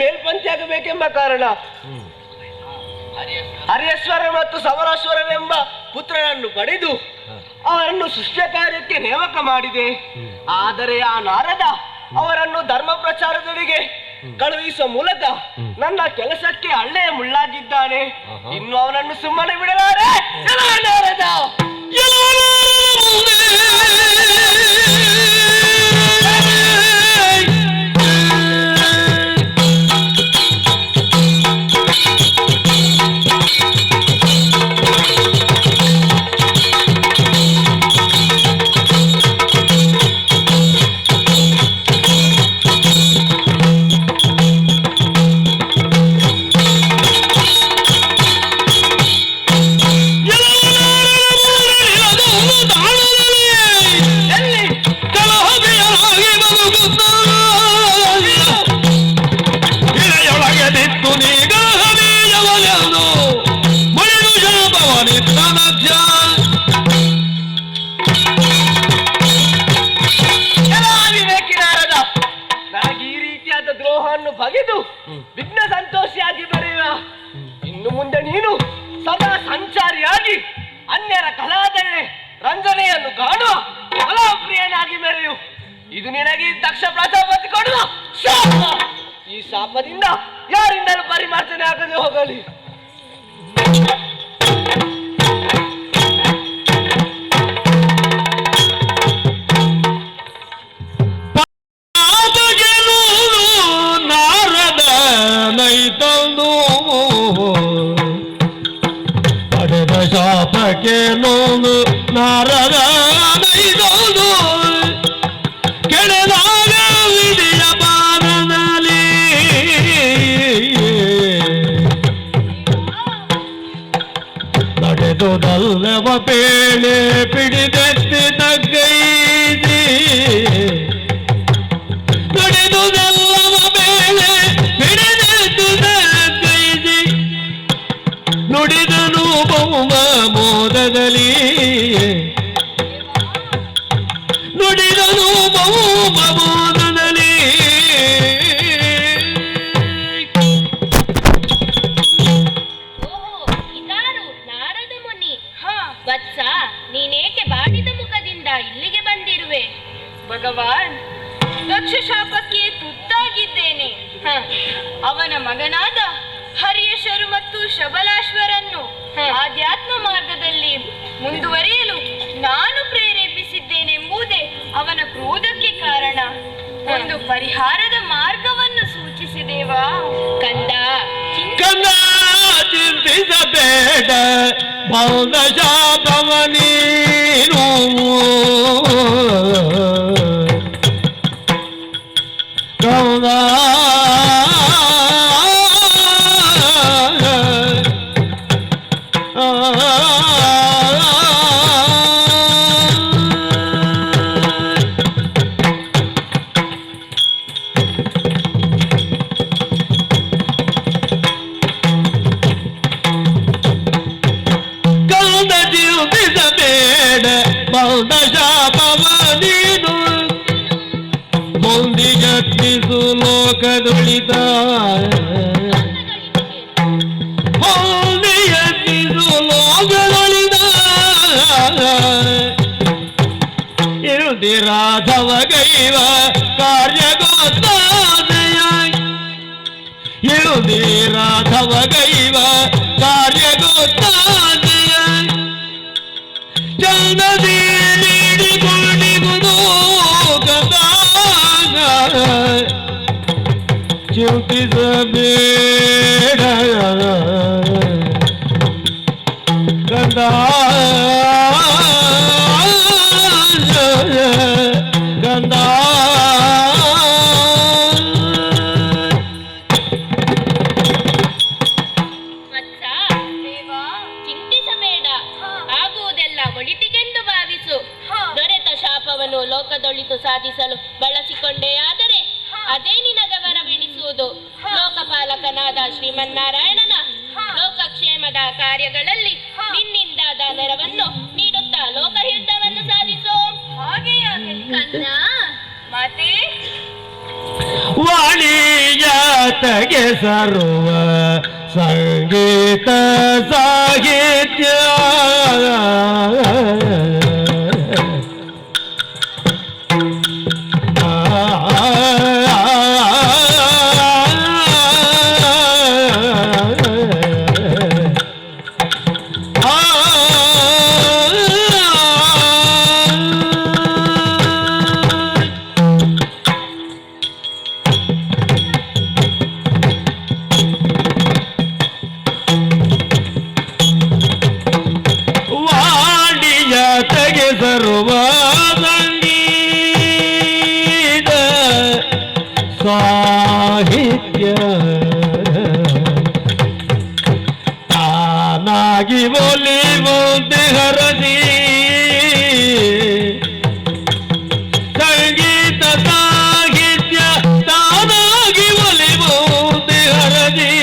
ಮೇಲ್ಪಂಥಿಯಾಗಬೇಕೆಂಬ ಕಾರಣ ಹರಿಯೇಶ್ವರ ಮತ್ತು ಸಮರೇಶ್ವರನೆಂಬ ಪುತ್ರನನ್ನು ಪಡೆದು ಅವರನ್ನು ಸೃಷ್ಟಿಯ ಕಾರ್ಯಕ್ಕೆ ನೇಮಕ ಮಾಡಿದೆ. ಆದರೆ ಆ ನಾರದ ಅವರನ್ನು ಧರ್ಮ ಪ್ರಚಾರದೊಳಗೆ ಕಳುಹಿಸುವ ಮೂಲಕ ನನ್ನ ಕೆಲಸಕ್ಕೆ ಹಳ್ಳೆಯ ಮುಳ್ಳಾಗಿದ್ದಾನೆ. ಇನ್ನು ಅವನನ್ನು ಸುಮ್ಮನೆ ಬಿಡಲಾರೆ. ನಾರದ ಬಗೆದು ವಿಘ್ನ ಸಂತೋಷಿಯಾಗಿ ಬರೆಯುವ. ಇನ್ನು ಮುಂದೆ ನೀನು ಸದಾ ಸಂಚಾರಿಯಾಗಿ ಅನ್ಯರ ರಂಜನೆಯನ್ನು ಕಾಣುವ ಕಲಾಪ್ರಿಯನಾಗಿ ಮೆರೆಯು. ಇದು ನಿನಗೆ ದಕ್ಷ ಪ್ರಜಾಪತಿ ಕೊಡುವ ಶಾಪ. ಈ ಶಾಪದಿಂದ ಯಾರಿಂದಲೂ ಪರಿಮಾರ್ಜನೆ ಆಗದೆ ಹೋಗಲಿ. ಪಡೆದ ಶಾಪಕ್ಕೆ ನೋವು ನಾರದ ನೈದೋದು ಕೆಳದಾಗ ವಿಧಿಯ ಪಾದದಲ್ಲಿ ನಡೆದುದಲ್ಲವ ಪೇಳೆ ಪಿಡಿದೆತ್ತಿ ತಗ್ಗೈದಿ ನಡೆದುದಲ್ಲವ ಪೇಳೆ ಪಿಡಿದೆತ್ತು ಅವನ ಮಗನಾದ ಹರಿಯಶರು ಮತ್ತು ಶಬಲಾಶ್ವರನ್ನು ಆಧ್ಯಾತ್ಮ ಮಾರ್ಗದಲ್ಲಿ ಮುಂದುವರಿಯಲು ನಾನು ಪ್ರೇರೇಪಿಸಿದ್ದೇನೆಂಬುದೇ ಅವನ ಕ್ರೋಧಕ್ಕೆ ಕಾರಣ. ಒಂದು ಪರಿಹಾರದ ಮಾರ್ಗವನ್ನು ಸೂಚಿಸಿದೇವಾ ಕಂದ ಚಿಂತಿಸಬೇಡ, ಮೌನ ಶಾಪವ ನೀನು ಕಂದ ಮೌನ ಶಾಪವ ನೀನು ಮುಂದಿಗತ್ತಿಸು ಲೋಕದೊಳಿತ, ಮುಂದಿಗತ್ತಿಸು ಲೋಕದೊಳಿತ ಇರುದಿರಾಧವ ಗೈವ ಕಾರ್ಯಗೋತ್ತಾದಯ, ಇರುದಿರಾಧವ ಗೈವ ಕಾರ್ಯಗೋತ್ತಾದಯ ಚಂದದಿ ನೀಡಿಕೊಂಡಿಗುವುದು ಗದಾನ ಚಿಂತಿಸಬೇಡ ಕಂದ ಕಂದ ಲೋಕದೊಳಿತು ಸಾಧಿಸಲು ಬಳಸಿಕೊಂಡೇ ಆದರೆ ಅದೇ ನಿನಗವರವೆನಿಸುವುದು. ಲೋಕಪಾಲಕನಾದ ಶ್ರೀಮನ್ನಾರಾಯಣನ ಲೋಕಕ್ಷೇಮದ ಕಾರ್ಯಗಳಲ್ಲಿ ನಿನ್ನಿಂದಾದ ನೆರವನ್ನು ನೀಡುತ್ತಾ ಲೋಕಹಿತವನ್ನು ಸಾಧಿಸೋ ಹಾಗೆಯಾಗಲಿ ಕಂದ. ಮಾತೆ ವಾಣಿಯತೆಗೆ ಸರ್ವ ಸಂಗೀತ ಸಾಹಿತ್ಯ ಸರ್ವ ಸಂಗೀತ ಸಾಹಿತ್ಯ ತಾನಾಗಿ ಒಲಿಯುವುದೇ ಹರದಿ ಸಂಗೀತ ಸಾಹಿತ್ಯ ತಾನಾಗಿ ಒಲಿಯುವುದೇ ಹರದಿ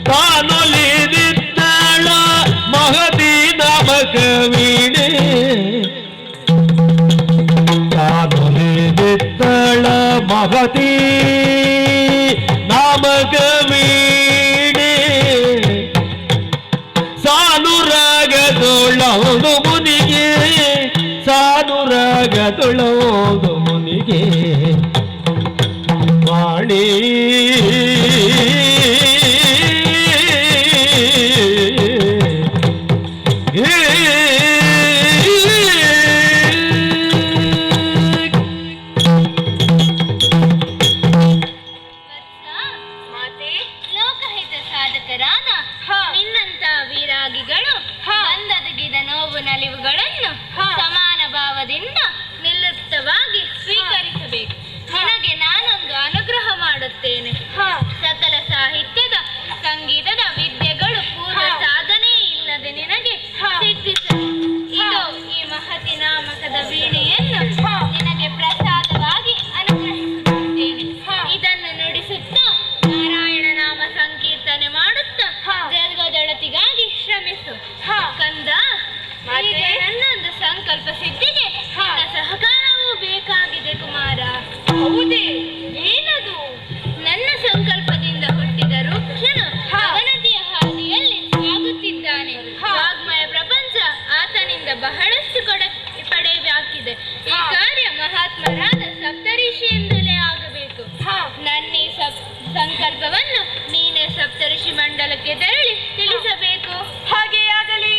ತಾನೊಲಿದಿದ್ದಳ ಮಹದಿ ನಾಮಕ ವೀಣೆ ತಾನೊಲಿದಿದ್ದಳ ಮಹದಿ ನಾಮಕ ವೀಣೆ ಸಾನುರಾಗದೊಳೋದು ಮುನಿಗೆ ಸಾನುರಾಗದೊಳೋದು ಮುನಿಗೆ ವಾಣಿ ಲೋಕಹಿತ ಸಾಧಕರಾದ ನಿನ್ನಂತ ವೀರಾಗಿಗಳು ಬಂದದಗಿದ ನೋವು ನಲಿವುಗಳನ್ನು ಸಮಾನ ಭಾವದಿಂದ ನಿರ್ಲಿಪ್ತವಾಗಿ ಸ್ವೀಕರಿಸಬೇಕು. ನಿನಗೆ ನಾನೊಂದು ಅನುಗ್ರಹ ಮಾಡುತ್ತೇನೆ. ಸಕಲ ಸಾಹಿತ್ಯದ ಸಂಗೀತದ ವಿದ್ಯೆಗಳು ಪೂರ್ವ ಸಾಧನೆ ಇಲ್ಲದೆ ನಿನಗೆ ಸಿದ್ಧಿಸಲು ಇದು ಈ ಮಹತಿ ನಾಮಕದ ವೀಣೆಯನ್ನು ನಿನಗೆ ಪ್ರಸಾದವಾಗಿ ಅನುಗ್ರಹಿಸುತ್ತೇನೆ. ಇದನ್ನು ನುಡಿಸುತ್ತಾ ನಾರಾಯಣ ನಾಮ ಸಂಕೀರ್ತನೆ ಮಾಡುತ್ತಾ ಜಗದೊಳತಿಗಾಗಿ ಶ್ರಮಿಸು ಕಂದ. ಈಗ ನನ್ನೊಂದು ಸಂಕಲ್ಪ ಸಿದ್ಧಿಗೆ ನಿನ್ನ ಸಹಕಾರವೂ ಬೇಕಾಗಿದೆ ಕುಮಾರ. ಹೌದೇ? ಏನದು? ನನ್ನ ಸಂಕಲ್ಪದಿಂದ ಹುಟ್ಟಿದ ವೃಕ್ಷನು ಅವನತಿಯ ಹಾದಿಯಲ್ಲಿ ಸಾಗುತ್ತಿದ್ದಾನೆ. ವಾಗ್ಮಯ ಪ್ರಪಂಚ ಆತನಿಂದ ಬಹಳಷ್ಟು ಪಡೆಯಬೇಕಿದೆ. ಈ ಕಾರ್ಯ ಮಹಾತ್ಮರಾದ ಸಪ್ತಋಷಿಯಿಂದಲೇ ಆಗಬೇಕು. ಸಂಕಲ್ಪವನ್ನು ನೀನೇ ಸಪ್ತಋಷಿ ಮಂಡಲಕ್ಕೆ ತೆರಳಿ ತಿಳಿಸಬೇಕು. ಹಾಗೇ ಆಗಲಿ.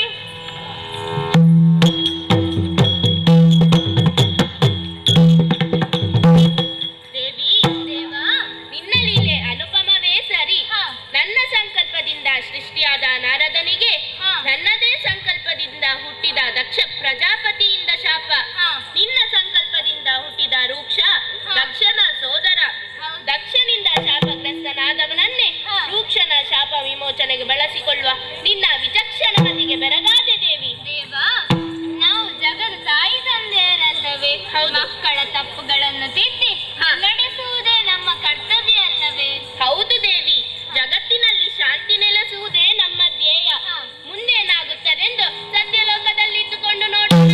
ದೇವಿ ದೇವ, ನಿನ್ನ ಲೀಲೆ ಅನುಪಮವೇ ಸರಿ. ನನ್ನ ಸಂಕಲ್ಪದಿಂದ ಸೃಷ್ಟಿಯಾದ ನಾರದನಿಗೆ ನನ್ನದೇ ಸಂಕಲ್ಪದಿಂದ ಹುಟ್ಟಿದ ದಕ್ಷ ಪ್ರಜಾಪತಿಯಿಂದ ಶಾಪ, ನಿನ್ನ ಸಂಕಲ್ಪದಿಂದ ಹುಟ್ಟಿದ ರೂಕ್ಷ ದಕ್ಷನ ಸೋದರ, ದಕ್ಷನಿಂದ ಶಾಪಗ್ರಸ್ತನಾದವನನ್ನೇ ರೂಕ್ಷನ ಶಾಪ ವಿಮೋಚನೆಗೆ ಬಳಸಿಕೊಳ್ಳುವ ನಿನ್ನ ವಿಚಕ್ಷಣ ಮತಿಗೆ ಬೆರಗಾದೆ ದೇವಿ. ದೇವ, ನಾವು ಜಗದ ತಾಯಿ ತಂದೆಯರಲ್ಲವೇ? ಮಕ್ಕಳ ತಪ್ಪುಗಳನ್ನು ತಿದ್ದಿ ನಡೆಸುವುದೇ ನಮ್ಮ ಕರ್ತವ್ಯ ಅಲ್ಲವೇ? ಹೌದು ದೇವಿ, ಜಗತ್ತಿನಲ್ಲಿ ಶಾಂತಿ ನೆಲೆಸುವುದೇ ನಮ್ಮ ಧ್ಯೇಯ. ಮುಂದೇನಾಗುತ್ತದೆಂದು ಸತ್ಯಲೋಕದಲ್ಲಿದ್ದುಕೊಂಡು ನೋಡೋಣ.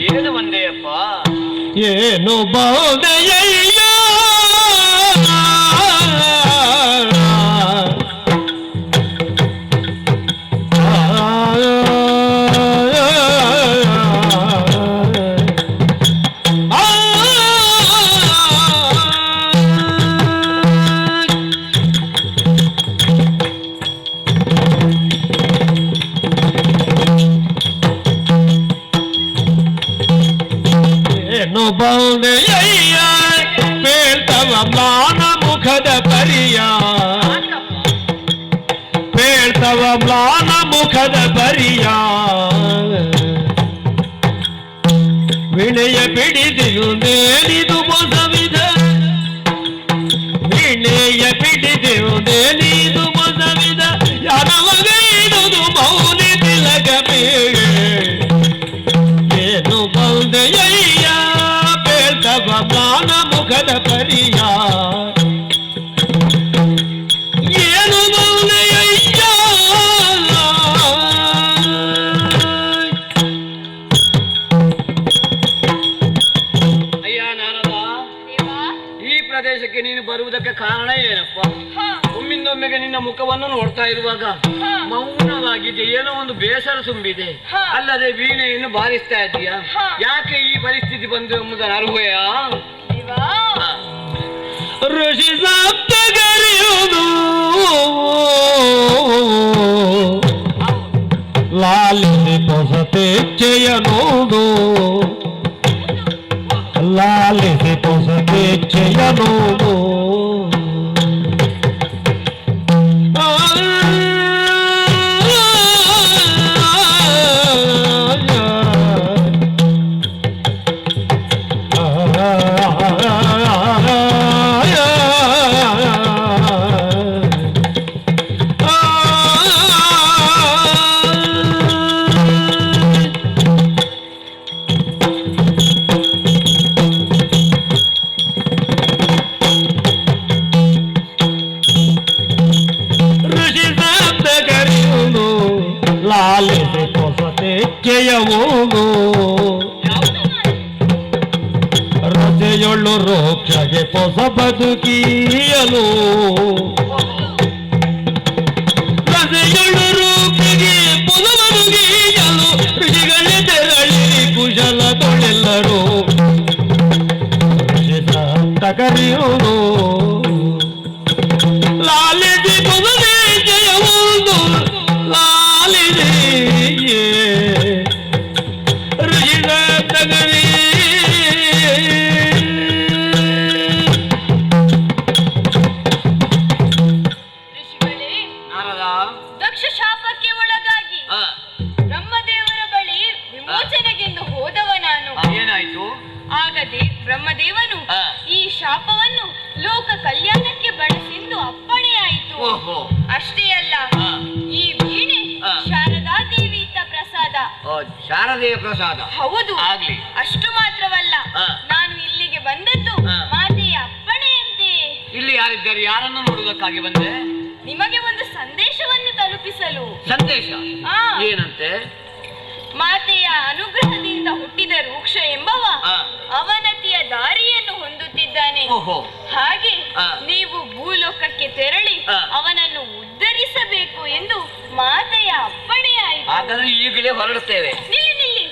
ಏನು ಬಂದೆಯಪ್ಪ? ಏನು ಬಹುದೆಯಯ್ಯ ಬಹುದೆಯಯ್ಯ ಪೇಳ್ತವ ಮ್ಲಾನ ಮುಖದ ಪರಿಯ, ಪೇಳ್ತವ ಮ್ಲಾನ ಮುಖದ ಪರಿಯ, ವಿಣಯ ಪಿಡಿದಿರುವುದೇನಿದು ಮೊಸವಿದ, ವಿಣಯ ಪಿಡಿದಿರುವುದೇನಿದು ಮೊಸವಿದ, ಯಾನವಗೈದುದು ಮೌನಿ ತಿಲಕ ಬೇಳೆ. ಏನು ಬಹುದೆಯಯ್ಯ ಪೇಳ್ತವ ಮ್ಲಾನ ಮುಖದ ಪರಿಯ, ಏನು ಬಹುದೆಯಯ್ಯ. ಅಯ್ಯ ನಾರದ, ಈ ಪ್ರದೇಶಕ್ಕೆ ನೀನು ಬರುವುದಕ್ಕೆ ಕಾರಣ ಏನಪ್ಪ? ಒಮ್ಮಿಂದೊಮ್ಮೆಗೆ ನಿನ್ನ ಮುಖವನ್ನು ನೋಡ್ತಾ ಇರುವಾಗ ಮೌನವಾಗಿದೆ, ಏನೋ ಒಂದು ಬೇಸರ ತುಂಬಿದೆ. ಅಲ್ಲದೆ ವೀಣೆಯನ್ನು ಬಾರಿಸ್ತಾ ಇದೀಯಾ, ಯಾಕೆ ಈ ಪರಿಸ್ಥಿತಿ ಬಂದು ಎಂಬುದನ್ನು ಅರಿವೆಯಾ? ಋಷಿ ಸಪ್ತಗರಿಯುವುದು ಲಾಲಿಸಿ ಪೊಸತೆಚ್ಚೆಯ ನೋಡು, ಲಾಲಿಸಿ ಪೊಸತೆಚ್ಚೆಯ ನೋಡು. ಲಾಲಿಸಿ ಪೊಸತೆಚ್ಚೆಯವೋಗು, ರಜೆಯೊಳ್ಳು ರೋಕ್ಷಗೆ ಪೊಸ ಬದುಕಿಯಲು, ರಜೆಯೊಳ್ಳು ರೋಕ್ಷಗೆ ಪೊಸ ಬದುಕಿಯಲು, ಋಷಿಗಳೇ ತೆರಳಿ ಕುಶಲದೊಳೆಲ್ಲರೂ ಋಷಿ ಸಂತ ಕರೆಯುವುದು. ಲಾಲಿಸಿ ಪೊಸತೆಚ್ಚೆಯವೋಗು, ಲಾಲಿಸಿ ಋಷಿ ಸಂತ ಕರೆ. ದಕ್ಷ ಶಾಪಕ್ಕೆ ಒಳಗಾಗಿ ಬ್ರಹ್ಮದೇವರ ಬಳಿ ವಿಮೋಚನೆಗೆಂದು ಹೋದವ ನಾನು. ಏನಾಯ್ತು? ಆಗದೆ ಬ್ರಹ್ಮದೇವನು ಈ ಶಾಪವನ್ನು ಲೋಕ ಕಲ್ಯಾಣಕ್ಕೆ ಬಳಸಿದ್ದು ಅಪ್ಪಣೆಯಾಯಿತು. ಅಷ್ಟೇ ಅಲ್ಲ, ಈ ವೀಣೆ ಶಾರದಾ ದೇವಿ ಇತ್ತ ಪ್ರಸಾದ. ಶಾರದೆಯ ಪ್ರಸಾದ? ಹೌದು. ಆಗ್ಲಿ. ಅಷ್ಟು ಮಾತ್ರವಲ್ಲ, ನಾನು ಇಲ್ಲಿಗೆ ಬಂದದ್ದು ಮಾತೆಯ ಅಪ್ಪಣೆಯಂತೆ. ಇಲ್ಲಿ ಯಾರಿದ್ದಾರೆ? ಯಾರನ್ನು ನೋಡುವುದಕ್ಕಾಗಿ ಬಂದೆ? ನಿಮಗೆ ಒಂದು ಸಂದೇಶವನ್ನು ತಲುಪಿಸಲು. ಸಂದೇಶ? ಆ. ಏನಂತೆ? ಮಾತೆಯ ಅನುಗ್ರಹದಿಂದ ಹುಟ್ಟಿದ ರೂಕ್ಷ ಎಂಬವ ಅವನತಿಯ ದಾರಿಯನ್ನು ಹೊಂದುತ್ತಿದ್ದಾನೆ. ಓಹೋ. ಹಾಗೆ ಆ. ನೀವು ಭೂಲೋಕಕ್ಕೆ ತೆರಳಿ ಅವನನ್ನು ಉದ್ಧರಿಸಬೇಕು ಎಂದು ಮಾತೆಯ ಅಪ್ಪಣೆಯಾಯಿತು. ಹಾಗಾದ್ರೆ ಈಗಲೇ ಹೊರಡುತ್ತೇವೆ. ನಿಲ್ಲಿ ನಿಲ್ಲಿ.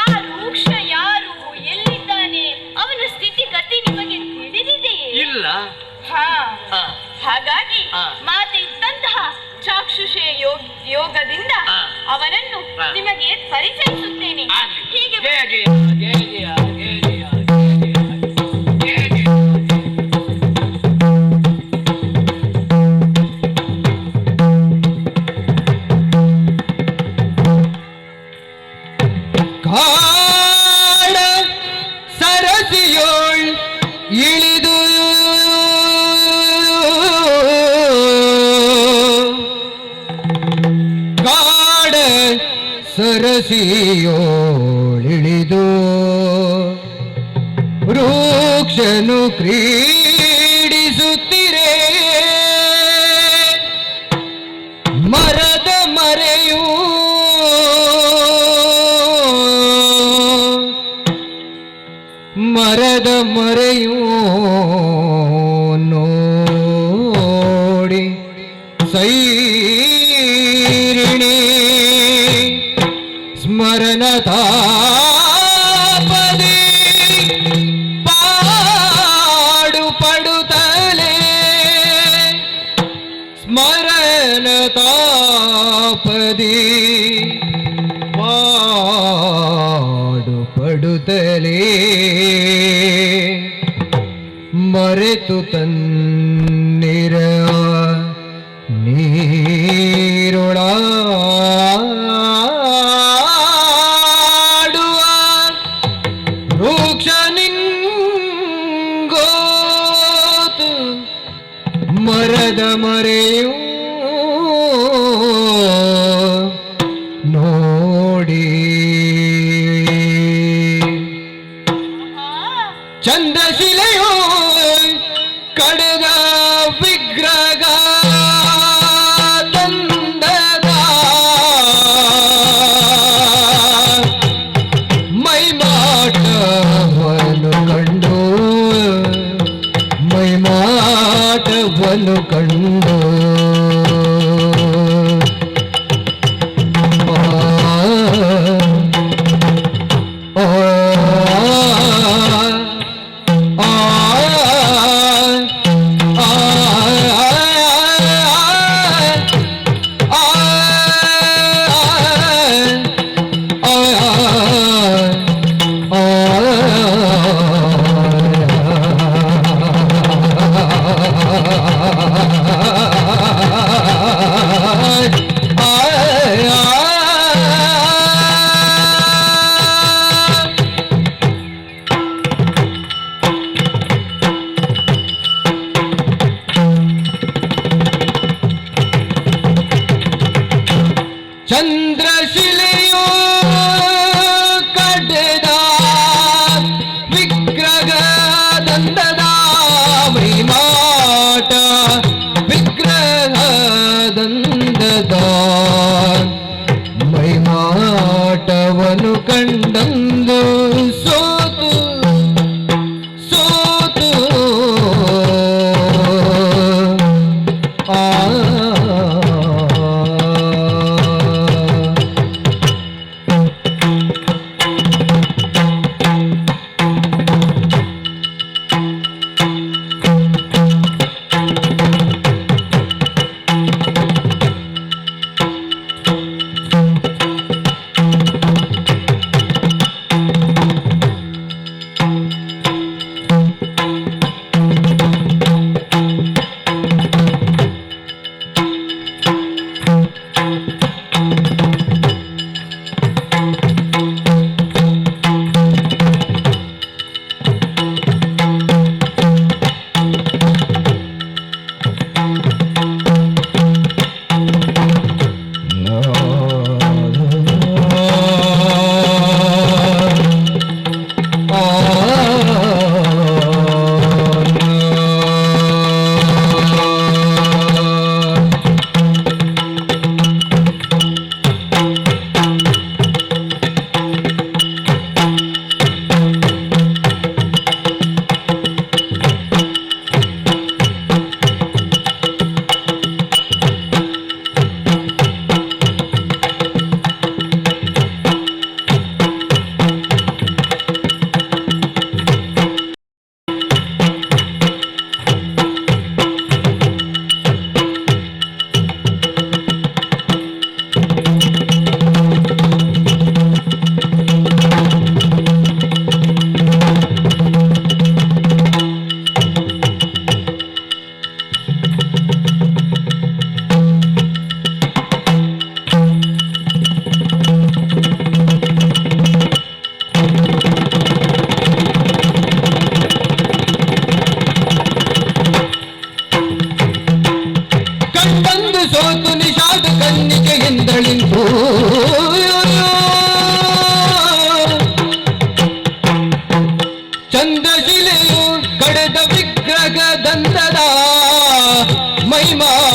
ಆ ರೂಕ್ಷ ಯಾರು, ಎಲ್ಲಿದ್ದಾನೆ, ಅವನ ಸ್ಥಿತಿಗತಿ ನಿಮಗೆ ತಿಳಿದಿದೆಯೇ? ಇಲ್ಲ. ಹಾ. ಆ. ಹಾಗಾಗಿ ಆ. ಮಾತೆ ಇದ್ದಂತಹ ಚಾಕ್ಷುಷೆ ಯೋಗದಿಂದ ಅವನನ್ನು ನಿಮಗೆ ಪರಿಚಯಿಸುತ್ತೇನೆ. ಹೀಗೆ ಜಯ ಜಯ ಜಯ ಜಯ ಜಯ ಜಯ ಜಯ ಜಯ. ಕಾಡ ಸರಸಿಯೋಳ್ ಇಳಿದು ಕಾಡ ಸರಸಿಯೋಳಿಳಿದು ವೃಕ್ಷನು ಕ್ರೀಡಿಸುತ್ತಿರೆ ಮರದ ಮರೆಯೂ ಮರದ ಮರೆಯೂ ನೋಡಿ ಸೈರಿಣಿ ಸ್ಮರಣ ತಾಪದಿ ಪಾಡು ಪಡುತ್ತಲೇ ಸ್ಮರಣ ತಾಪದಿ ಪಾಡು ಪಡುತ್ತಲೇ ಮರೆತು ತನ್ನಿರ ನೀರೊಳಾಡುವ ವೃಕ್ಷ ನಿಂಗೋತು ಮರದ ಮರೆಯೂ ನೋಡಿ ಚಂದ್ರಶಿಲೆಯೋ ಕಡದ ವಿಗ್ರಹ ತಂದದ ಮೈಮಾಟವನ್ನು ಕಂಡು ಮೈಮಾಟವನ್ನು ಕಂಡು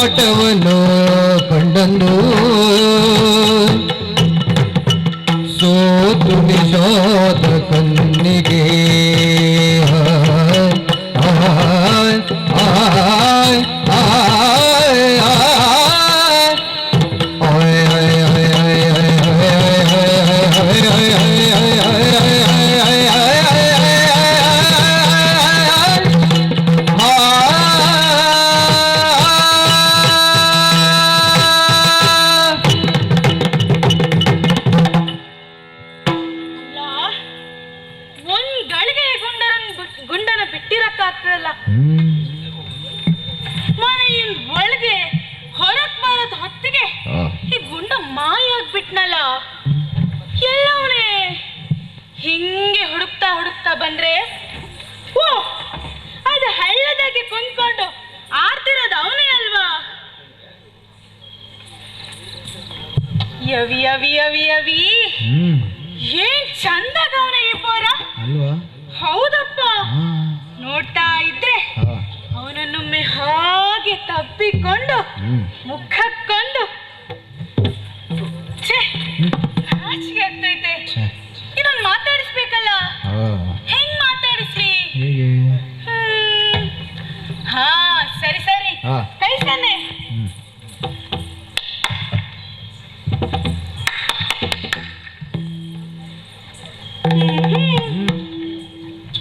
ಆಟವನ್ನು ಕಂಡಂದು ಸೋತು ನಿಶೋದ ಕಣ್ಣಿಗೆ ಗುಂಡನ ಬಿಟ್ಟಿರಕ್ಕಾಗ್ತದಲ್ಲ ಮನೆಯಿಂದ ಒಳಗೆ ಹೊರಕ್ ಬರೋದ್ ಹೊತ್ತಿಗೆ ಈ ಗುಂಡ ಮಾಯ ಆಗ್ಬಿಟ್ನಲ್ಲ. ಎಲ್ಲವನೇ ಹಿಂಗೆ ಹುಡುಕ್ತಾ ಹುಡುಕ್ತಾ ಬಂದ್ರೆ ಓ ಅದು ಹಳ್ಳದಾಗೆ ಕುಂತ್ಕೊಂಡು ಆಡ್ತಿರೋದು ಅವನೇ ಅಲ್ವಾ? ಯವಿ ಯವಿ ಯವಿ ಯವಿ ಏನ್ ಚಂದಾಗ ಅವನೇ ಈ ಪೋರ ಅಲ್ವಾ? ಹೌದಪ್ಪ. ನೋಡ್ತಾ ಇದ್ರೆ ಅವನನ್ನೊಮ್ಮೆ ಹಾಗೆ ತಬ್ಬಿಕೊಂಡು ಮುಖಕ್ಕೊಂಡು ನಾಚಿಕೆ ಆಗ್ತೈತೆ. ಇನ್ನೊಂದು ಮಾತಾಡಿಸ್ಬೇಕಲ್ಲ, ಹೆಂಗ್ ಮಾತಾಡಿಸ್ಲಿ? ಹಾ ಸರಿ ಸರಿ ಕಳಿಸ್ತಾನೆ.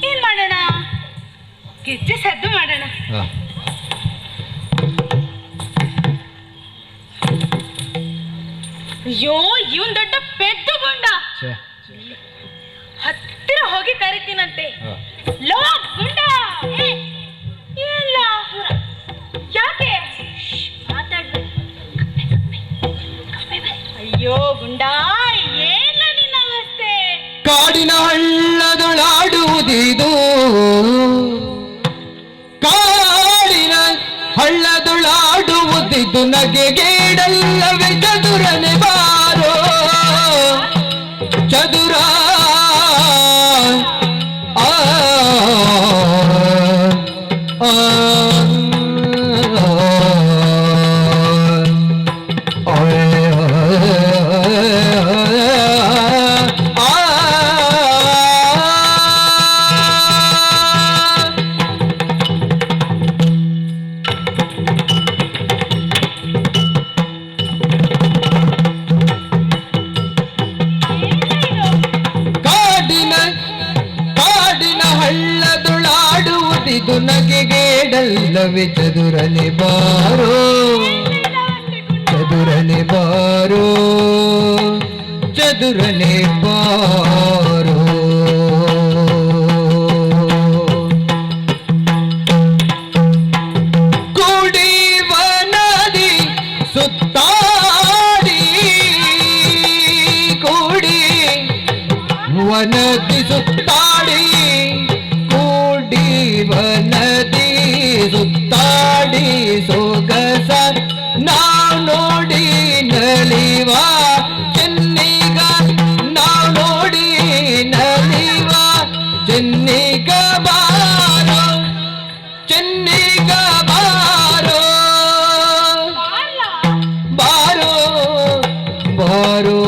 ಏನ್ ಮಾಡೋಣ? ಗೆಜ್ಜೆ ಸದ್ದು ಮಾಡೋಣ. ಅಯ್ಯೋ ಇವನ್ ದೊಡ್ಡ ಪೆದ್ದು ಗುಂಡ. ಹತ್ತಿರ ಹೋಗಿ ಕರಿತೀನಂತೆ. ಲೋ ಗುಂಡ, ಇಲ್ಲ ಯಾಕೆ ಅಯ್ಯೋ ಗುಂಡ, ಏನ ನಿನ್ನ ಅವಸ್ಥೆ? ಕಾಡಿನ ಹಳ್ಳದೊಳಾಡುವುದಿದು, ಕಾಡಿನ ಹಳ್ಳದೊಳಾಡುವುದಿದು, ನಗೆಗೇಡಲ್ಲವೇ ಚದುರನೆ ಬಾರೋ ಚದುರ. ಹಳ್ಳದೊಳಾಡುವುದಿದು ನಗೆಗೇಡಲ್ಲವೇ ಚದುರನೆ ಬಾರೋ ಚದುರನೆ ಬಾರೋ ಚದುರನೆ ಬಾರೋ. ಕುಡಿವ ನದಿ ಸುತ್ತಾಡಿ ಕೂಡಿ ವನದಿ ಸುತ್ತಾಡಿ ನದಿ ಸುತ್ತಾಡಿ ಸೊಗಸ ನಾವು ನೋಡಿ ನಲಿವ ಚೆನ್ನಿಗ, ನಾವು ನೋಡಿ ನಲಿವ ಚೆನ್ನಿಗ ಬಾರೋ ಚೆನ್ನಿಗ ಬಾರೋ ಬಾರೋ ಬಾರೋ.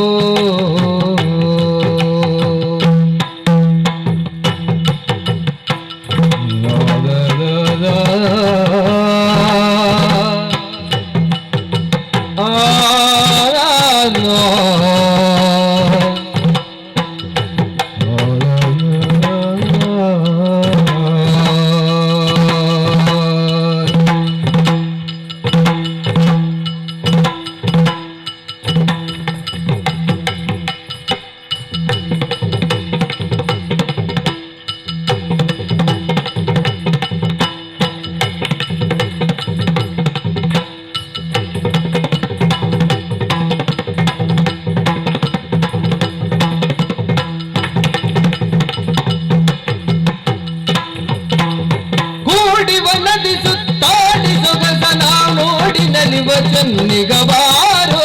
ಚೆನ್ನಿಗ ಬಾರೋ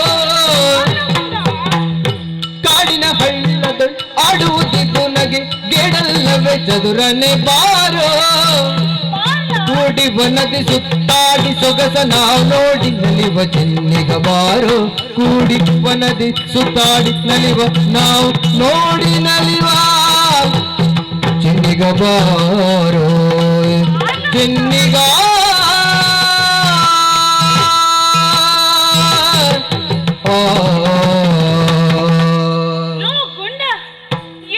ಕಾಡಿನ ಹಳ್ಳದ ಆಡುವುದಿದ್ದು ನಗೆ ಗೆಡಲ್ಲವೇ ಚದುರನೆ ಬಾರೋ. ಕೂಡಿ ವನದಿ ಸುತ್ತಾಡಿ ಸೊಗಸ ನಾವು ನೋಡಿ ನಲಿವ ಚೆನ್ನಿಗ ಬಾರೋ ಕೂಡಿ ವನದಿ ಸುತ್ತಾಡಿ ನಲಿವ ನಾವು ನೋಡಿ ನಲಿವ ಚೆನ್ನಿಗ ಬಾರೋ ಚೆನ್ನಿಗ ಗುಂಡ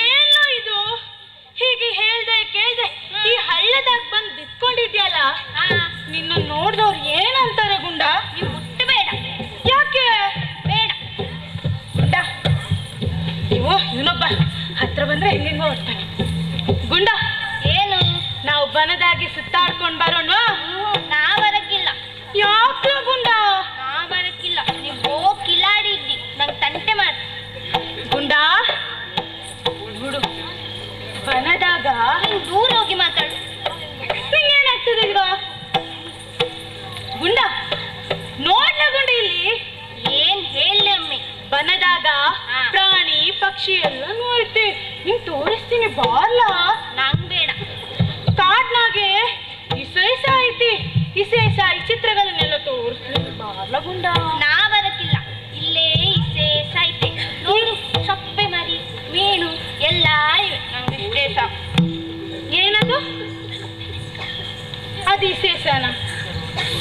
ಏನೋ ಇದು ಹೀಗೆ ಹೇಳ್ದೆ ಕೇಳ್ದೆ ಈ ಹಳ್ಳದಾಗ ಬಂದು ಬಿತ್ಕೊಂಡಿದ್ಯಲ್ಲ ನಿನ್ನ ನೋಡ್ದವ್ರು ಏನಂತಾರೆ ಗುಂಡ ನೀವು ಮುಟ್ಟಬೇಡ. ಯಾಕೆ ಬೇಡ. ಗುಂಡ ನೀವು ಇವನೊಬ್ಬ ಹತ್ರ ಬಂದ್ರೆ ಹೆಂಗೆಂಗೋ ಓಡ್ತಾನೆ ಗುಂಡ ಏನು? ನಾವು ಬನದಾಗಿ ಸುತ್ತಾಡ್ಕೊಂಡ್ ಬರೋಣ ನಾ ಬರಕ್ಕಿಲ್ಲ. ಯಾಕೆ ಗುಂಡ ನಾ ಬರಕ್ಕಿಲ್ಲ. ನೀವು ಹೋಗ್ ಕಿಲಾಡಿದ್ದಿ ನಂಗೆ ತಂಟೆ ಮಾಡಿ. ಗುಂಡ ನೋಡು ಬನದಾಗ ನೀನ್ ದೂರ ಹೋಗಿ ಮಾತಾಡು. ನಿಂಗೇನಾಗ್ತದೆ ಈಗ ಗುಂಡ ನೋಡ್ಲ ಗುಂಡ ಇಲ್ಲಿ ಏನ್ ಹೇಳಿ ಅಮ್ಮಿ? ಬನದಾಗ ಪ್ರಾಣಿ ಪಕ್ಷಿ ಎಲ್ಲ ನೋಡ್ತಿ ನಿಂಗ್ ತೋರಿಸ್ತೀನಿ ಬಾರ್ಲಾ. ನಂಗ್ ಬೇಡ. ಕಾಡ್ನಾಗೆ ಇಸೇಸ ಐತಿ ಇಸೇಸ ಈ ಚಿತ್ರಗಳನ್ನೆಲ್ಲ ತೋರಿಸ್ತೀನಿ ಬಾರ್ಲ ಗುಂಡ. ನಾ ಬರಕ್ಕಿಲ್ಲ. ಇಲ್ಲೇ ಇಸೆ ಸೈತೆ ನೋಡು, ಸಪ್ಪೆ ಮರಿ ಮೀನು ಎಲ್ಲ ಇವೆ. ನಂಗೆ ಇಷ್ಟೇ ಸಾಕು. ಏನದು ಅದು ಇಸೇಸನ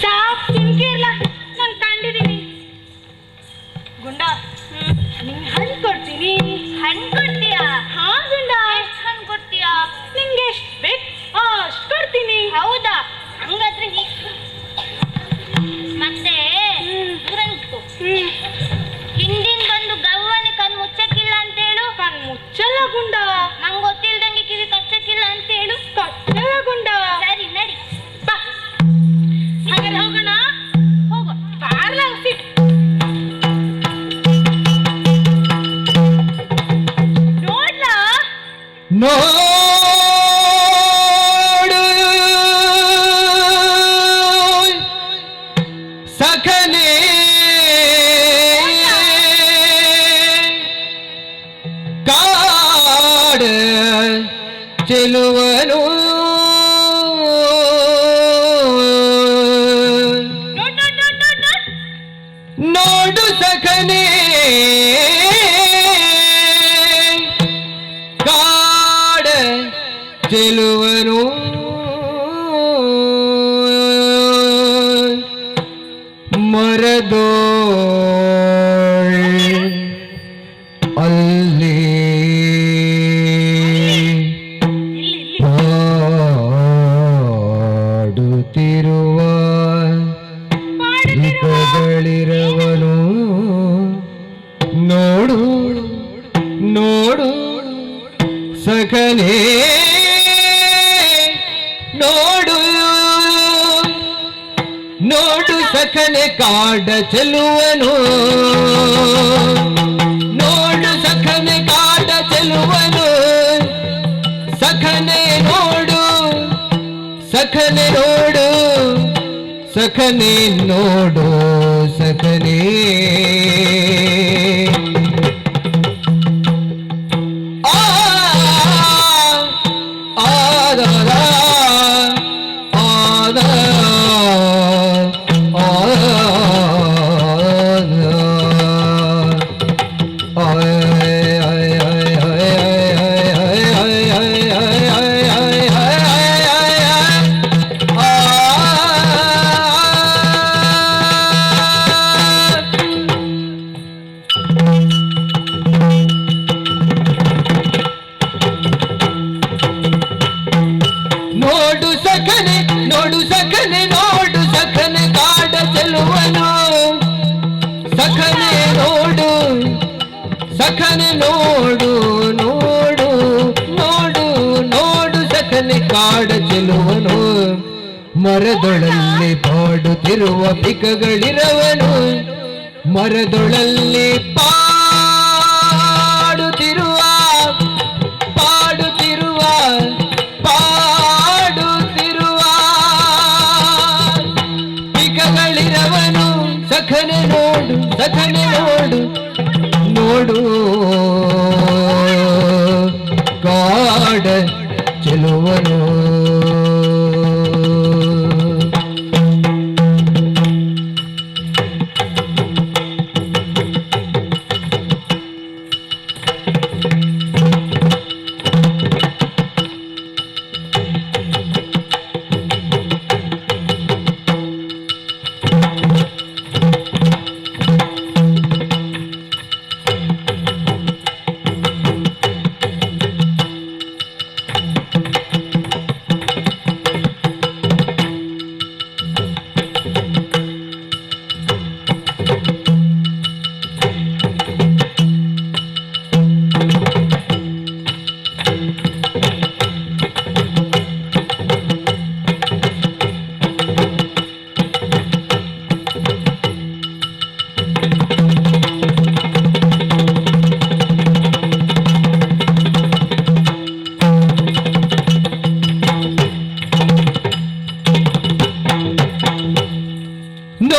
ಸಾಕ್ ತಿನ್ಕಿರ್ಲ ನಾನು ಕಂಡಿದ್ದೀನಿ ಗುಂಡ. ನಿಂಗೆ ಹಣ್ಣು ಕೊಡ್ತೀನಿ. ಹಣ್ಣು ಕೊಡ್ತೀಯಾ? ಹಾ ಗುಂಡ. ಎಷ್ಟ್ ಹಣ್ಣು ಕೊಡ್ತೀಯಾ? ನಿಂಗೆ ಎಷ್ಟು ಬೇಕು ಅಷ್ಟು ಕೊಡ್ತೀನಿ. ಹೌದಾ? ಹಂಗಾದ್ರೆ ಮತ್ತೆ ದೂರ ನಿಂತ್ಕೋ. ಹಿಂದಿನ ಬಂದು ಗವ್ವನ ಕಣ್ ಮುಚ್ಚಕ್ಕಿಲ್ಲ ಅಂತ ಹೇಳು. ಕಣ್ ಮುಚ್ಚಲ್ಲ ಗುಂಡ. ನಂಗೆ ಗೊತ್ತಿಲ್ದಂಗೆ ಕಿವಿ ಕಚ್ಚಕ್ಕಿಲ್ಲ ಅಂತ ಹೇಳು. ಕಚ್ಚಲ್ಲ ಗುಂಡ. ಸರಿ ನಡಿ. ಬಾ ಹಾಗಾದ್ರೆ ಹೋಗೋಣ. ಹೋಗೋ. ಬಾರ್ಲ ಹಸಿ ನೋಡ್ಲಾ ನೋಡು ಸಖನೆ ಕಾಡ ಚೆಲುವನು ನೋಡು ಸಖನೆ ಕಾಡ ಚೆಲುವನು ಮರದೋ ಅಲ್ಲಿ ಪಾಡುತ್ತಿರುವ ದೀಪಗಳಿರವನು ನೋಡು ನೋಡು ಸಖನೇ ನೋಡು ನೋಡು ಸಖನೆ ಕಾಡ ಚೆಲುವನು ನೋಡು ಸಖನೆ ಕಾಡ ಚೆಲುವನು ಸಖನೆ ನೋಡು ಸಖನೆ ನೋಡು ಸಖನೆ ನೋಡು ಸಖನೆ ನೋಡು ಸಖನೆ ನೋಡು ಸಖನೆ ನೋಡು ಸಖನೆ ಕಾಡ ಚೆಲುವನು ಸಖನೆ ನೋಡು ಸಖನೆ ನೋಡು ನೋಡು ನೋಡು ನೋಡು ಸಖನೆ ಕಾಡ ಚೆಲುವನು ಮರದೊಳಲ್ಲಿ ಪಾಡುತ್ತಿರುವ ಪಿಕಗಳಿರವನು ಮರದೊಳಲ್ಲಿ ಪಾಡುತ್ತಿರುವ ಪಾಡುತ್ತಿರುವ ಪಾಡುತ್ತಿರುವ ಪಿಕಗಳಿರವನು ಸಖನೆ ನೋಡು ಸಖನೆ ನೋಡು ನೋಡು ಕಾಡ ಚೆಲುವನು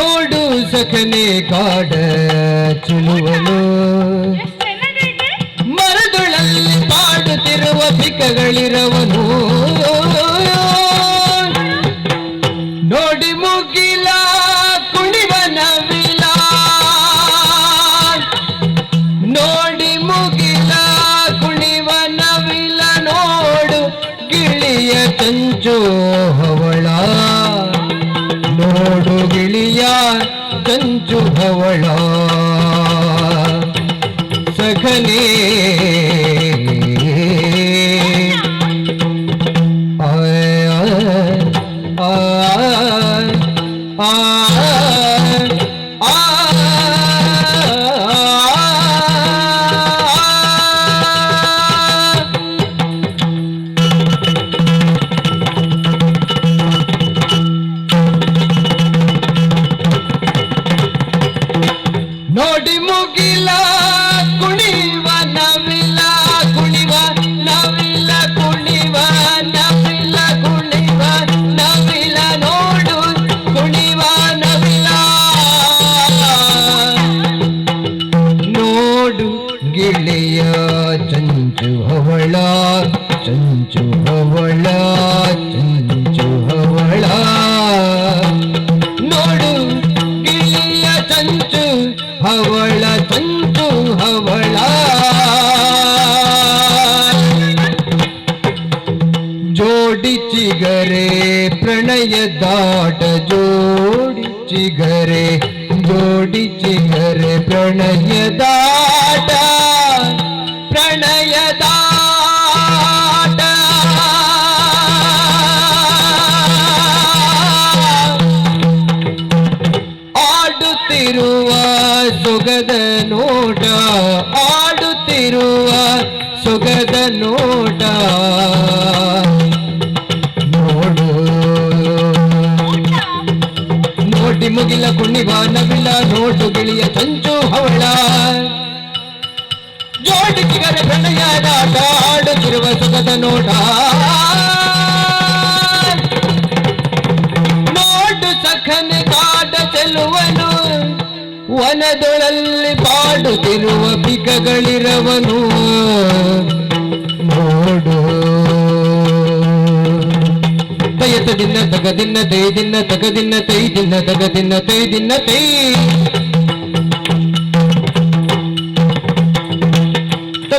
ನೋಡು ಸಖನೆ ಕಾಡ ಚಿಲುವನು ಎಷ್ಟು ಚೆನ್ನಾಗೈತೆ. ಮರದೊಳಲ್ಲಿ ಪಾಡುತ್ತಿರುವ ಪಿಕಗಳಿರವನು ನೋಡಿ ಮುಗಿಲ ಕುಣಿವನ ವಿಲ ನೋಡಿ ಮುಗಿಲ ಕುಣಿವನ ವಿಲ ನೋಡು ಗಿಳಿಯ ಚಂಚು ಹವಳ ನೋಡು ಗಿಳಿಯ ಚಂಚು ಹವಳ ಸಖನೇ ನೋಡಿ ಮುಗಿಲ ಕುಣಿವ ನವಿಲ ಕುಣಿವ ನವಿಲ ಕುಣಿವ ನವಿಲ ಕುಣಿವ ನವಿಲ ನೋಡು ಕುಣಿವ ನವಿಲ ನೋಡು ಗಿಳಿಯ ಚಂಚು ಹವಳ ಚಂಚು ಹವಳ ಚಂಚು ಹವಳ ನೋಡು ಗಿಳಿಯ ಚಂಚು ಹವಳ ಚಂಚು ಹವಳ ಜೋಡಿ ಚಿಗರೆ ಪ್ರಣಯ ದಾಟ ಜೋಡಿ ಚಿಗರೆ ಜೋಡಿ ಚಿಗರೆ ಪ್ರಣಯ ದಾಟ ಪ್ರಣಯ ದಾಟ ಆಡುತ್ತಿರುವ ಸೊಗದ ನೋಟ ಆಡುತ್ತಿರುವ ಸೊಗದ ನೋಟ ನೋಡು ನೋಡಿ ಮುಗಿಲ ಕುಣಿವ ನವಿಲ ನೋಟು ಗಿಳಿಯ ಚಂಚು ಹವಳ ಜೋಡಿ ಚಿಗರೆ ಪ್ರಣಯದಾಟ ಆಡುತ್ತಿರುವ ಸೊಗದ ನೋಟ ನೋಡು ಸಖನೆ ಕಾಡ ಚೆಲುವನು ವನದೊಳಲ್ಲಿ ಪಾಡುತ್ತಿರುವ ಪಿಕಗಳಿರವನು ನೋಡು ತಯತದಿನ್ನ ತಗದಿನ್ನ ತೈದಿನ್ನ ತಗದಿನ್ನ ತೈದಿನ್ನ ತಗದಿನ್ನ ತೈದಿನ್ನ ತೈ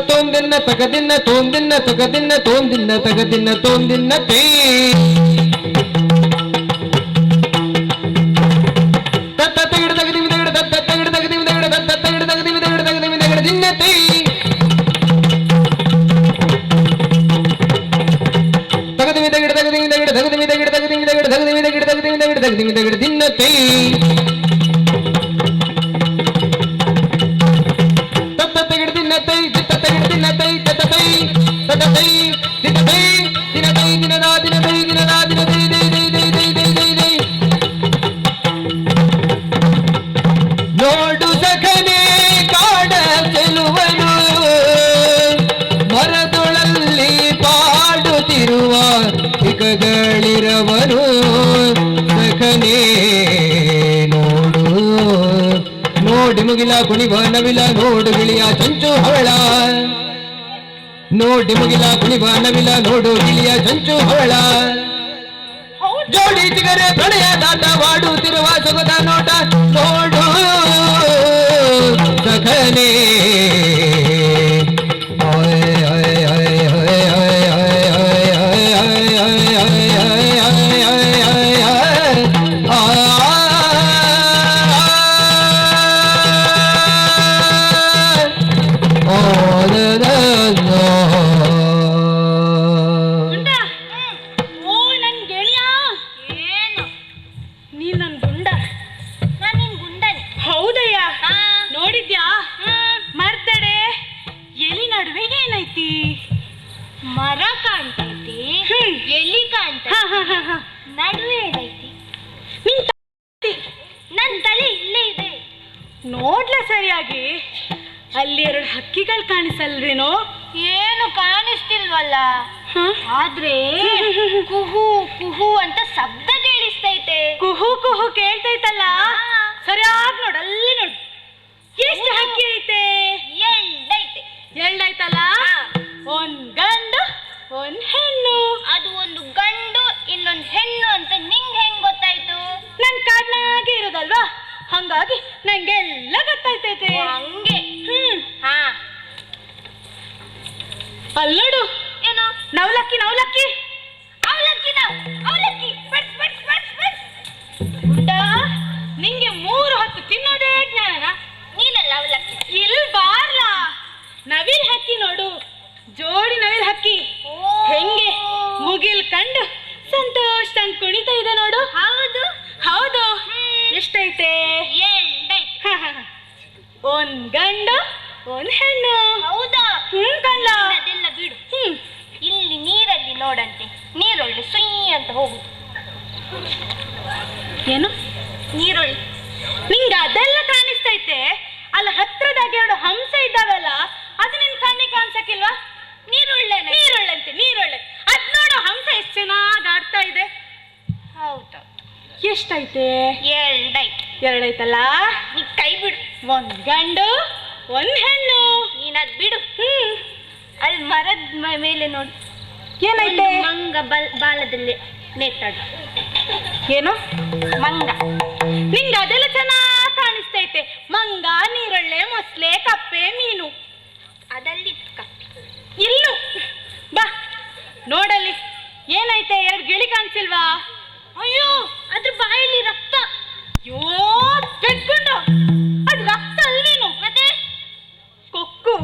ತೋಂದಿನ್ನ ತಗದಿನ್ನ ತೋಂದಿನ್ನ ತಗದಿನ್ನ ತೋಂದಿನ್ನ ತಗದಿನ್ನ ತೋಂದಿನ್ನ ತೈ ನೋಡು ಸಖನೆ ಕಾಡ ಚೆಲುವನು ಮರದೊಳಲ್ಲಿ ಪಾಡುತ್ತಿರುವ ಪಿಕಗಳಿರವನು ಸಖನೆ ನೋಡು ನೋಡಿ ಮುಗಿಲ ಕುಣಿವ ನವಿಲ ನೋಡು ಗಿಳಿಯ ಚಂಚು ಹವಳ ನೋಡಿ ಮುಗಿಲ ಕುಣಿವ ನವಿಲ ನೋಡು ಗಿಳಿಯ ಚಂಚು ಹವಳ ಜೋಡಿ ಚಿಗರೆ ಪ್ರಣಯ ದಾಟವಾಡುತ್ತಿರುವ ಸೊಗದ ನೋಟ ನೋಡು ಸಖನೆ ಓ ನನ್ ಗೆಳೆಯ ಏನು? ನೀನ್ ನನ್ ಗುಂಡ. ನಾನ್ ನಿನ್ ಗುಂಡನೆ. ಹೌದಯ್ಯ ಹಾ. ನೋಡಿದ್ಯಾ ಮರ್ತಡೆ ಎಲಿ ನಡುವೆ ಏನೈತಿ ಮರ ಕಾಣ್ತೈತಿ, ಎಲಿ ಕಾಣ್ತೈತಿ, ನಡುವೆ ಏನೈತಿ? ನಿನ್ ನನ್ ತಲೆ ಇಲ್ಲೇ ಇದೆ. ನೋಡ್ಲ ಸರಿಯಾಗಿ ಅಲ್ಲಿ 2 ಹಕ್ಕಿಗಳು ಕಾಣಿಸಲ್ವೇನೋ ಏನು ಕಾಣಿಸ್ತಿಲ್ವಲ್ಲ, ಆದ್ರೆ ಕುಹು ಕುಹು ಅಂತ ಶಬ್ದ ಕೇಳಿಸ್ತೈತೆ. ಕುಹು ಕುಹು ಕೇಳ್ತೈತಲ್ಲ ಸರಿಯಾಗಿ ನೋಡು, ಅಲ್ಲಿ ನೋಡು. ಎಷ್ಟು ಹಕ್ಕಿ ಐತೆ? ಎಳ್ಳೈತೆ. ಎಳ್ಳೈತಲ್ಲ? ಒಂದ್ ಗಂಡು ಒಂದ್ ಹೆಣ್ಣು. ಅದು ಒಂದು ಗಂಡು ಇನ್ನೊಂದು ಹೆಣ್ಣು ಅಂತ ನಿಂಗೆ ಹೆಂಗ್ ಗೊತ್ತಾಯ್ತು? ನನ್ ಕಾಡ್ನಾಗೆ ಇರೋದಲ್ವಾ, ಹಂಗಾಗಿ ನಂಗೆಲ್ಲ ಗೊತ್ತಾಯ್ತೈತೆ. ಹಂಗೆ. ಹಾ, ಅಲ್ಲೋಡು. ಏನು? ನವಲಕ್ಕಿ ನವಲಕ್ಕಿ ಅವಲಕ್ಕಿನ ಅವಲಕ್ಕಿ ಬಡ್ಸ್ ಬಡ್ಸ್ ಬಡ್ಸ್ ಬಡ್ಸ್. ಗುಂಡ, ನಿಂಗೆ 3 ಹೊತ್ತು ತಿನ್ನೋದೇ ಜ್ಞಾನ. ನೀನಲ್ಲ ಅವಲಕ್ಕಿ. ಇಲ್ ಬಾರ್ಲಾ, ನವಿಲ್ ಹಕ್ಕಿ ನೋಡು, ಜೋಡಿ ನವಿಲ್ ಹಕ್ಕಿ ಹೆಂಗೆ ಮುಗಿಲ್ ಕಂಡು ಸಂತೋಷ ತಂಗ್ ಕುಣಿತಾ ಇದೆ ನೋಡು. ಹೌದು ಹೌದು. ಎಷ್ಟೈತೆ? ಎಳ್ಳೈತೆ. ಒಂದ್ ಗಂಡು ಒಂದ್ ಹೆಣ್ಣು. ಹೌದಾ? ಕಳ್ಳ. ಅದೆಲ್ಲ ಬಿಡು. ಇಲ್ಲಿ ನೀರಲ್ಲಿ ನೋಡಂತೆ ನೀರೊಳ್ಳೆ ಸುಯ್ ಅಂತ ಹೋಗುದು. ಏನು? ನೀರೊಳ್ಳೆ. ನಿಂಗೆ ಅದೆಲ್ಲ ಕಾಣಿಸ್ತೈತೆ? ಅಲ್ಲ ಹತ್ರದಾಗ 2 ಹಂಸ ಇದ್ದಾವಲ್ಲ, ಅದು ನಿನ್ ಕಣ್ಣಿಗೆ ಕಾಣಿಸಕ್ಕಿಲ್ವಾ? ನೀರೊಳ್ಳೆ. ನೀರೊಳ್ಳಂತೆ, ನೀರೊಳ್ಳೆ. ಅದ್ ನೋಡು, ಹಂಸ ಎಷ್ಟು ಚೆನ್ನಾಗಿ ಆಡ್ತಾ ಇದೆ. ಹೌದಾ? ಎಷ್ಟೈತೆ? ಎಳ್ಳೈತೆ. 2 ಐತಲ್ಲ? ನೀ ಕೈ ಬಿಡು. ಒಂದ್ ಗಂಡು ಒಂದ್ ಹೆಣ್ಣು. ನೀನದ್ ಬಿಡು. ಅಲ್ಲಿ ಮರದ ಮೇಲೆ ನೋಡು. ಏನೈತೆ? ಮಂಗ ಬಾಲದಲ್ಲಿ ನೇತಾಡು. ಏನು? ಮಂಗ. ನಿಂಗೆ ಅದೆಲ್ಲ ಚೆನ್ನಾಗಿ ಕಾಣಿಸ್ತೈತೆ. ಮಂಗ, ನೀರೊಳ್ಳೆ, ಮೊಸಳೆ, ಕಪ್ಪೆ, ಮೀನು. ಅದಲ್ಲಿ ಕಪ್ಪೆ. ಇಲ್ಲು ಬಾ ನೋಡಲ್ಲಿ ಏನೈತೆ? 2 ಗಿಳಿ ಕಾಣಿಸಿಲ್ವಾ? ಅಯ್ಯೋ, ಅದ್ರ ಬಾಯಲ್ಲಿ ರಕ್ತ. ಅಯ್ಯೋ ಕೆಟ್ಕೊಂಡು, ಅದು ರಕ್ತ ಅಲ್ವೇನು? ಮತ್ತೆ ಕೊಕ್ಕು.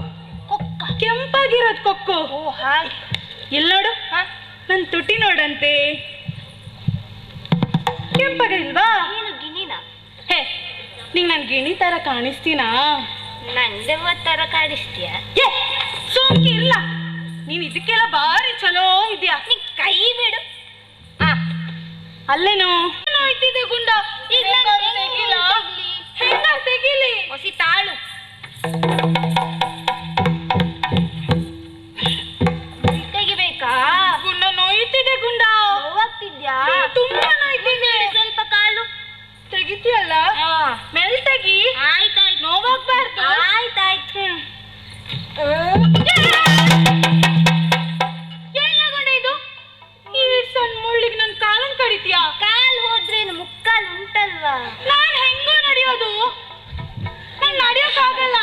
ಕೊಕ್ಕ. ಕೆಂಪಾಗಿರೋದು ಕೊಕ್ಕು. ಓ ಹಾಗೆ. ಇಲ್ಲಿ ನೋಡು, ನನ್ ತುಟಿ ನೋಡಂತೆ, ಕೆಂಪಾಗಿಲ್ವಾ? ನೀನು ಗಿಣಿನ? ಹೇ, ನಿಂಗೆ ನನ್ ಗಿಣಿ ತರ ಕಾಣಿಸ್ತೀನಾ? ನಂದೆವ್ವ ತರ ಕಾಣಿಸ್ತೀಯ? ಏ ಸೋಂಕಿ ಇಲ್ಲ, ನೀನ್ ಇದಕ್ಕೆಲ್ಲ ಬಾರಿ ಚಲೋ ಇದ್ಯಾ. ನೀ ಕೈ ಬಿಡು. ಅಲ್ಲೇನು ನೋಯ್ತಿದೆ ಗುಂಡ. ಈಗ ತೆಗಿಲ, ಹೆಂಗ ತೆಗಿಲಿ? ಹೊಸಿ ತಾಳು. ತೆಗಿಬೇಕಾ? ಗುಂಡ ನೋಯ್ತಿದೆ ಗುಂಡ. ನೋವಾಗ್ತಿದ್ಯಾ? ತುಂಬಾ ನೋಯ್ತಿದೆ. ಸ್ವಲ್ಪ ಕಾಲು ತೆಗಿತೀಯಲ್ಲ, ಮೆಲ್ ತೆಗಿ. ಆಯ್ತಾಯ್ತು. ನೋವಾಗ್ಬಾರ್ದು. ಆಯ್ತಾಯ್ತು. ಏನಾಗೊಂಡ ಇದು? ಈ ಸಣ್ಣ ಮುಳ್ಳಿಗೆ ನನ್ ಕಾಲನ್ ಕಡಿತೀಯಾ? ಕಾಲ್ ಹೋದ್ರೇನು ಮುಕ್ಕಾಲ್ ಉಂಟಲ್ವಾ? ನಾನ್ ಹೆಂಗೋ ನಡೆಯೋದು? ನಾನ್ ನಡೆಯೋಕ್ಕಾಗಲ್ಲ.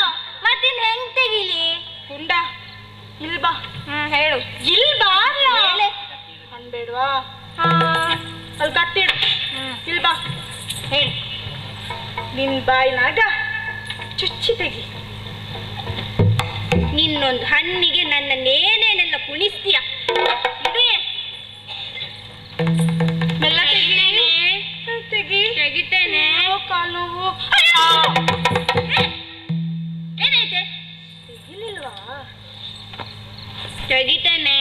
ಮತ್ತಿನ್ ಹೆಂಗ್ ತೆಗಿಲಿ? ಗುಂಡ ಇಲ್ ಬಾ. ಹೇಳು. ಇಲ್ ಬಾ. ಹೇಳೆ. ಅನ್ಬೇಡ್ವಾ? ಅಲ್ಲಿ ಕಟ್ಟಿಡು. ಇಲ್ ಬಾ. ಹೇಳು. ನಿನ್ ಬಾಯಿನಾಗ ಚುಚ್ಚಿ ತೆಗಿ. ನಿನ್ನೊಂದು ಹಣ್ಣಿಗೆ ನನ್ನೇನೇನೆಲ್ಲ ಕುಣಿಸ್ತೀಯ? ಇದೆ. ಮೆಲ್ಲ ತೆಗಿ. ತೆಗಿ. ತೆಗಿತೇನೆ. ಕಾಲು ನೋವು. ಏನೈತೆ? ತೆಗಿಲಿಲ್ವಾ? ತೆಗಿತೇನೆ.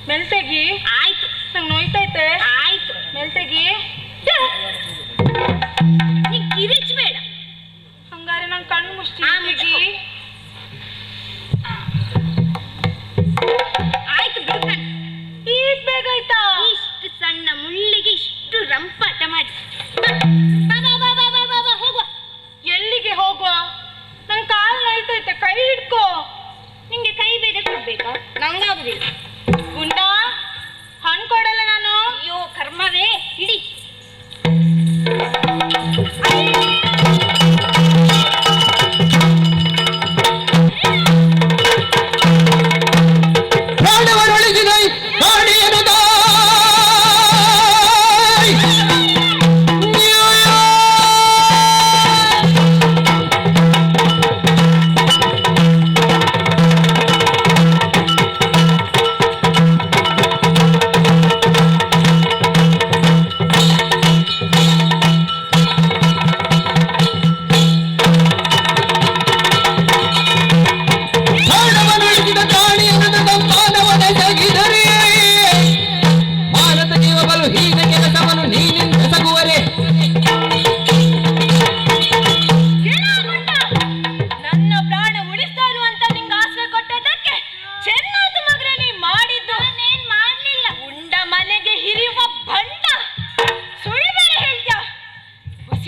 ಮೆಲ್ ತೆಗಿ. ಆಯ್ತು. ನಂಗೆ ನೋಯ್ತೈತೆ. ಆಯ್ತು. ಮೆಲ್ ತೆಗಿ. ನೀ ಕಿರಿಚ್ಬೇಡ. ಹಂಗಾರೆ ನಂಗೆ ಕಣ್ಣು ಮುಚ್ತೀನಿ. ತೆಗಿ. ಆಯ್ತು ಬಿಡ್ಕಣ್. ಈಗ ಬೇಕಾಯ್ತಾ? ಇಷ್ಟು ಸಣ್ಣ ಮುಳ್ಳಿಗೆ ಇಷ್ಟು ರಂಪಾಟ ಮಾಡಿ. ಬಾ ಹೋಗುವ. ಎಲ್ಲಿಗೆ ಹೋಗುವ? ನನ್ ಕಾಲು ನೋಯ್ತೈತೆ, ಕೈ ಹಿಡ್ಕೋ. ನಿಂಗೆ ಕೈ ಬೇರೆ ಕೊಡ್ಬೇಕಾ? ನಂಗಾಗುದಿಲ್ಲ. ಗುಂಡ, ಹಣ್ಣು ಕೊಡಲ್ಲ ನಾನು. ಅಯ್ಯೋ ಕರ್ಮವೇ. ಇಡಿ.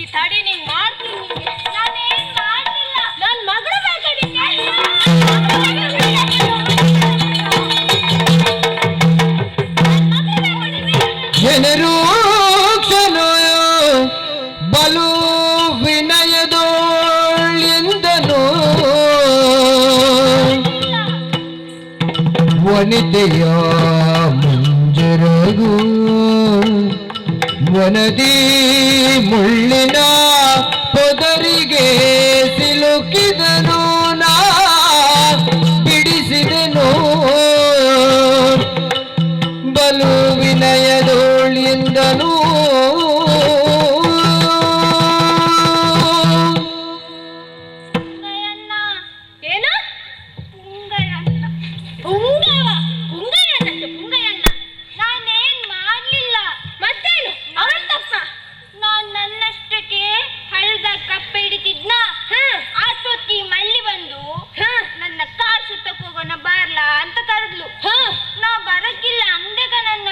ಈ ತಡಿ ನಿಂಗ್ ಮಾಡ್ತೀನಿ ನಿಂಗೆ. ನಾನೇನ್ ಮಾಡ್ಲಿಲ್ಲ. ನನ್ ಮಗಳು ಬೇಕಾ ನಿಂಗೆ? ಜನರು ಕ್ಷಣೋ ಬಲು ವಿನಯದೋಳ್ಯೆಂದನು ವನಿತೆಯ ಮುಂಜರಗು ವನದಿ ಮುಳ್ಳಿನ ಪೊದರಿಗೆ ಸಿಲುಕಿದನು ನಾ ಬಿಡಿಸಿದನು ಬಲು ವಿನಯದೋಳ್ಯೆಂದನು ಏನು? ಪುಂಗಯಣ್ಣ. ಪುಂಗವ? ಪುಂಗಯಣ್ಣಂತೆ ಪುಂಗಯಣ್ಣ. ನಾನೇನ್ ಮಾಡ್ಲಿಲ್ಲ. ಮತ್ತೇನು ಅವನ್ ತಪ್ಪ? ನಾನ್ ನನ್ನಷ್ಟಕ್ಕೆ ಹಳ್ದ ಕಪ್ಪೆ ಹಿಡಿತಿದ್ನ. ಆಟೋತಿ ಮಳ್ಳಿ ಬಂದು ನನ್ನ ಕಾರ್ ಸುತ್ತಕ್ ಹೋಗೋಣ ಬಾರ್ಲಾ ಅಂತ ಕರೆದ್ಲು. ನಾ ಬರಕ್ಕಿಲ್ಲ ಅಂದೆಗ ನನ್ನ.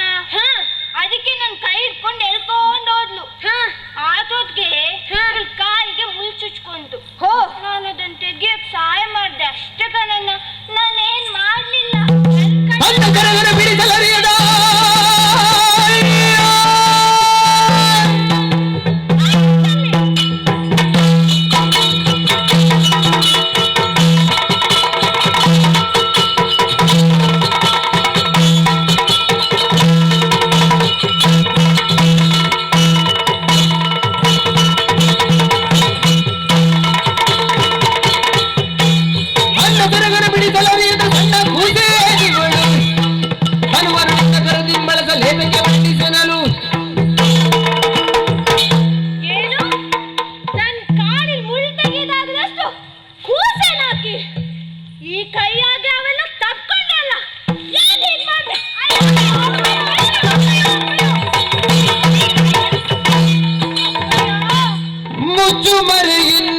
ಅದಕ್ಕೆ ನನ್ ಕೈ ಹಿಡ್ಕೊಂಡು ಎಳ್ಕೊಂಡು ಹೋದ್ಲು. ಆಟೋದ್ಗೆ ಕಾಲಿಗೆ ಮುಳ್ ಚುಚ್ಕೊಂತು. ನಾನು ಅದನ್ನ ತೆಗಿಯಕ್ ಸಹಾಯ ಮಾಡ್ದೆ ಅಷ್ಟೇ ಕಣನ್ನ. ನಾನೇನ್ ಮಾಡ್ಲಿಲ್ಲ. ಅನ್ನ ಕರಗರ ಬಿಡಿಸಲರಿಯದ ಏನು? ನನ್ ಕಾಲಿಲ್ ಮುಳ್ ತೆಗೆದಾಗದಷ್ಟು ಕೂಸೇನಾಕಿ. ಈ ಕೈಯಾಗ ಅವೆಲ್ಲ ತಪ್ಕೊಂಡೆ ಅಲ್ಲ. ಏನ್ ಹೀಗ್ ಮಾಡ್ದೆ? ಮುಚ್ಚು ಮರೆಯಿನ್ನೇಕೆ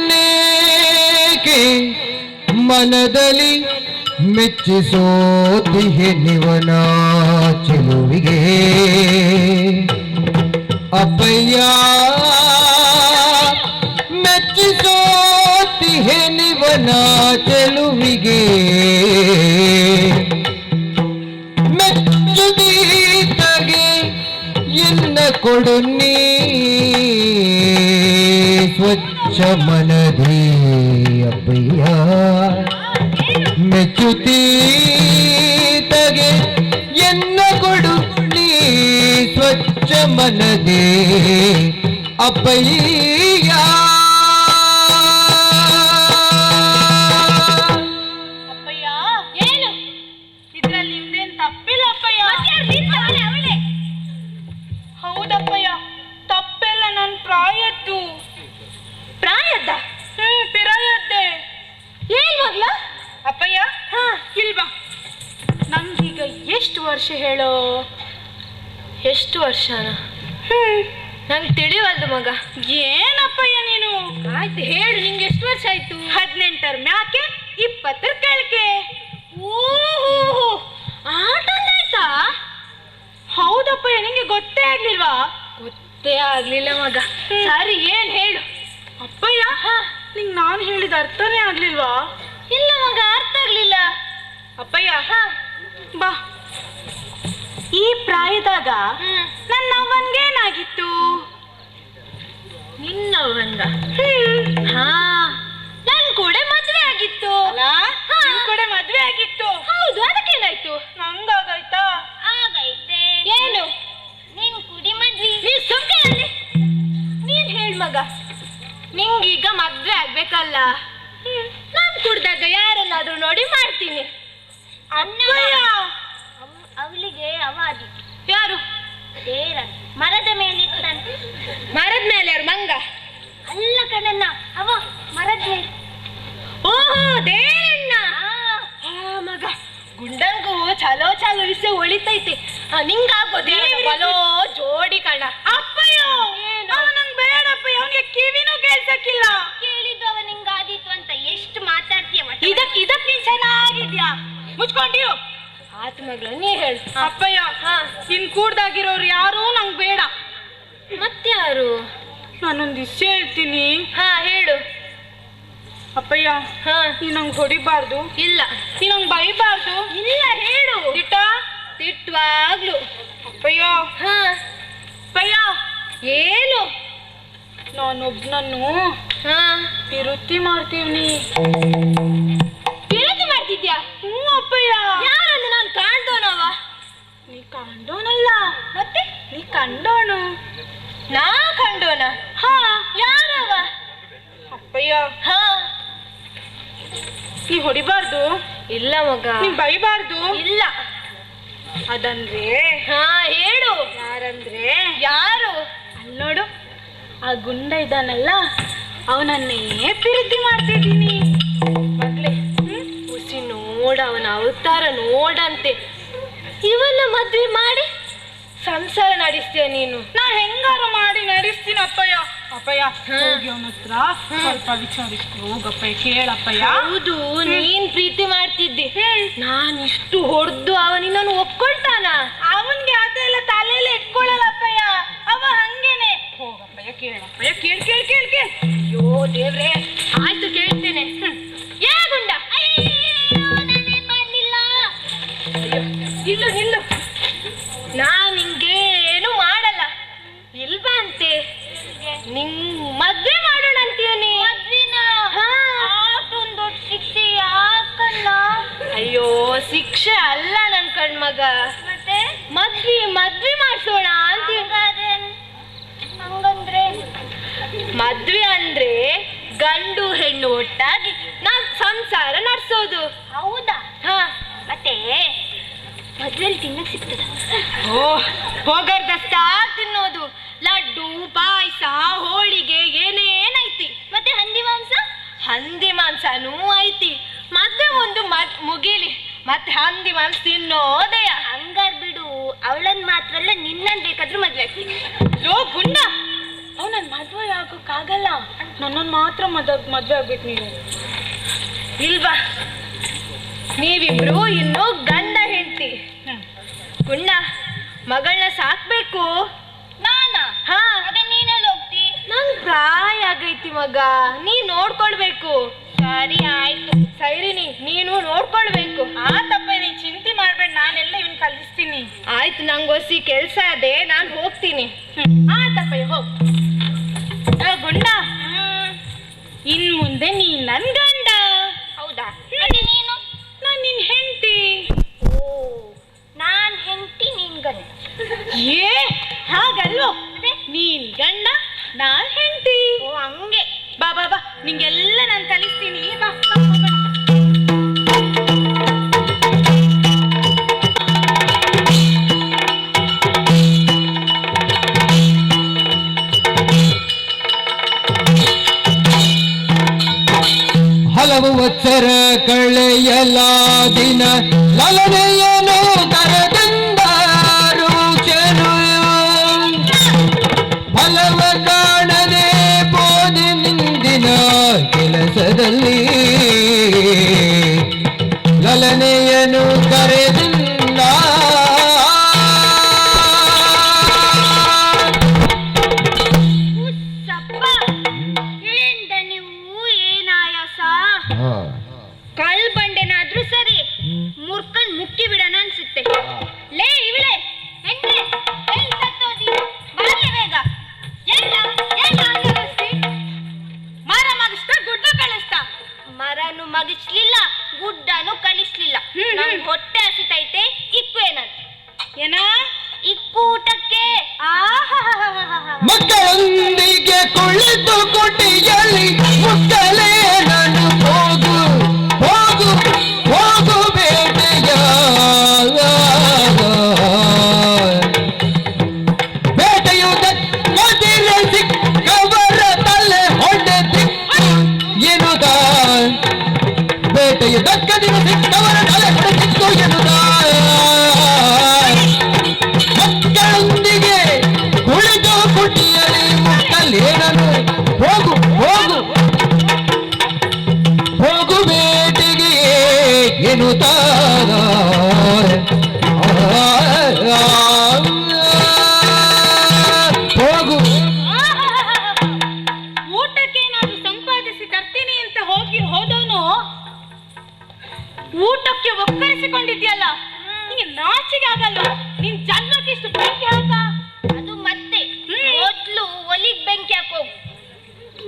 ಮನದಲ್ಲಿ ಮೆಚ್ಚಿಸೋತಿಹೆ ನಿವನ ಚೆಲುವಿಗೆ ಅಪ್ಪಯ್ಯ ಮೆಚ್ಚಿಸೋತಿಹೆ ನಿವನ ಚೆಲುವಿಗೆ ಮೆಚ್ಚುದೀತಗೆ ಎನ್ನ ಕೊಡು ನೀ ಸ್ವಚ್ಛ ಮನದಿ ಅಪ್ಪಯ್ಯ ಮೆಚ್ಚುತ್ತೀತಗೆ ಎನ್ನ ಕೊಡು ನೀ ಸ್ವಚ್ಛ ಮನದಿ ಅಪ್ಪಯ್ಯ ಅಪ್ಪಯ್ಯ ಏನು? ಇದ್ರಲ್ಲಿ ನಿಮ್ದೇನ್ ತಪ್ಪಿಲ್ಲ ಅಪ್ಪಯ್ಯ. ಅವಳೆ. ಹೌದಪ್ಪಯ್ಯ, ತಪ್ಪೆಲ್ಲ ನನ್ ಪ್ರಾಯದ್ದು. ಪ್ರಾಯದ್ದ? ಪಿರಾಯದ್ದೆ. ಏನ್ ಮಗ್ಲ? ಅಪ್ಪಯ್ಯ ಇಲ್ವಾ? ನಂಗೀಗ ಎಷ್ಟು ವರ್ಷ ಹೇಳೋ? ಎಷ್ಟು ವರ್ಷನ? ನಂಗೆ ತಿಳಿವಲ್ದು ಮಗ. ಏನಪ್ಪಯ್ಯ ನೀನು? ಆಯ್ತು ಹೇಳು, ನಿಂಗೆ ಎಷ್ಟು ವರ್ಷ ಆಯ್ತು? 18ರ ಮ್ಯಾಕೆ 20ರ ಕೆಳಗೆ. ಓಹೋ, ಆಯ್ತಾ? ಹೌದಪ್ಪಯ್ಯ, ನಿಂಗೆ ಗೊತ್ತೇ ಆಗ್ಲಿಲ್ವಾ? ಗೊತ್ತೇ ಆಗ್ಲಿಲ್ಲ ಮಗ. ಸರಿ, ಏನ್ ಹೇಳು? ಅಪ್ಪಯ್ಯ, ನಿಂಗೆ ನಾನು ಹೇಳಿದ ಅರ್ಥನೇ ಆಗ್ಲಿಲ್ವಾ? ಇಲ್ಲ ಮಗ, ಅರ್ಥ ಆಗ್ಲಿಲ್ಲ. ಅಪ್ಪಯ್ಯ ಬಾ. ಈ ಪ್ರಾಯದಾಗ ನನ್ನವ್ವನ್ಗೇನಾಗಿತ್ತು? ನಿನ್ನವ್ವಂಗ? ನನ್ ಕೂಡ ಮದ್ವೆ ಆಗಿತ್ತು. ಕೂಡ ಮದ್ವೆ ಆಗಿತ್ತು? ಹೌದು, ಅದಕ್ಕೇನಾಯ್ತು? ನಂಗಾಗಾಯ್ತಾ? ಆಗೈತೆ. ಏನು? ನೀನ್ ಕುಡಿ ಮದ್ವಿ. ನೀನ್ ಸುಮ್ನೆ ಅಲ್ಲಿ. ನೀನ್ ಹೇಳ್ ಮಗ, ನಿಂಗೀಗ ಮದ್ವೆ ಆಗ್ಬೇಕಲ್ಲ? ನಾನ್ ಕುಡ್ದಾಗ ಯಾರನ್ನಾದ್ರೂ ನೋಡಿ ಮಾಡ್ತೀನಿ. ಅವಳಿಗೆ ಅವ ಆದಿತ್ತು. ಯಾರು? ದೇರ ಮರದ ಮೇಲೆ ಇತ್ತಂತೆ. ಮರದ ಮೇಲೆ ಯಾರು? ಮಂಗ? ಅಲ್ಲ ಕಣಣ್ಣ, ಅವ ಮರದ ಮೇಲೆ. ಓಹೋ, ದೇರಣ್ಣ. ಮಗ ಗುಂಡಂಗು ಚಲೋ ಚಲೋ ವಿಷಯ ಒಳಿತೈತೆ. ನಿಂಗಾಗೋದೇನೋ ಜೋಡಿ ಕಣ. ಅಪ್ಪಯ್ಯ ಅವ ನಂಗ್ ಬೇಡಪ್ಪಯ್ಯ, ಅವನಿಗೆ ಕಿವಿನೂ ಕೇಳ್ಸಕ್ಕಿಲ್ಲ. ಕೇಳಿದ್ದು ಅವ ನಿಂಗಾದಿತ್ತು ಅಂತ ಎಷ್ಟು ಮಾತಾಡ್ತೀಯ. ಇದಕ್ ನೀನ್ ಚೆನ್ನಾಗಿದ್ಯಾ? ಮುಚ್ಕೊಂಡಿರು. ಆತ ಮಗಳ, ನೀ ಹೇಳು. ಅಪ್ಪಯ್ಯ, ಇನ್ ಕೂಡ್ದಾಗಿರೋರು ಯಾರು ನಂಗ್ ಬೇಡ. ಮತ್ಯಾರು? ನಾನೊಂದು ವಿಷಯ ಹೇಳ್ತೀನಿ. ಹಾ ಹೇಳು. ಅಪ್ಪಯ್ಯ, ಹಾ ನೀ ನಂಗೆ ಹೊಡಿಬಾರ್ದು. ಇಲ್ಲ. ನೀ ನಂಗೆ ಬೈಬಾರ್ದು. ಇಲ್ಲ ಹೇಳು. ದಿಟ ತಿಟ್ವಾಗ್ಲು. ಅಪ್ಪಯ್ಯ, ಹಾ ಅಪ್ಪಯ್ಯ, ಏನು? ನಾನೊಬ್ನನ್ನು ಹಾ ವಿರುತ್ತಿ ಮಾಡ್ತೀವ್ನಿ. ವಿರೋಧಿ ಮಾಡ್ತಿದ್ಯಾ? ಹ್ಞೂ ಅಪ್ಪಯ್ಯ. ಯಾರನ್ನು? ನಾನು ಕಾಣ್ದೋನವ? ನೀ ಕಂಡೋನಲ್ಲ, ಮತ್ತೆ ನೀ ಕಂಡೋನು. ನಾ ಕಂಡೋನ? ಹಾ. ಯಾರವ? ಅಪ್ಪಯ್ಯ, ಹಾ ನೀ ಹೊಡಿಬಾರ್ದು. ಇಲ್ಲ ಮಗ. ನೀ ಬೈಬಾರ್ದು. ಇಲ್ಲ. ಅದಂದ್ರೆ ಹಾ ಹೇಳು. ಯಾರಂದ್ರೆ, ಯಾರು? ಅಲ್ಲಿ ನೋಡು, ಆ ಗುಂಡ ಇದ್ದಾನಲ್ಲ, ಅವನನ್ನೇ ಪ್ರೀತಿ ಮಾಡ್ತಿದ್ದೀನಿ. ಮಗ್ಳೆ, ಹುಸಿ ನೋಡ, ಅವನ ಅವತಾರ ನೋಡಂತೆ. ಇವನ್ನ ಮದ್ವೆ ಮಾಡಿ ಸಂಸಾರ ನಡೆಸ್ತೀಯ ನೀನು? ನಾ ಹೆಂಗಾರು ಮಾಡಿ ನಡೆಸ್ತೀನಿ ಅಪ್ಪಯ್ಯ. ಅಪ್ಪಯ್ಯ, ಹೋಗಿ ಅವನ ಹತ್ರ ಸ್ವಲ್ಪ ವಿಚಾರಿಸ್ಕೊ ಹೋಗಪ್ಪಯ್ಯ, ಕೇಳಪ್ಪಯ್ಯ. ಹೌದು, ನೀನ್ ಪ್ರೀತಿ ಮಾಡ್ತಿದ್ದಿ. ನಾನ್ ಇಷ್ಟು ಹೊಡೆದು ಅವ ನಿನ್ನನ್ನು ಒಪ್ಕೊಳ್ತಾನ? ಅವನ್ಗೆ ಅದೆಲ್ಲ ತಲೆಯಲ್ಲಿ ಇಟ್ಕೊಳ್ಳಲ್ಲ ಅಪ್ಪಯ್ಯ, ಅವ ಹಂಗೇನೆ. ಹೋಗಪ್ಪಯ್ಯ, ಕೇಳಪ್ಪಯ್ಯ, ಕೇಳ್ ಕೇಳ್ ಕೇಳ್ ಕೇಳ್. ಅಯ್ಯೋ ದೇವ್ರೆ, ಆಯ್ತು ಕೇಳ್ತೇನೆ. ಯಾ ಗುಂಡ, ನಿಲ್ಲು ನಿಲ್ಲು, ನಾನ್ ನಿಂಗೇನು ಮಾಡಲ್ಲ. ಇಲ್ವಾ ಅಂತೆ? ನಿಂಗ್ ಮದ್ವೆ ಮಾಡೋಣ ಅಂತೀಯ ನೀ? ಅಷ್ಟೊಂದು ದೊಡ್ಡ ಶಿಕ್ಷೆ ಯಾಕಲ್ಲ? ಅಯ್ಯೋ, ಶಿಕ್ಷೆ ಅಲ್ಲ ನನ್ ಕಣ್ಮಗ. ಮತ್ತೆ ಮದ್ವೆ ಮಾಡ್ಸೋಣ ಅಂತೀಯ. ಹಂಗಂದ್ರೆ ಮದ್ವೆ ಅಂದ್ರೆ ಗಂಡು ಹೆಣ್ಣು ಒಟ್ಟಾಗಿ ನಾನ್ ಸಂಸಾರ ನಡ್ಸೋದು. ಹೌದಾ? ಹಾ ಮತ್ತೆ ಮದ್ವೆಲಿ ತಿನ್ನಕ್ ಸಿಗ್ತದ? ಓ, ಹೋಗರ್ದಷ್ಟ ತಿನ್ನೋದು. ಲಡ್ಡು, ಪಾಯಸ, ಹೋಳಿಗೆ ಏನೇನೈತಿ. ಮತ್ತೆ ಹಂದಿ ಮಾಂಸ? ಹಂದಿ ಮಾಂಸನೂ ಐತಿ. ಮತ್ತೆ ಒಂದು ಮುಗಿಲಿ, ಮತ್ತೆ ಹಂದಿ ಮಾಂಸ ತಿನ್ನೋದೆಯ. ಹಂಗಾರ್ ಬಿಡು, ಅವಳನ್ ಮಾತ್ರ ಅಲ್ಲ, ನಿನ್ನನ್ ಬೇಕಾದ್ರೂ ಮದ್ವೆ ಆಗ್ತೀನಿ. ಲೋ ಗುಂಡ, ಅವ್ ನನ್ ಮದ್ವೆ ಆಗೋಕ್ಕಾಗಲ್ಲ. ನನ್ನನ್ನು ಮಾತ್ರ ಮದ್ವೆ ಆಗ್ಬೇಕು ನೀನು. ಇಲ್ವಾ? ನೀವಿಬ್ರು ಇನ್ನು ಗಂಡ ಹೆಂಡ್ತಿ. ಗುಂಡ, ಮಗಳನ್ನ ಸಾಕ್ಬೇಕು. ನಾನಾ? ಹಾ, ಅದೇ ನೀನೆಲ್ಲ ಹೋಗ್ತಿ? ನಂಗ್ ಪ್ರಾಯ ಆಗೈತಿ ಮಗ, ನೀ ನೋಡ್ಕೊಳ್ಬೇಕು. ಸರಿ ಆಯ್ತು. ಸೈರಿನಿ, ನೀನು ನೋಡ್ಕೊಳ್ಬೇಕು. ಆತಪ್ಪ, ನೀ ಚಿಂತೆ ಮಾಡ್ಬೇಡ, ನಾನೆಲ್ಲ ಇವನ್ ಕಲಿಸ್ತೀನಿ. ಆಯ್ತು, ನಂಗೊಸಿ ಕೆಲ್ಸ ಅದೇ, ನಾನ್ ಹೋಗ್ತೀನಿ. ಆತಪ್ಪಯ್ಯ, ಹೋಗ್. ಗುಂಡ, ಇನ್ ಮುಂದೆ ನೀ ನನ್ ಗಂಡ. ಹೌದಾ? ಮತ್ತೆ ನೀನು? ನಾನ್ ನಿನ್ ಹೆಂಡತಿ. ಓ, ನಾನ್ ಹೆಂಡತಿ, ನೀನ್ ಗಂಡ. ಏ ಹಾಗಲ್ವೋ, ನೀನ್ ಗಂಡ, ನಾನ್ ಹೆಂಡತಿ. ಓ ಹಂಗೆ. ಬಾ ಬಾ ಬಾ, ನಿಂಗೆಲ್ಲ ನಾನು ಕಲಿಸ್ತೀನಿ. ಬಾ ಬಾ, ಹೋಗೋಣ. ಹಲವು ವತ್ಸರ ಕಳೆಯಲಾದಿನ ಲಲನೆಯನು ಕರೆದಂದಾರು ಚೆಲು ಫಲವ ಕಾಣದೆ ಬೋಧಿ ನಿಂದಿನ ಕೆಲಸದಲ್ಲಿ ಲಲನೆಯನು ಕರೆದಿಂದ ಏನ್ದ ನೀವು, ಏನಾಯಾಸ? ಕಲ್ ಬಂಡೆನಾದ್ರೂ ಸರಿ, ಮುರ್ಕಂಡ್ ಮುಕ್ಕಿ ಬಿಡೋಣ ಅನ್ಸುತ್ತೆ. ಲೇ ಇವಳೆ ಹೆಂಡ್ರೆ, ಎಲ್ಲಿ ಸತ್ತೋದಿ? ಬರ್ಲಿ ಬೇಗ. ಮಾರ ಮಗಿಸ್ತಾ ಗುಡ್ಡ ಕಳಿಸ್ತಾ? ಊಟಕ್ಕೆ ಒಕ್ಕರಿಸಿಕೊಂಡಿದ್ಯಲ್ಲ, ನಿಂಗೆ ನಾಚಿಗೆ ಆಗಲ್ಲ? ನಿನ್ ಜನ್ಮಕ್ಕೆ ಇಷ್ಟು ಬೆಂಕಿ ಹಾಕ? ಅದು ಮತ್ತೆ ಮೊದ್ಲು ಒಲಿಗ್ ಬೆಂಕಿ ಹಾಕೋ.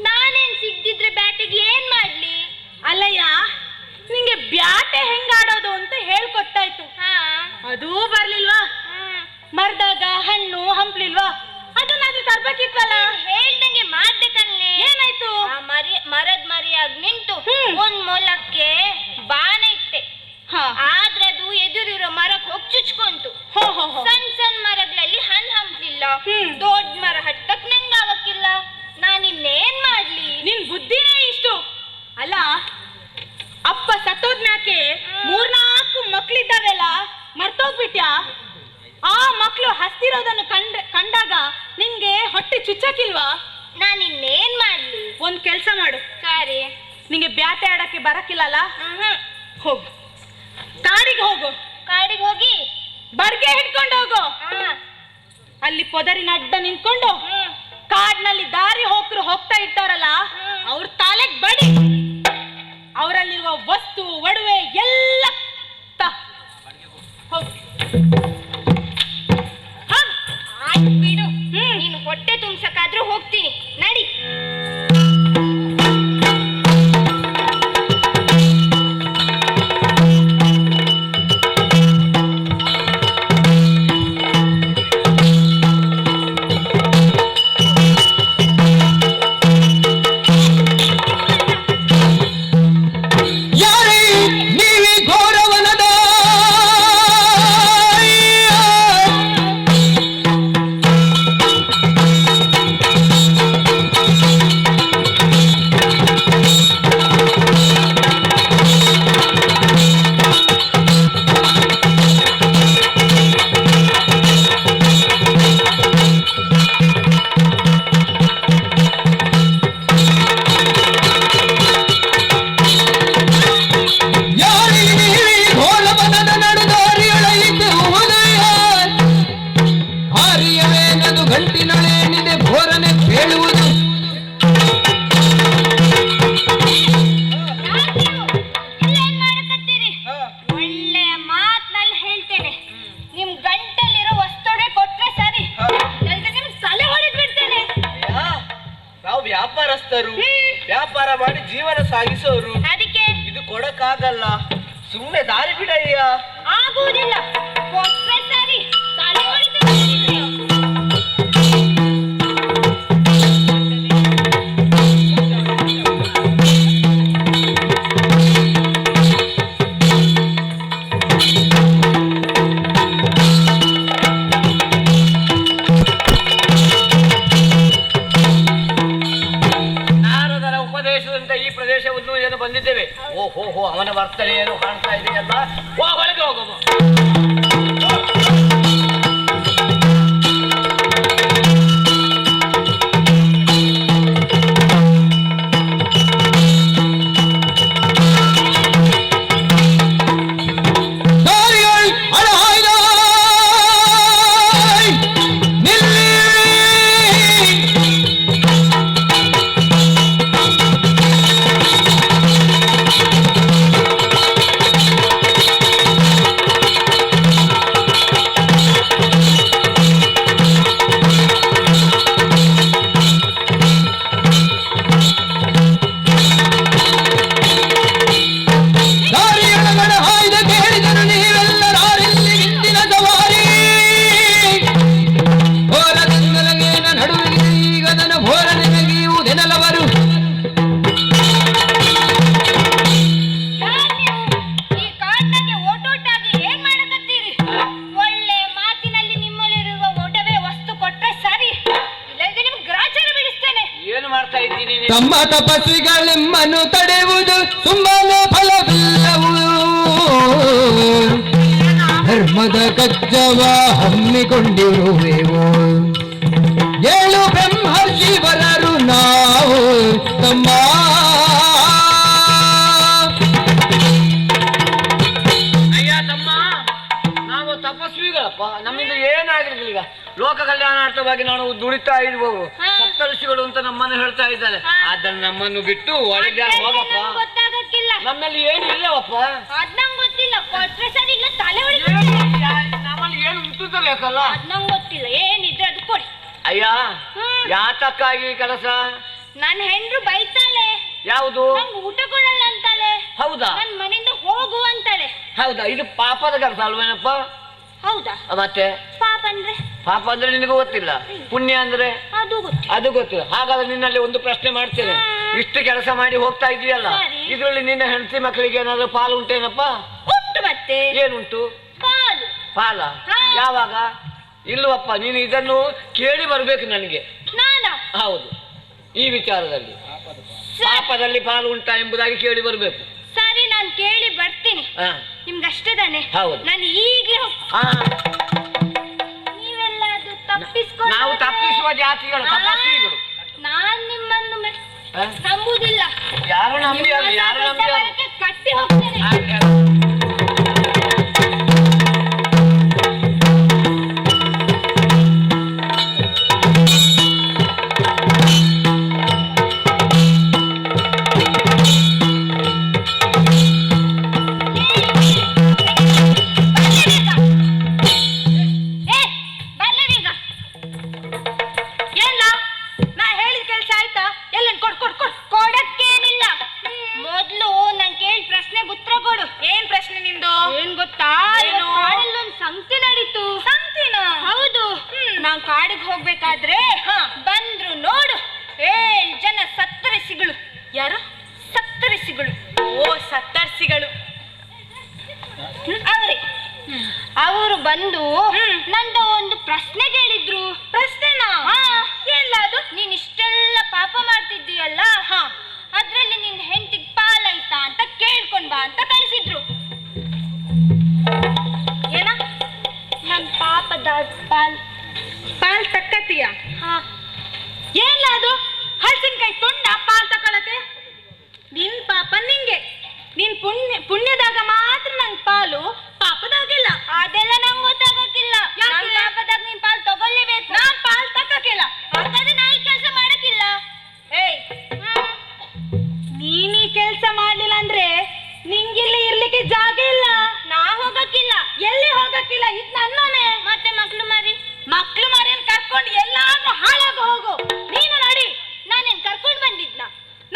ನಾನೇನ್ ಸಿಗ್ದಿದ್ರೆ ಬ್ಯಾಟಿಗೆ ಏನ್ ಮಾಡ್ಲಿ? ಅಲ್ಲಯ್ಯ, ನಿಂಗೆ ಬ್ಯಾಟೆ ಹೆಂಗಾಡೋದು ಅಂತ ಹೇಳ್ಕೊಟ್ಟಾಯ್ತು, ಅದೂ ಬರ್ಲಿಲ್ವಾ? ಮರದಾಗ ಹಣ್ಣು ಹಂಪ್ಲಿಲ್ವಾ? ಅದನ್ನಾದ್ರೂ ತರ್ಬೇಕಿತ್ತಲ್ಲ. ಹೇಳ್ದಂಗೆ ಮಾಡ್ದೆ ಕಣ್ಲೆ. ಏನಾಯ್ತು? ಮರದ ಮರಿಯಾಗಿ ನಿಂತು ಒಂದ್ ಮೊಲಕ್ಕೆ ಬಾಣ ಇಟ್ಟೆ. ಆದ್ರೆ ಅದು ಎದುರಿರೋ ಮರಕ್ಕೆ ಹೋಗಿ ಚುಚ್ಕೊಂತು. ಸಣ್ಣ ಸಣ್ಣ ಮರಗಳಲ್ಲಿ ಹಣ್ಣು ಹಂಪ್ಲಿಲ್ಲ, ದೊಡ್ಡ ಮರ ಹತ್ತಕ್ ನಂಗಾಗಕ್ಕಿಲ್ಲ. ನಾನಿನ್ನೇನ್ ಮಾಡ್ಲಿ? ನಿನ್ ಬುದ್ಧಿನೇ ಇಷ್ಟು. ಅಲ್ಲ, ಅಪ್ಪ ಸತ್ತೋದ್ಮ್ಯಾಕೆ 3-4 ಮಕ್ಳಿದ್ದಾವೆಲ್ಲ ಮರ್ತೋಗ್ಬಿಟ್ಯಾ? ಆ ಮಕ್ಳು ಹಸ್ತಿರೋದನ್ನು ಕಂಡಾಗ ನಿನ್ಗೆ ಹೊಟ್ಟೆ ಚುಚ್ಚಕ್ಕಿಲ್ವಾ? ನಾನಿನ್ನೇನ್ ಮಾಡ್ಲಿ? ಒಂದ್ ಕೆಲ್ಸ ಮಾಡು. ಸಾರಿ, ನಿಂಗೆ ಬ್ಯಾಟೆ ಆಡಕ್ಕೆ ಬರಕ್ಕಿಲ್ಲಲ್ಲ? ಹೋಗು, ಕಾಡಿಗೆ ಹೋಗು. ಕಾಡಿಗೆ ಹೋಗಿ ಬರ್ಗೆ ಹಿಡ್ಕೊಂಡು ಹೋಗು. ಅಲ್ಲಿ ಪೊದರಿನ ಅಡ್ಡ ನಿಂತ್ಕೊಂಡು ಕಾಡಿನಲ್ಲಿ ದಾರಿ ಹೋಗ್ರು ಹೋಗ್ತಾ ಇರ್ತಾರಲ್ಲ, ಅವ್ರ ತಾಲೆಗ್ ಬಡಿ. ಅವರಲ್ಲಿರುವ ವಸ್ತು ಒಡವೆ ಎಲ್ಲ ಬಿಡು. ನೀನು ಹೊಟ್ಟೆ ತುಂಬ್ಸಕ್ಕಾದ್ರೂ ಹೋಗ್ತೀನಿ, ನಡಿ. ವ್ಯಾಪಾರ ಮಾಡಿ ಜೀವನ ಸಾಗಿಸೋರು. ಅದಕ್ಕೆ ಇದು ಕೊಡಕ್ಕಾಗಲ್ಲ, ಸುಮ್ಮನೆ ದಾರಿ ಬಿಡಯ್ಯ. ಆಗುವುದಿಲ್ಲ, ಕೊಟ್ರೆ ಸರಿ. ತಲೆ ಹೊಡಿತೇನೆ. ಬಂದಿದ್ದೇವೆ. ಓಹೋ, ಅವನ ವರ್ತನೆ ಏನು ಕಾಣ್ತಾ ಇದೆಯಲ್ಲ. ಒಳಗೆ ಹೋಗೋದು. ತಮ್ಮ ತಪಸ್ವಿಗಳೆಮ್ಮನ್ನು ತಡೆಯುವುದು ತುಂಬಾನೇ ಫಲವಿಲ್ಲವು. ಧರ್ಮದ ಕಜ್ಜವ ಹಮ್ಮಿಕೊಂಡಿರುವೆವು, 7 ಬ್ರಹ್ಮರ್ಷಿವರರು ನಾವು ತಮ್ಮ. ಅಯ್ಯ ತಮ್ಮ, ನಾವು ತಪಸ್ವಿಗಳಪ್ಪ, ನಮ್ಮಿಂದ ಏನಾಗಿರ್ಲಿಲ್ಲ. ಈಗ ಲೋಕ ಕಲ್ಯಾಣಾರ್ಥವಾಗಿ ನಾವು ದುಡಿತಾ ಇರುವವರು, ಸಪ್ತಋಷಿಗಳು ಅಂತ ನಮ್ಮನ್ನು ಹೇಳ್ತಾ ಇದ್ದಾರೆ. ಅದನ್ನು ನಮ್ಮನ್ನು ಬಿಟ್ಟು ಒಳಗೆ ಹೋಗಪ್ಪ. ಗೊತ್ತಾಗಕ್ಕಿಲ್ಲ, ನಮ್ಮಲ್ಲಿ ಏನು ಇಲ್ಲವಪ್ಪ. ಅದ್ ನಂಗೆ ಗೊತ್ತಿಲ್ಲ. ಕೊಟ್ರೆ ಸರಿ ಇಲ್ಲ ತಲೆ ನಮ್ಮಲ್ಲಿ ಏನು ಉಂಟು ಬೇಕಲ್ಲ. ಅದ್ ನಂಗೆ ಗೊತ್ತಿಲ್ಲ. ಏನಿದ್ರೆ ಅದು ಕೊಡಿ. ಅಯ್ಯ ಯಾತಕ್ಕಾಗಿ ಕೆಲಸ? ನನ್ನ ಹೆಂಡ್ರು ಬೈತಾಳೆ. ಯಾವುದು? ನಂಗೆ ಊಟ ಕೊಡಲ್ಲ ಅಂತಾಳೆ. ಹೌದಾ? ನನ್ ಮನೆಯಿಂದ ಹೋಗು ಅಂತಾಳೆ. ಹೌದಾ? ಇದು ಪಾಪದ ಕೆಲಸ ಅಲ್ವೇನಪ್ಪ? ಹೌದಾ? ಮತ್ತೆ ಪಾಪ ಅಂದ್ರೆ? ಪಾಪ ಅಂದ್ರೆ ನಿನಗೆ ಗೊತ್ತಿಲ್ಲ, ಪುಣ್ಯ ಅಂದ್ರೆ ಅದು ಗೊತ್ತಿಲ್ಲ. ಅದು ಗೊತ್ತಿಲ್ಲ. ಹಾಗಾದ್ರೆ ನಿನ್ನಲ್ಲಿ ಒಂದು ಪ್ರಶ್ನೆ ಮಾಡ್ತೇನೆ. ಇಷ್ಟು ಕೆಲಸ ಮಾಡಿ ಹೋಗ್ತಾ ಇದೆಯಲ್ಲ, ಇದರಲ್ಲಿ ನಿನ್ನ ಹೆಂಡತಿ ಮಕ್ಕಳಿಗೆ ಏನಾದ್ರು ಪಾಲು ಉಂಟೇನಪ್ಪ? ಉಂಟು. ಮತ್ತೆ ಏನುಂಟು? ಪಾಲು. ಪಾಲ? ಯಾವಾಗ? ಇಲ್ವಪ್ಪ. ನೀನು ಇದನ್ನು ಕೇಳಿ ಬರ್ಬೇಕು ನನಗೆ. ನಾನಾ? ಹೌದು, ಈ ವಿಚಾರದಲ್ಲಿ ಪಾಪದಲ್ಲಿ ಪಾಲು ಉಂಟಾ ಎಂಬುದಾಗಿ ಕೇಳಿ ಬರ್ಬೇಕು. ಸರಿ, ನಾನು ಕೇಳಿ ಬರ್ತೀನಿ. ನಿಮ್ಗಷ್ಟೇ ತಾನೆ? ಹೌದು. ನಾನು ಈಗ್ಲೇ ನೀವೆಲ್ಲ ಅದು ತಪ್ಪಿಸ್ಕೊಂಡು. ನಾವು ತಪ್ಪಿಸುವ ಜಾತಿಗಳು, ತಪಸ್ವಿಗಳು. ನಾನ್ ನಿಮ್ಮನ್ನು ನಂಬುದಿಲ್ಲ. ಯಾರು ನಂಬಿ ಯಾರು ನಂಬಿ ಕಟ್ಟಿ ಹೋಗ್ತೇನೆ. ಕಾಡಿಗೆ ಹೋಗ್ಬೇಕಾದ್ರೆ ಬಂದ್ರು ನೋಡು 7 ಜನ ಸತ್ತರಿಸಿಗಳು. ಯಾರು? ಸತ್ತರಿಸಿಗಳು. ಓ, ಸತ್ತರ್ಸಿಗಳು. ಅವರೇ. ಅವರು ಬಂದು ನಂದ ಒಂದು ಪ್ರಶ್ನೆ ಕೇಳಿದ್ರು. ಪ್ರಶ್ನೆನಾ? ಎಲ್ಲ ಅದು? ನೀನ್ ಇಷ್ಟೆಲ್ಲ ಪಾಪ ಮಾಡ್ತಿದ್ದೀಯಲ್ಲ, ಅದ್ರಲ್ಲಿ ನಿನ್ ಹೆಂಡತಿಗೆ ಪಾಲಾಯ್ತಾ ಅಂತ ಕೇಳ್ಕೊಂಡ್ ಬಾ ಅಂತ ಕಳಿಸಿದ್ರು. ಏನ? ನನ್ ಪಾಪದ ಪಾಲ್ ತಕ್ಕತ್ತೀಯ? ಏನ್ಲ ಅದು? ಹಲಸಿನಕಾಯಿ ತುಂಡ ಪಾಲ್ ತಕೊಳಕ್ಕೆ? ನಿನ್ ಪಾಪ ನಿಂಗೆ. ನೀನ್ ಪುಣ್ಯದಾಗ ಮಾತ್ರ ನಂಗೆ ಪಾಲು, ಪಾಪದಾಗಿಲ್ಲ. ಅದೆಲ್ಲ ನಂಗೆ ಗೊತ್ತಾಗಕ್ಕಿಲ್ಲ. ಪಾಪದಾಗ ನೀನ್ ಪಾಲ್ ತಗೊಳ್ಳೇಬೇಕು. ನಾನ್ ಪಾಲ್ ತಕ್ಕಕ್ಕಿಲ್ಲ. ಹಾಗಾದ್ರೆ ನಾ ಈ ಕೆಲಸ ಮಾಡಕ್ಕಿಲ್ಲ. ಏಯ್, ನೀನ್ ಈ ಕೆಲ್ಸ ಮಾಡ್ಲಿಲ್ಲ ಅಂದ್ರೆ ನಿಂಗಿಲ್ಲಿ ಇರ್ಲಿಕ್ಕೆ ಜಾಗ ಇಲ್ಲ. ನಾ ಹೋಗಕ್ಕಿಲ್ಲ. ಎಲ್ಲಿ ಹೋಗಕ್ಕಿಲ್ಲ? ಇದು ನನ್ನ ಮನೆ. ಮತ್ತೆ ಮಕ್ಳು ಮರಿಯನ್ ಕರ್ಕೊಂಡು ಎಲ್ಲಾದ್ರೂ ಹಾಳಾಗ ಹೋಗು. ನೀನು ನಡಿ. ನಾನೇನ್ ಕರ್ಕೊಂಡ್ ಬಂದಿದ್ನ?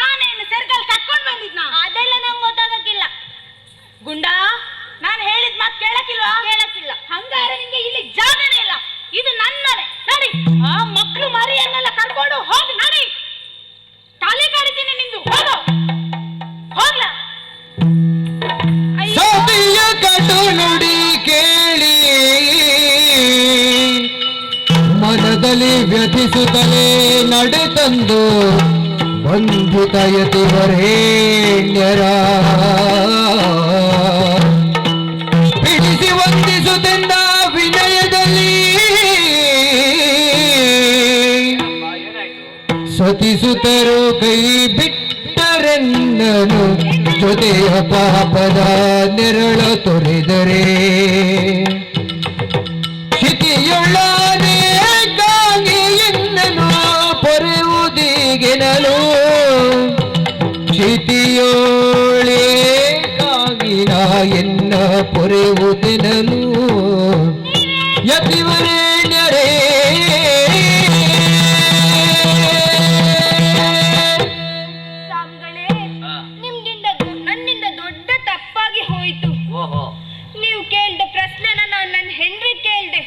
ನಾನೇನು ಸೆರ್ಗಲ್ ಕರ್ಕೊಂಡ್ ಬಂದಿದ್ನ? ಅದೆಲ್ಲ ನಂಗೆ ಗೊತ್ತಾಗಕ್ಕಿಲ್ಲ. ಗುಂಡಾ, ನಾನ್ ಹೇಳಿದ್ ಮಾತ್ ಕೇಳಕ್ಕಿಲ್ವಾ? ಕೇಳಕ್ಕಿಲ್ಲ. ಹಂಗಾರೆ ನಿಂಗೆ ಇಲ್ಲಿ ಜಾಗನೇ ಇಲ್ಲ. ಇದು ನನ್ನ ಮನೆ. ನಡಿ. ಆ ಮಕ್ಳು ಮರಿಯನ್ನೆಲ್ಲ ಕರ್ಕೊಂಡು ಹೋಗಿ ನಡಿ. ತಲೆ ಕಾಡಿತೀನಿ ನಿಂದು. ಹೋಗು. ಹೋಗ್ಲ. ಸತಿಯ ಕಟು ನುಡಿ ಕೇಳಿ ಮನದಲ್ಲಿ ವ್ಯಥಿಸುತ್ತಲೇ ನಡೆತಂದು ಬಂಧಿತ ಯತಿವರೇಣ್ಯರ ಬಿಡಿಸಿ ವಂದಿಸುತ್ತೆಂದ ವಿನಯದಲ್ಲಿ ಸತಿಸುತ್ತರು ಕೈ ಬಿಟ್ಟರೆನ್ನನು ಜೊತೆಯ ಪಾಪದ ನೆರಳ ತೊರೆದರೆ ಕ್ಷಿತಿಯೊಳ್ಳಾನೇಗಾಗಿ ಎನ್ನನು ಪೊರೆಯುವುದೀಗೆನಲು ಕ್ಷಿತಿಯೋಳೇಗಾಗಿ ನಾ ಎನ್ನ ಪೊರೆಯುವುದೆನಲು ಯತಿವರೇಣ್ಯರೇ. ನನ್ನಿಂದ ದೊಡ್ಡ ತಪ್ಪಾಗಿ ಹೋಯಿತು. ನೀವು ಕೇಳ್ದ ಪ್ರಶ್ನೆನ ನಾನು ನನ್ನ ಹೆಂಡ್ರಿ ಕೇಳ್ದೆ.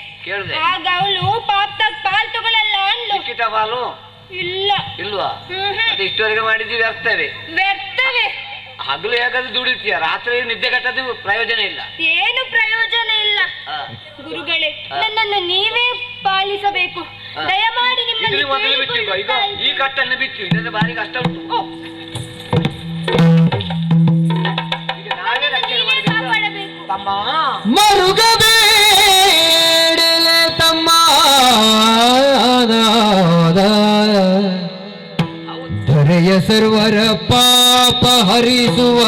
ಆಗ ಅವಳು ಪಾಪದಾಗ ಪಾಲ್ ತಗೊಳಲ್ಲ ಅಂದ್ಲು. ಪಾಲು ಇಲ್ಲ. ಇಲ್ವಾ? ಮತ್ತೆ ಇಷ್ಟವರೆಗೆ ಮಾಡಿದ್ವಿ ವ್ಯರ್ಥವೇ. ಹಗಲು ಹೇಗಾದ್ರೂ ದುಡಿತೀಯ, ರಾತ್ರಿ ನಿದ್ದೆಗಟ್ಟದು ಪ್ರಯೋಜನ ಇಲ್ಲ. ಏನು ಪ್ರಯೋಜನ ಇಲ್ಲ. ಗುರುಗಳೇ, ನನ್ನನ್ನು ನೀವೇ ಪಾಲಿಸಬೇಕು. ದಯಮಾಡಿ ಮೊದಲು ಬಿಟ್ಟು ಈಗ ಈ ಕಟ್ಟನ್ನು ಬಿಟ್ಟು ಇದರಿಂದ ಭಾರಿ ಕಷ್ಟ ಉಂಟು. ಈಗ ನಾವೇ ರಕ್ಷಣೆ ಮಾಡಬೇಕು ತಮ್ಮ. ಮರುಗಬೇಡಲೆ ತಮ್ಮ, ಧರೆಯ ಸರ್ವರ ಪಾಪ ಹರಿಸುವ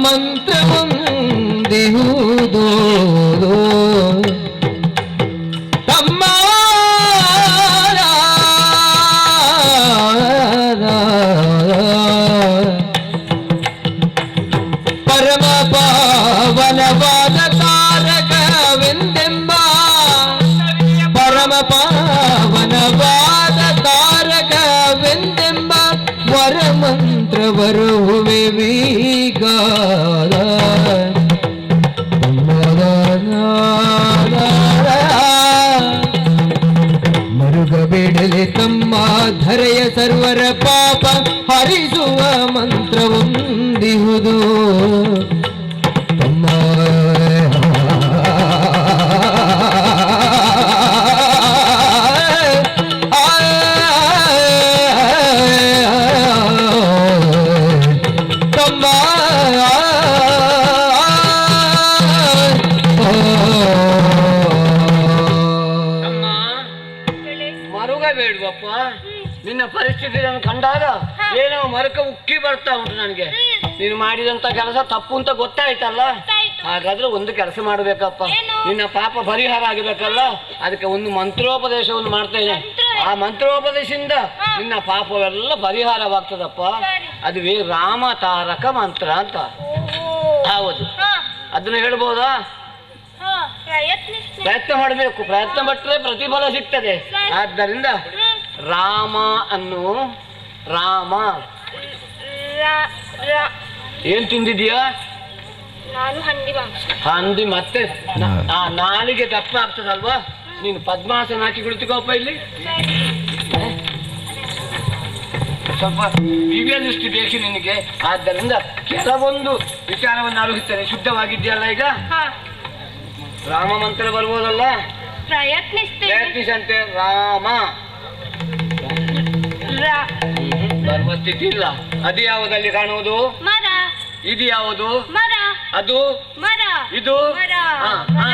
ಮಂತ್ರವೊಂದಿಹುದು ತಮ್ಮ. ಬರುವೆ ವೀಗ ಮರುಗಬೇಡಲೆ ತಮ್ಮ ಧರೆಯ ಸರ್ವರ ಪಾಪ ಹರಿಸುವ ಮಂತ್ರವೊಂದಿಹುದು ತಮ್ಮ ಮರುಗಬೇಡ್ವಪ್ಪ. ನಿನ್ನ ಪರಿಸ್ಥಿತಿಯನ್ನು ಕಂಡಾಗ ಏನೋ ಮರುಕ ಉಕ್ಕಿ ಬರ್ತಾ ಉಂಟು ನನಗೆ. ನೀನು ಮಾಡಿದಂತ ಕೆಲಸ ತಪ್ಪು ಅಂತ ಗೊತ್ತಾಯ್ತಲ್ಲ, ಹಾಗಾದ್ರೆ ಒಂದು ಕೆಲಸ ಮಾಡ್ಬೇಕಪ್ಪ. ನಿನ್ನ ಪಾಪ ಪರಿಹಾರ ಆಗಿರ್ಬೇಕಲ್ಲ, ಅದಕ್ಕೆ ಒಂದು ಮಂತ್ರೋಪದೇಶವನ್ನು ಮಾಡ್ತೇನೆ. ಆ ಮಂತ್ರೋಪದೇಶದಿಂದ ನಿನ್ನ ಪಾಪವೆಲ್ಲ ಪರಿಹಾರವಾಗ್ತದಪ್ಪ. ಅದುವೇ ರಾಮ ತಾರಕ ಮಂತ್ರ ಅಂತ. ಹೌದು, ಅದನ್ನ ಹೇಳ್ಬೋದಾ? ಪ್ರಯತ್ನ ಮಾಡಬೇಕು. ಪ್ರಯತ್ನ ಪಟ್ಟರೆ ಪ್ರತಿಫಲ ಸಿಗ್ತದೆ. ಆದ್ದರಿಂದ ರಾಮ ಅನ್ನು ರಾಮ ಏನ್ ತಿಂದಿದ್ಯಾ? ನಾನು ಹಂದಿ ಮಾಂಸ. ಹಂದಿ ಮತ್ತೆ ನಾಲಿಗೆ ದಪ್ಪ ಆಗ್ತದಲ್ವಾ? ನೀನು ಪದ್ಮಾಸನ ಹಾಕಿ ಕುಳಿತುಕೋಪ್ಪ ಇಲ್ಲಿ. ಸ್ವಲ್ಪ ದಿವ್ಯ ದೃಷ್ಟಿ ಬೇಕು ನಿನಗೆ. ಆದ್ದರಿಂದ ಕೆಲವೊಂದು ವಿಚಾರವನ್ನು ಅರಿಯುತ್ತೇನೆ. ಶುದ್ಧವಾಗಿದ್ಯಲ್ಲ ಈಗ? ರಾಮ ಮಂತ್ರ ಬರ್ಬೋದಲ್ಲ? ಪ್ರಯತ್ನಿಸಂತೆ. ರಾಮ ಬರುವ ಸ್ಥಿತಿ ಇಲ್ಲ. ಅದು ಯಾವುದಲ್ಲಿ ಕಾಣುವುದು? ಮರ. ಇದು ಯಾವುದು? ಮರ. ಅದು ಮರ. ಇದು ಮರ. ಹಾ